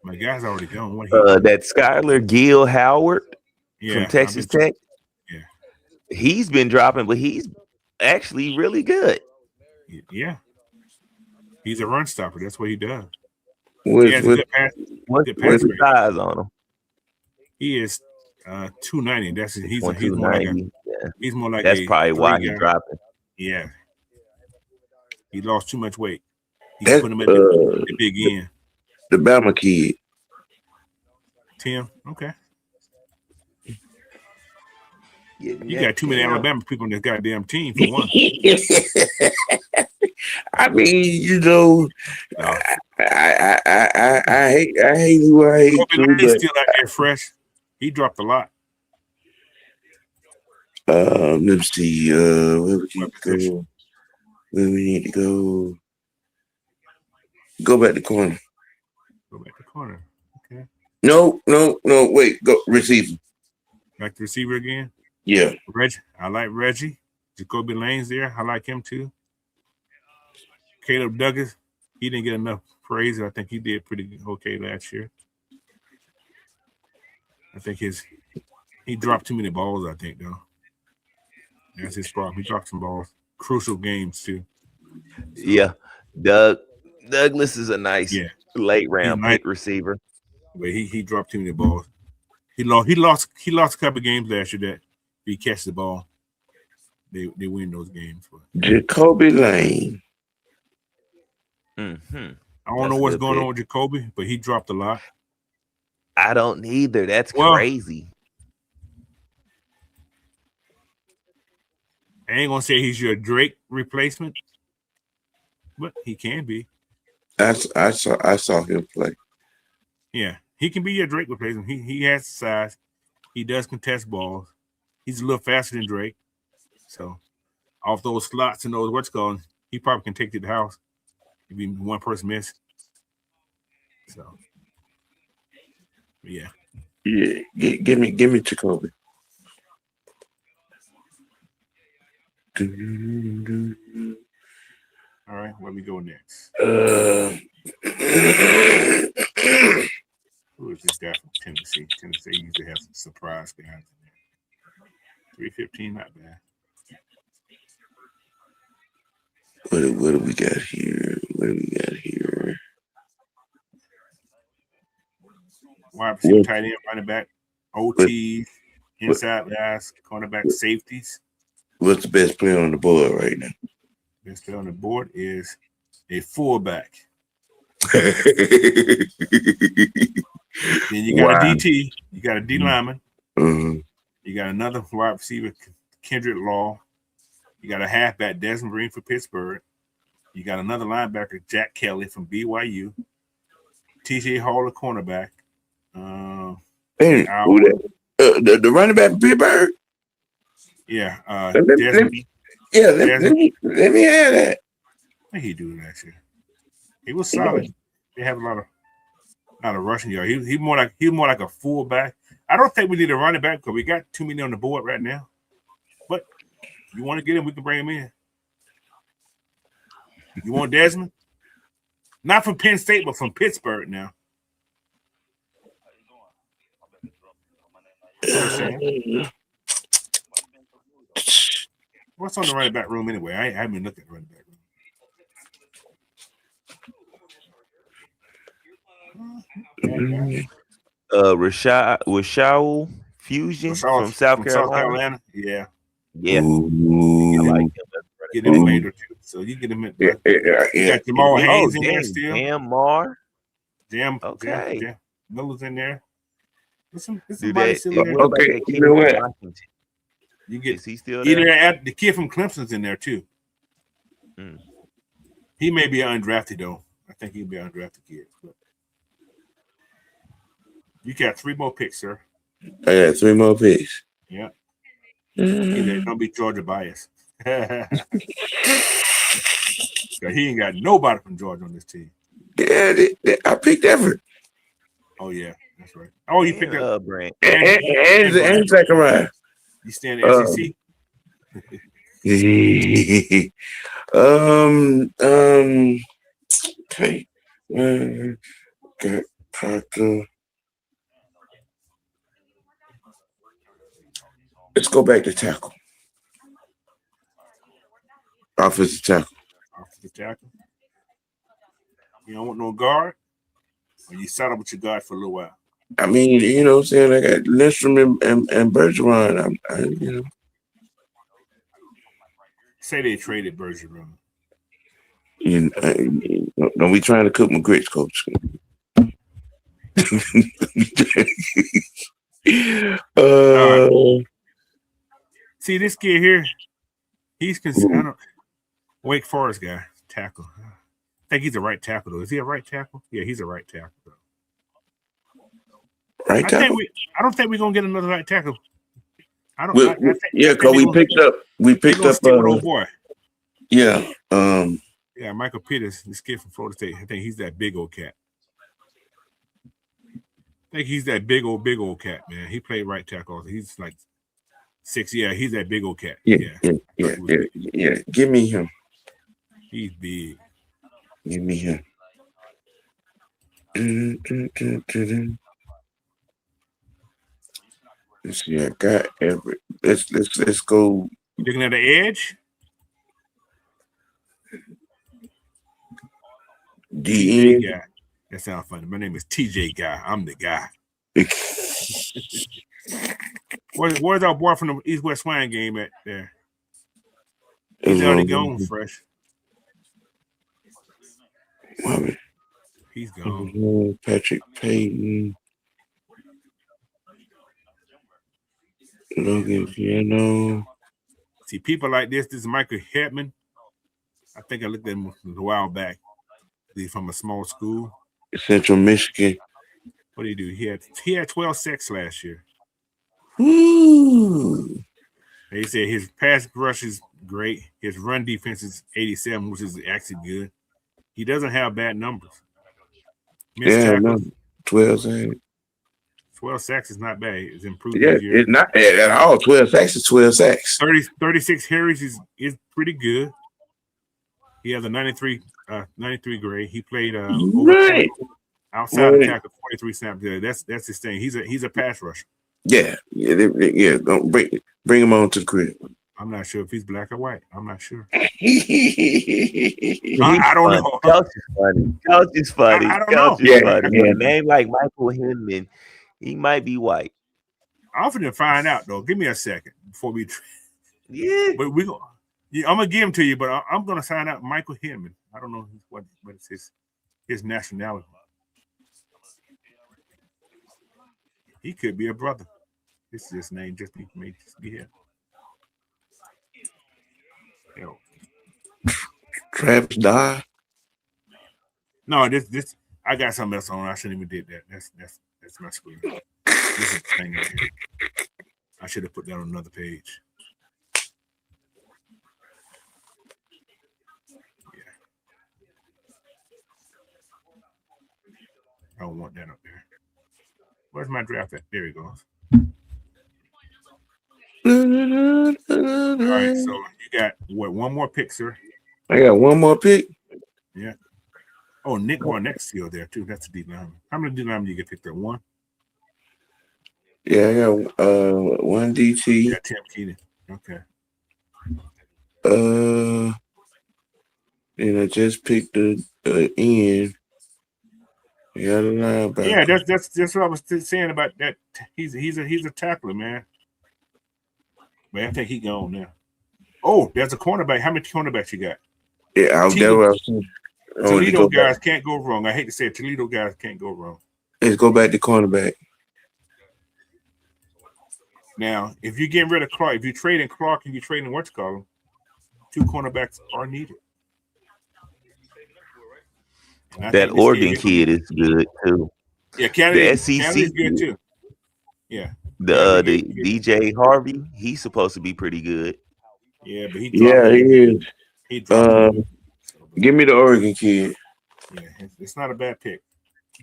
My guy's already gone. That Skylar Gill Howard from Texas Tech. Yeah. He's been dropping, but he's actually really good. Yeah. He's a run stopper. That's what he does. What's the size on him? He is 290. He's more like that's probably why he's dropping. Yeah. He lost too much weight. He's putting him at the big end. The Bama kid. Tim. Okay. You got too many Alabama people on this goddamn team for one. I mean, you know, I hate who I hate. He's still out there fresh. He dropped a lot. Let me see. Where we need to go? Go back to corner. Go back to corner. Okay. No. Wait. Go receiver. Back to receiver again. Yeah. Reggie. I like Reggie. Jacoby Lane's there. I like him too. Caleb Douglas. He didn't get enough praise. I think he did pretty okay last year. I think he dropped too many balls, I think, though. That's his problem. He dropped some balls. Crucial games, too. Yeah. Douglas is a nice late round pick receiver. But he dropped too many balls. He lost a couple of games last year that if he catch the ball, they win those games. Jacoby Lane. Mm-hmm. I don't know what's going on with Jacoby, but he dropped a lot. I don't either. That's crazy. I ain't gonna say he's your Drake replacement, but he can be. I saw him play. Yeah, he can be your Drake replacement. He has the size. He does contest balls. He's a little faster than Drake. So off those slots and those he probably can take to the house if even one person miss. So yeah. Yeah, give me Jacoby. All right, where we go next? Who is this guy from Tennessee? Tennessee used to have some surprise guys in there. 315, not bad. What do we got here? Wide receiver, tight end, running back, OTs, inside guys, cornerback, safeties. What's the best player on the board right now? Best player on the board is a fullback. Then you got a DT, you got a D lineman, you got another wide receiver, Kendrick Law. You got a halfback, Desmond Green for Pittsburgh. You got another linebacker, Jack Kelly from BYU. TJ Hall, a cornerback. The running back, Pittsburgh. Yeah, let me have that. What did he do last year? He was solid. They have a lot of rushing yard. He's more like a fullback. I don't think we need a running back because we got too many on the board right now. But if you want to get him, we can bring him in. You want Desmond? Not from Penn State, but from Pittsburgh now. What's on the running back room anyway? I haven't been looking at the running back room. Rashad Fusion from South Carolina. Yeah. Ooh. I like him. Get him later too. So you get him. You got Jamal Haynes in there still. Okay. Jam Miller's in there. There's somebody still in there. Okay. You know what? You get Is he still there? either the kid from Clemson's in there too. He may be undrafted though. I think he'll be an undrafted kid. But you got 3 more picks, sir. I got 3 more picks. Yeah. Don't be Georgia biased. He ain't got nobody from Georgia on this team. Yeah, I picked Everett. Oh yeah, that's right. Oh, you picked up Brand. And Zachariah. You stay in the SEC? Okay. Got Parker. Let's go back to tackle. Offensive tackle. Offensive tackle. You don't want no guard? Or you settle with your guard for a little while? I mean, you know what I'm saying? I got Lindstrom and Bergeron. You know. Say they traded Bergeron. Don't be trying to cook my grits, coach. See this kid here, he's considered Wake Forest guy, tackle. I think he's a right tackle though. Is he a right tackle? Yeah, he's a right tackle though. Right tackle. I don't think we're gonna get another right tackle. Because we picked up old boy. Yeah. Yeah, Michael Peters, this kid from Florida State. I think he's that big old cat. I think he's that big old cat, man. He played right tackle. He's like 6. Yeah, he's that big old cat. Yeah. Give me him. He's big. Give me him. Let's see. I got every. Let's go. You looking at the edge? DN guy. That sounds funny. My name is TJ Guy. I'm the guy. Where's our boy from the East West Swine game at there? He's already gone, fresh. He's gone. Patrick Payton. Logan Piano. See, people like this is Michael Hetman. I think I looked at him a while back. He's from a small school. Central Michigan. What did he do? He had 12 sacks last year. Ooh. They said his pass rush is great. His run defense is 87, which is actually good. He doesn't have bad numbers. 12 sacks. 12 sacks is not bad. It's improved. Yeah, it's not at all. 12 sacks is 12 sacks. 36 carries is pretty good. He has a 93 grade. He played right outside the tackle 43 snaps. Yeah, that's his thing. He's a pass rusher. Yeah. Don't bring him on to the crib. I'm not sure if he's black or white. I'm not sure. I don't know. Coach is funny. I don't know. Funny. Yeah. A name like Michael Hinman, he might be white. I'm finna find out though. Give me a second before we. Yeah. But we go. Yeah, I'm gonna give him to you, but I'm gonna sign out Michael Hinman. I don't know what is his nationality. He could be a brother. This is his name. Just may be here. Yo. Travis Dye. No, this I got something else on. I shouldn't even did that. That's my screen. This is the thing right here. I should have put that on another page. I don't want that up there. Where's my draft at? There he goes. All right, so you got one more pick, sir? I got one more pick. Yeah. Oh, Nick Barnett's still there too. That's a D lineman. How many D linemen you get picked up? One? Yeah, I got one DT. You got Tim Keenan. Okay. And I just picked the end. Yeah, the linebacker. Yeah, that's what I was saying about that. He's a tackler, man. Man, I think he gone now. Oh, there's a cornerback. How many cornerbacks you got? Yeah, Toledo guys can't go wrong. I hate to say it, Toledo guys can't go wrong. Let's go back to cornerback. Now, if you're getting rid of Clark, if you trade in Clark and you trade in what's called, 2 cornerbacks are needed. That Oregon kid is good too. Yeah, Canada's SEC good too. Yeah. The DJ Harvey, he's supposed to be pretty good. Yeah, but he is. He dropped give me the Oregon kid. Yeah, it's not a bad pick.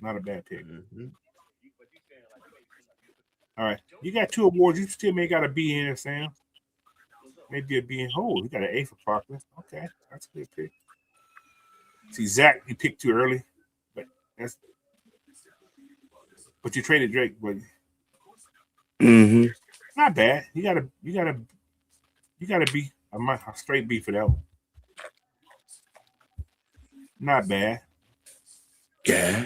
Not a bad pick. Mm-hmm. All right, you got 2 awards. You still may got a B in there, Sam. Maybe a B in. Oh, you got an A for Parkland. Okay, that's a good pick. See, Zach, you picked too early, but you traded Drake, but not bad. You gotta be a straight B for that one. Not bad. Yeah.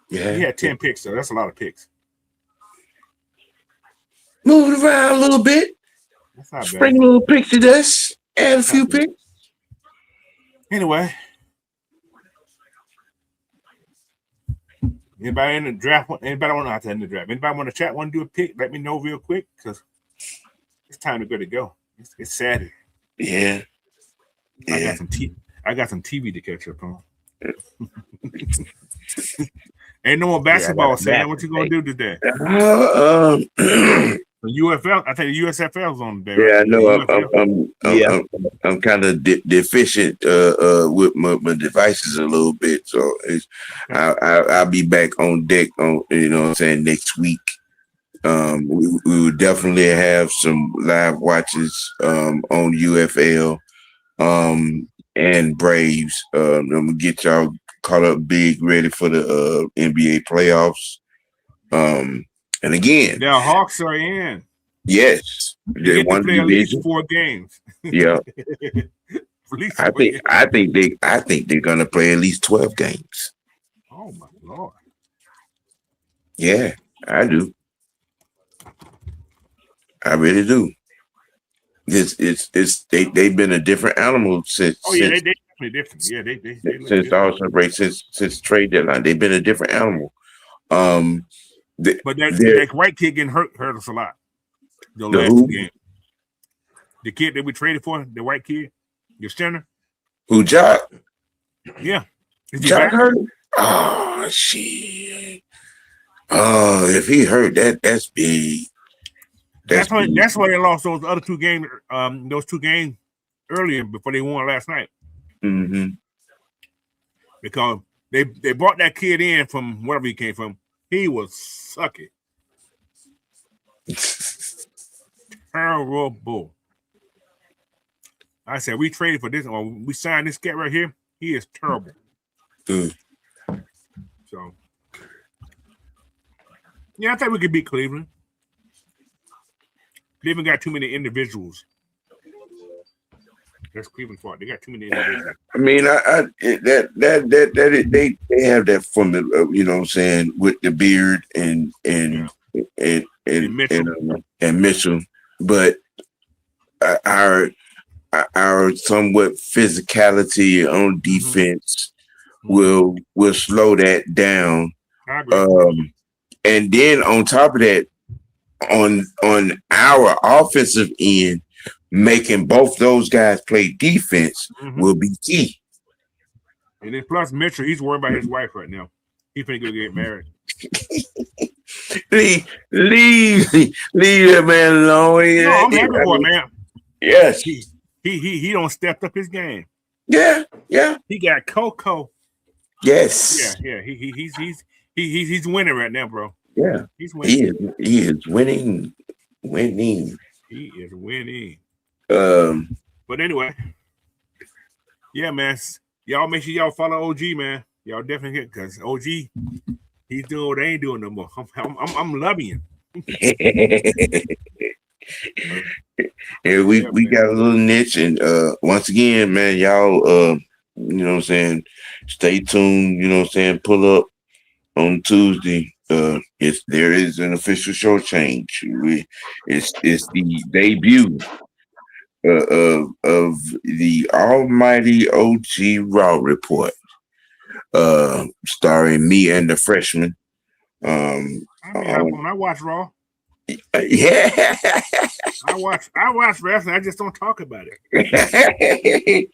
He had 10 picks, though. That's a lot of picks. Move it around a little bit. That's not bad. Sprinkle a little pixie dust. Add a few picks. Anyway. Anybody in the draft? Anybody want to end the draft? Anybody want to chat? Want to do a pick? Let me know real quick because it's time to go. It's Saturday. Yeah. I got some TV to catch up on. Ain't no more basketball, Sam. What you gonna do today? The UFL. I think the USFL's on there. Yeah, right? I know. I'm kind of deficient with my devices a little bit, so I'll be back on deck on next week. We will definitely have some live watches on UFL and Braves. I'm gonna get y'all caught up big, ready for the NBA playoffs. And again, the Hawks are in. Yes, they won play at least 4 games. Yeah, I think they're gonna play at least 12 games. Oh my Lord! Yeah, I do. I really do. They've been a different animal since. Oh yeah, they definitely different. Yeah, they since the All-Star break, since trade deadline, they've been a different animal. But that white kid getting hurt us a lot. The last 2 games. The kid that we traded for, the white kid, your center. Who, Jock? Yeah. Jock hurt? Oh, shit. Oh, if he hurt, that's big. That's why they lost those other 2 games. Those 2 games earlier before they won last night. Mm-hmm. Because they brought that kid in from wherever he came from. He was sucky. Terrible. I said we traded for this, or we signed this cat right here. He is terrible. So, yeah, I think we could beat Cleveland. Cleveland got too many individuals. That's Cleveland's fault. They got too many individuals. I mean, they have that formula, you know what I'm saying, with the Beard and Mitchell. But our somewhat physicality on defense will slow that down. And then on top of that, on our offensive end, making both those guys play defense will be key. And then plus Mitchell, he's worried about his wife right now. He's finna go get married. leave that man alone. No, I'm happy for it, man. Yes. He don't step up his game. Yeah. He got Coco. Yes. Yeah. He's winning right now, bro. Yeah. He's winning. He is winning. He is winning. But anyway, yeah, man. Y'all make sure y'all follow OG, man. Y'all definitely hit because OG, he's doing what they ain't doing no more. I'm loving him. And we got a little niche, and once again, man, y'all, you know what I'm saying, stay tuned. You know what I'm saying, pull up on Tuesday. There is an official show change. It's the debut of the Almighty OG Raw Report, starring me and the freshman. I watch Raw. Yeah, I watch wrestling. I just don't talk about it.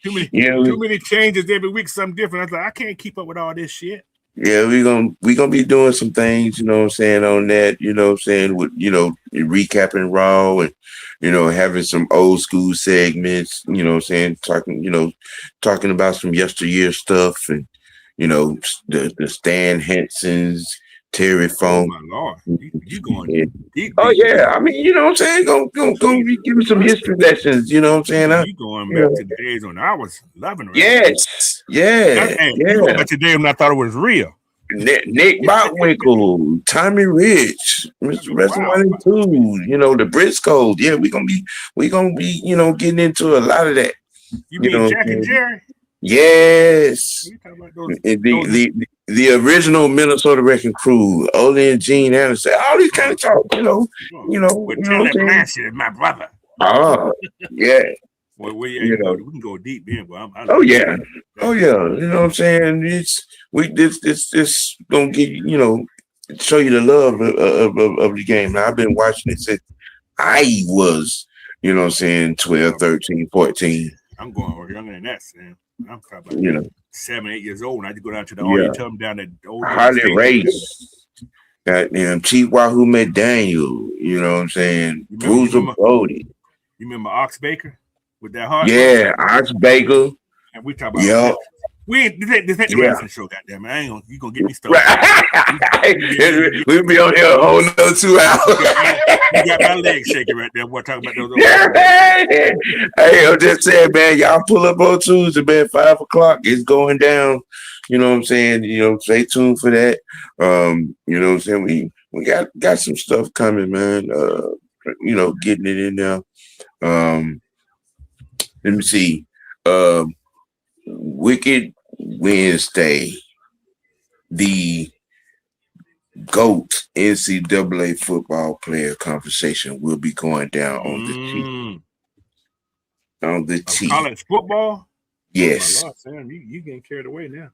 Too many changes every week, something different. I was like, I can't keep up with all this shit. Yeah, we gonna be doing some things, you know what I'm saying, on that, you know what I'm saying, with, you know, recapping Raw and, you know, having some old school segments, you know what I'm saying, talking about some yesteryear stuff, and, you know, the Stan Hansons, Terry Funk. Oh my Lord, you going deep. Oh yeah, I mean, you know what I'm saying, gonna be giving some history lessons, you know what I'm saying. You going back to the days when I was loving wrestling. Yes, yeah. You going back to the day when I thought it was real. Nick Botwinkle, Tommy Rich, Mr. Wrestling 1 and 2, you know, the Briscoes. Yeah, we gonna be, you know, getting into a lot of that. You mean Jack and Jerry? Yes. The original Minnesota Wrecking Crew, Ole and Gene Anderson, all these kind of talk, you know. With Taylor Blanchard is my brother. Oh, yeah. Well, we can go deep in. Oh yeah. You know what I'm saying? It's gonna get, you know, show you the love of the game. Now, I've been watching it since I was, you know what I'm saying, 12, 13, 14. I'm going younger than that, Sam. I'm probably, you know, 7, 8 years old, and I had to go down to the auditorium down at old Harley Race. Goddamn Chief Wahoo McDaniel, you know what I'm saying? Bruiser Brody. You remember Ox Baker with that heart? Yeah, Ox Baker. And we talk about this ain't the wrestling show, goddamn it. You gonna get me started. We'll be on here a whole nother 2 hours. You got my legs shaking right there. We're talking about those. Hey, I'm just saying, man, y'all pull up on Tuesday, man, 5 o'clock. It's going down. You know what I'm saying? You know, stay tuned for that. You know what I'm saying? We got some stuff coming, man. You know, getting it in there. Let me see. Wicked Wednesday, the GOAT NCAA football player conversation will be going down on the T. On the T. College football? Yes. Oh Lord, Sam, you getting carried away now.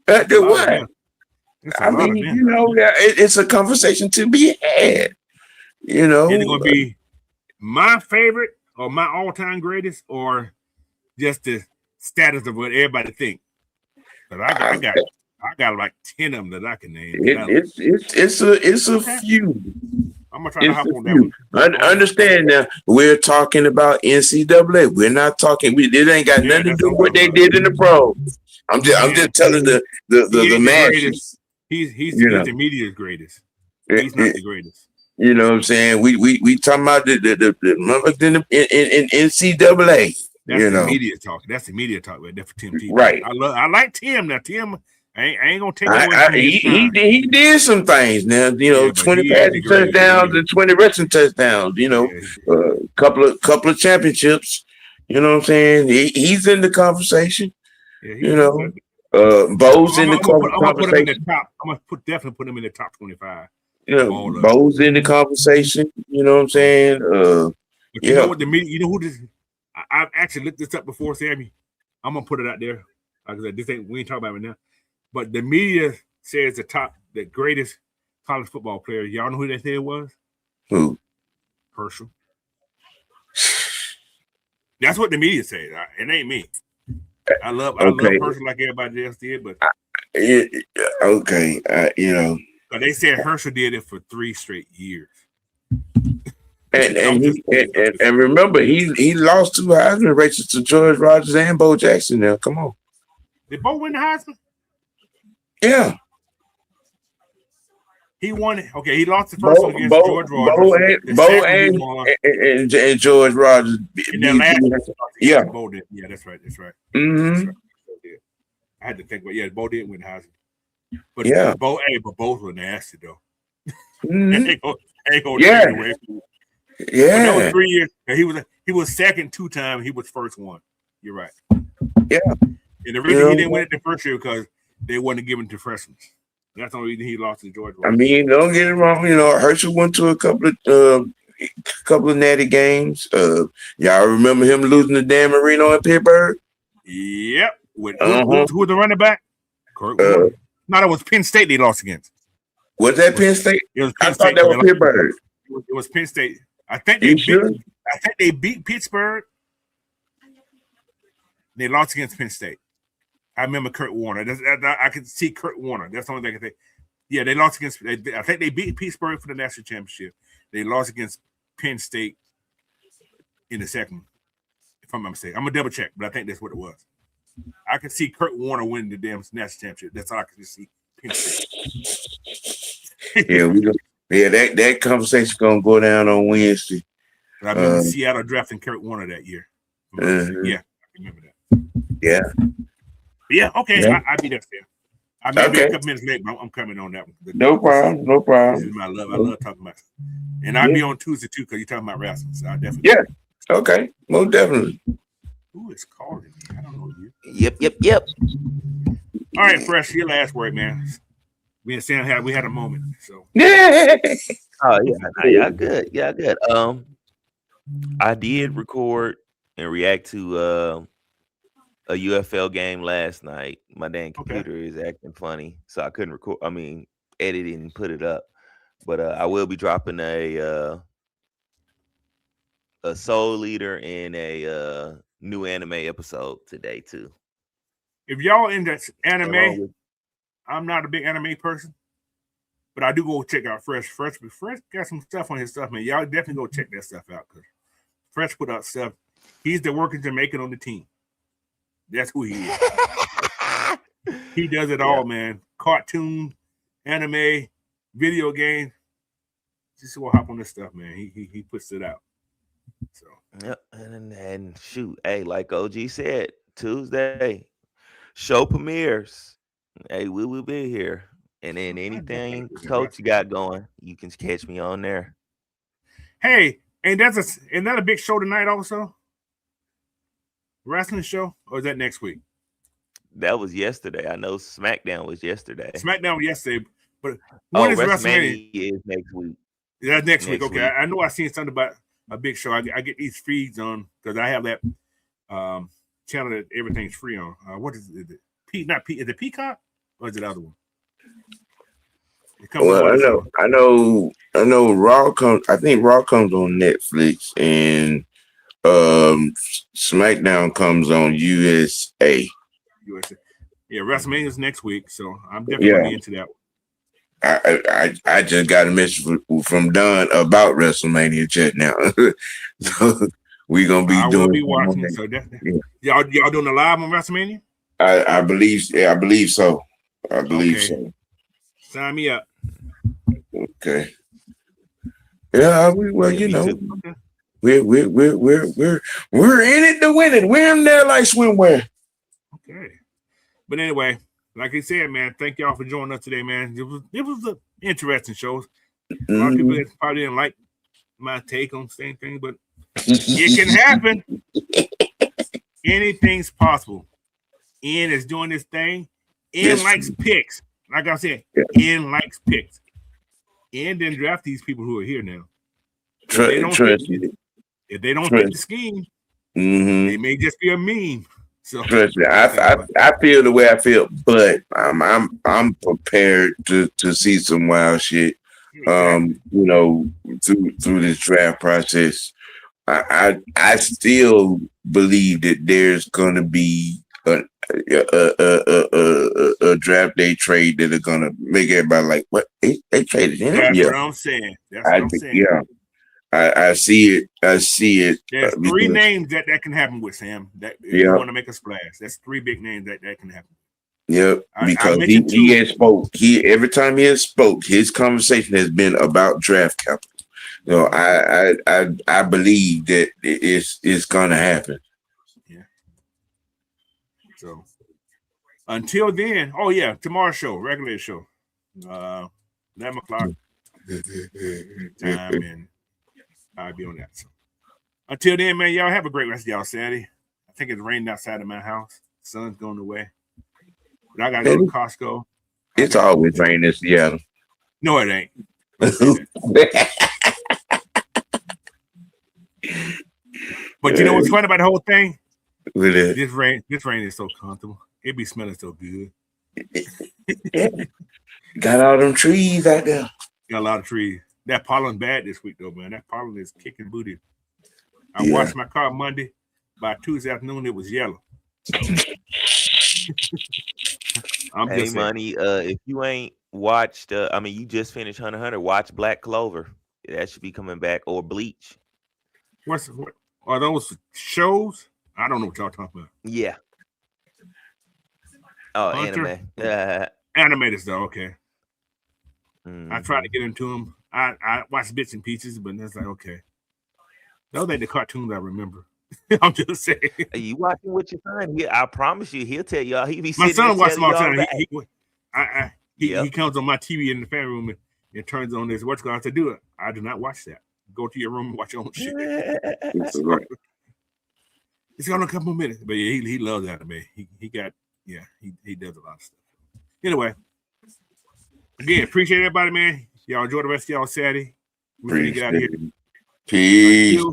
What? I mean, you know, it's a conversation to be had. You know, is it going to be my favorite or my all-time greatest, or just the status of what everybody think? Because I got like 10 of them that I can name. It's a few. I'm gonna try to hop on that one. Understand now, we're talking about NCAA. We're not talking. It ain't got nothing to do with what they did in the pro. I'm just telling the masses. He's the media's greatest. He's not the greatest. You know what I'm saying? We talking about the in NCAA. That's the media talk. That's the media talk right there for Tim Tebow. Right. I like Tim. Now Tim, I ain't gonna take away. He did some things. Now, you know, 20 passing touchdowns and 20 rushing touchdowns. You know, couple of championships. You know what I'm saying? He's in the conversation. Yeah, you know, Bo's in the conversation. I'm gonna definitely put him in the top 25. You know, Bo's in the conversation. You know what I'm saying? You know what the media? You know who this? I've actually looked this up before, Sammy. I'm gonna put it out there. Like I said, we ain't talking about it now. But the media says the greatest college football player. Y'all know who they said it was? Who? Herschel. That's what the media says. It ain't me. I love Herschel like everybody else did, but you know. But they said Herschel did it for 3 straight years. And remember, he lost 2 Heisman races to George Rogers and Bo Jackson. Now, come on. Did Bo win the Heisman? Yeah. He won it. Okay, he lost the first one against George Rogers. And George Rogers. Yeah, Bo did. Yeah, that's right. Mm-hmm. That's right. I had to think, but Bo did win the Heisman. But but both were nasty though. Mm-hmm. ain't gonna take it away from you. Yeah, but that was 3 years. He was second 2 times. He was first one. You're right. Yeah. And the reason he didn't win it the first year because they wasn't given to freshmen. That's the only reason he lost to George Washington. I mean, don't get it wrong. Herschel went to a couple of natty games. Y'all remember him losing to Dan Marino in Pittsburgh? Yep. Who was the running back? Kurt Warner. No, that was Penn State they lost against. Was that Penn State? It was Penn State. I thought that was Pittsburgh. It was Penn State. I think they beat Pittsburgh. They lost against Penn State. I remember Kurt Warner. I could see Kurt Warner. That's the only thing I can think. Yeah, they lost against. I think they beat Pittsburgh for the national championship. They lost against Penn State in the second. If I'm not mistaken, I'm gonna double check, but I think that's what it was. I could see Kurt Warner winning the damn national championship. That's all I could see. Penn State. That conversation gonna go down on Wednesday. I remember Seattle drafting Kurt Warner that year. Yeah, I remember that. Yeah. Yeah, okay. Yeah. I'll be there. I may be a couple minutes late, but I'm coming on that one. No problem. This is my love. I love talking about it. And I'll be on Tuesday too, because you're talking about wrestling. So I definitely. Yeah. Okay. Most definitely. Who is calling me? I don't know you. Yep. All right, Fresh, your last word, man. Me and Sam had a moment. So Yeah. Oh yeah, good. I did record and react to a UFL game last night. My damn computer is acting funny, so I couldn't record. I mean, edit it and put it up. But I will be dropping a Soul Leader and a new anime episode today too. If y'all in that anime, I'm not a big anime person, but I do go check out Fresh. Fresh got some stuff on his stuff, man. Y'all definitely go check that stuff out because Fresh put out stuff. He's the working Jamaican on the team. That's who he is. He does it all, man. Cartoon, anime, video game. Just go hop on this stuff, man. He puts it out. So yep, and shoot, hey, like OG said, Tuesday show premieres. Hey, we will be here, and then anything Coach you got going, you can catch me on there. Hey, and isn't that a big show tonight also? Wrestling show, or is that next week? That was yesterday. I know SmackDown was yesterday. SmackDown was yesterday, but when is WrestleMania? Is next week. That's next week. Okay, I know I seen something about a big show. I get these feeds on because I have that channel that everything's free on. What is it? Is it Peacock or is it the other one? Well, I know. Raw comes. I think Raw comes on Netflix and SmackDown comes on USA. Yeah, WrestleMania is next week, so I'm definitely into that one. I just got a message from Don about WrestleMania just now. So we're gonna be doing. Will be watching. So y'all doing a live on WrestleMania? I believe so. I believe so. Sign me up. Okay. Yeah, we're in it to win it. We're in there like swimwear. Okay. But anyway, like I said, man, thank y'all for joining us today, man. It was an interesting show. A lot of people probably didn't like my take on the same thing, but it can happen. Anything's possible. Ian is doing this thing. Ian likes picks. Like I said, Ian likes picks. Ian didn't draft these people who are here now. If they don't fit the scheme, they may just be a meme. So trust me, I feel the way I feel, but I'm prepared to see some wild shit. Through this draft process. I still believe that there's gonna be a draft day trade that are gonna make everybody like, what they traded him? That's what I'm saying. Yeah. I see it. There's three names that can happen with Sam. That if you want to make a splash, that's three big names that can happen. Yep, because he has spoke. Every time he has spoke, his conversation has been about draft capital. So I believe that it's gonna happen. Yeah. So until then, tomorrow's show, regular show, 11 o'clock time, and I'll be on that. So Until then, man, y'all have a great rest of y'all Saturday. I think it's raining outside of my house. The sun's going away. But I got to go to Costco. It's always raining in Seattle. No, it ain't. But you know what's funny about the whole thing? This rain is so comfortable. It be smelling so good. Got all them trees out there. Got a lot of trees. That pollen bad this week though, man. That pollen is kicking booty. I washed my car Monday. By Tuesday afternoon, it was yellow. Hey, Money, if you ain't watched, you just finished Hunter x Hunter. Watch Black Clover. That should be coming back, or Bleach. What are those shows? I don't know what y'all talking about. Yeah. Oh, Hunter? Anime. Animators though, okay. Mm-hmm. I tried to get into them. I watched bits and pieces, but it's like, okay. Those ain't the cartoons I remember. I'm just saying. You watching with your son? I promise you, he'll tell y'all. He be my son watches all the time. He comes on my TV in the family room and turns on this. What's going to do it? I do not watch that. Go to your room and watch your own shit. It's gonna a couple more minutes, but yeah, he loves anime. He does a lot of stuff. Anyway, again, appreciate everybody, man. Y'all enjoy the rest of y'all Saturday. We're gonna get out of here. Peace.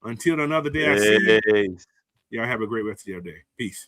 Until another day I see you. Y'all have a great rest of your day. Peace.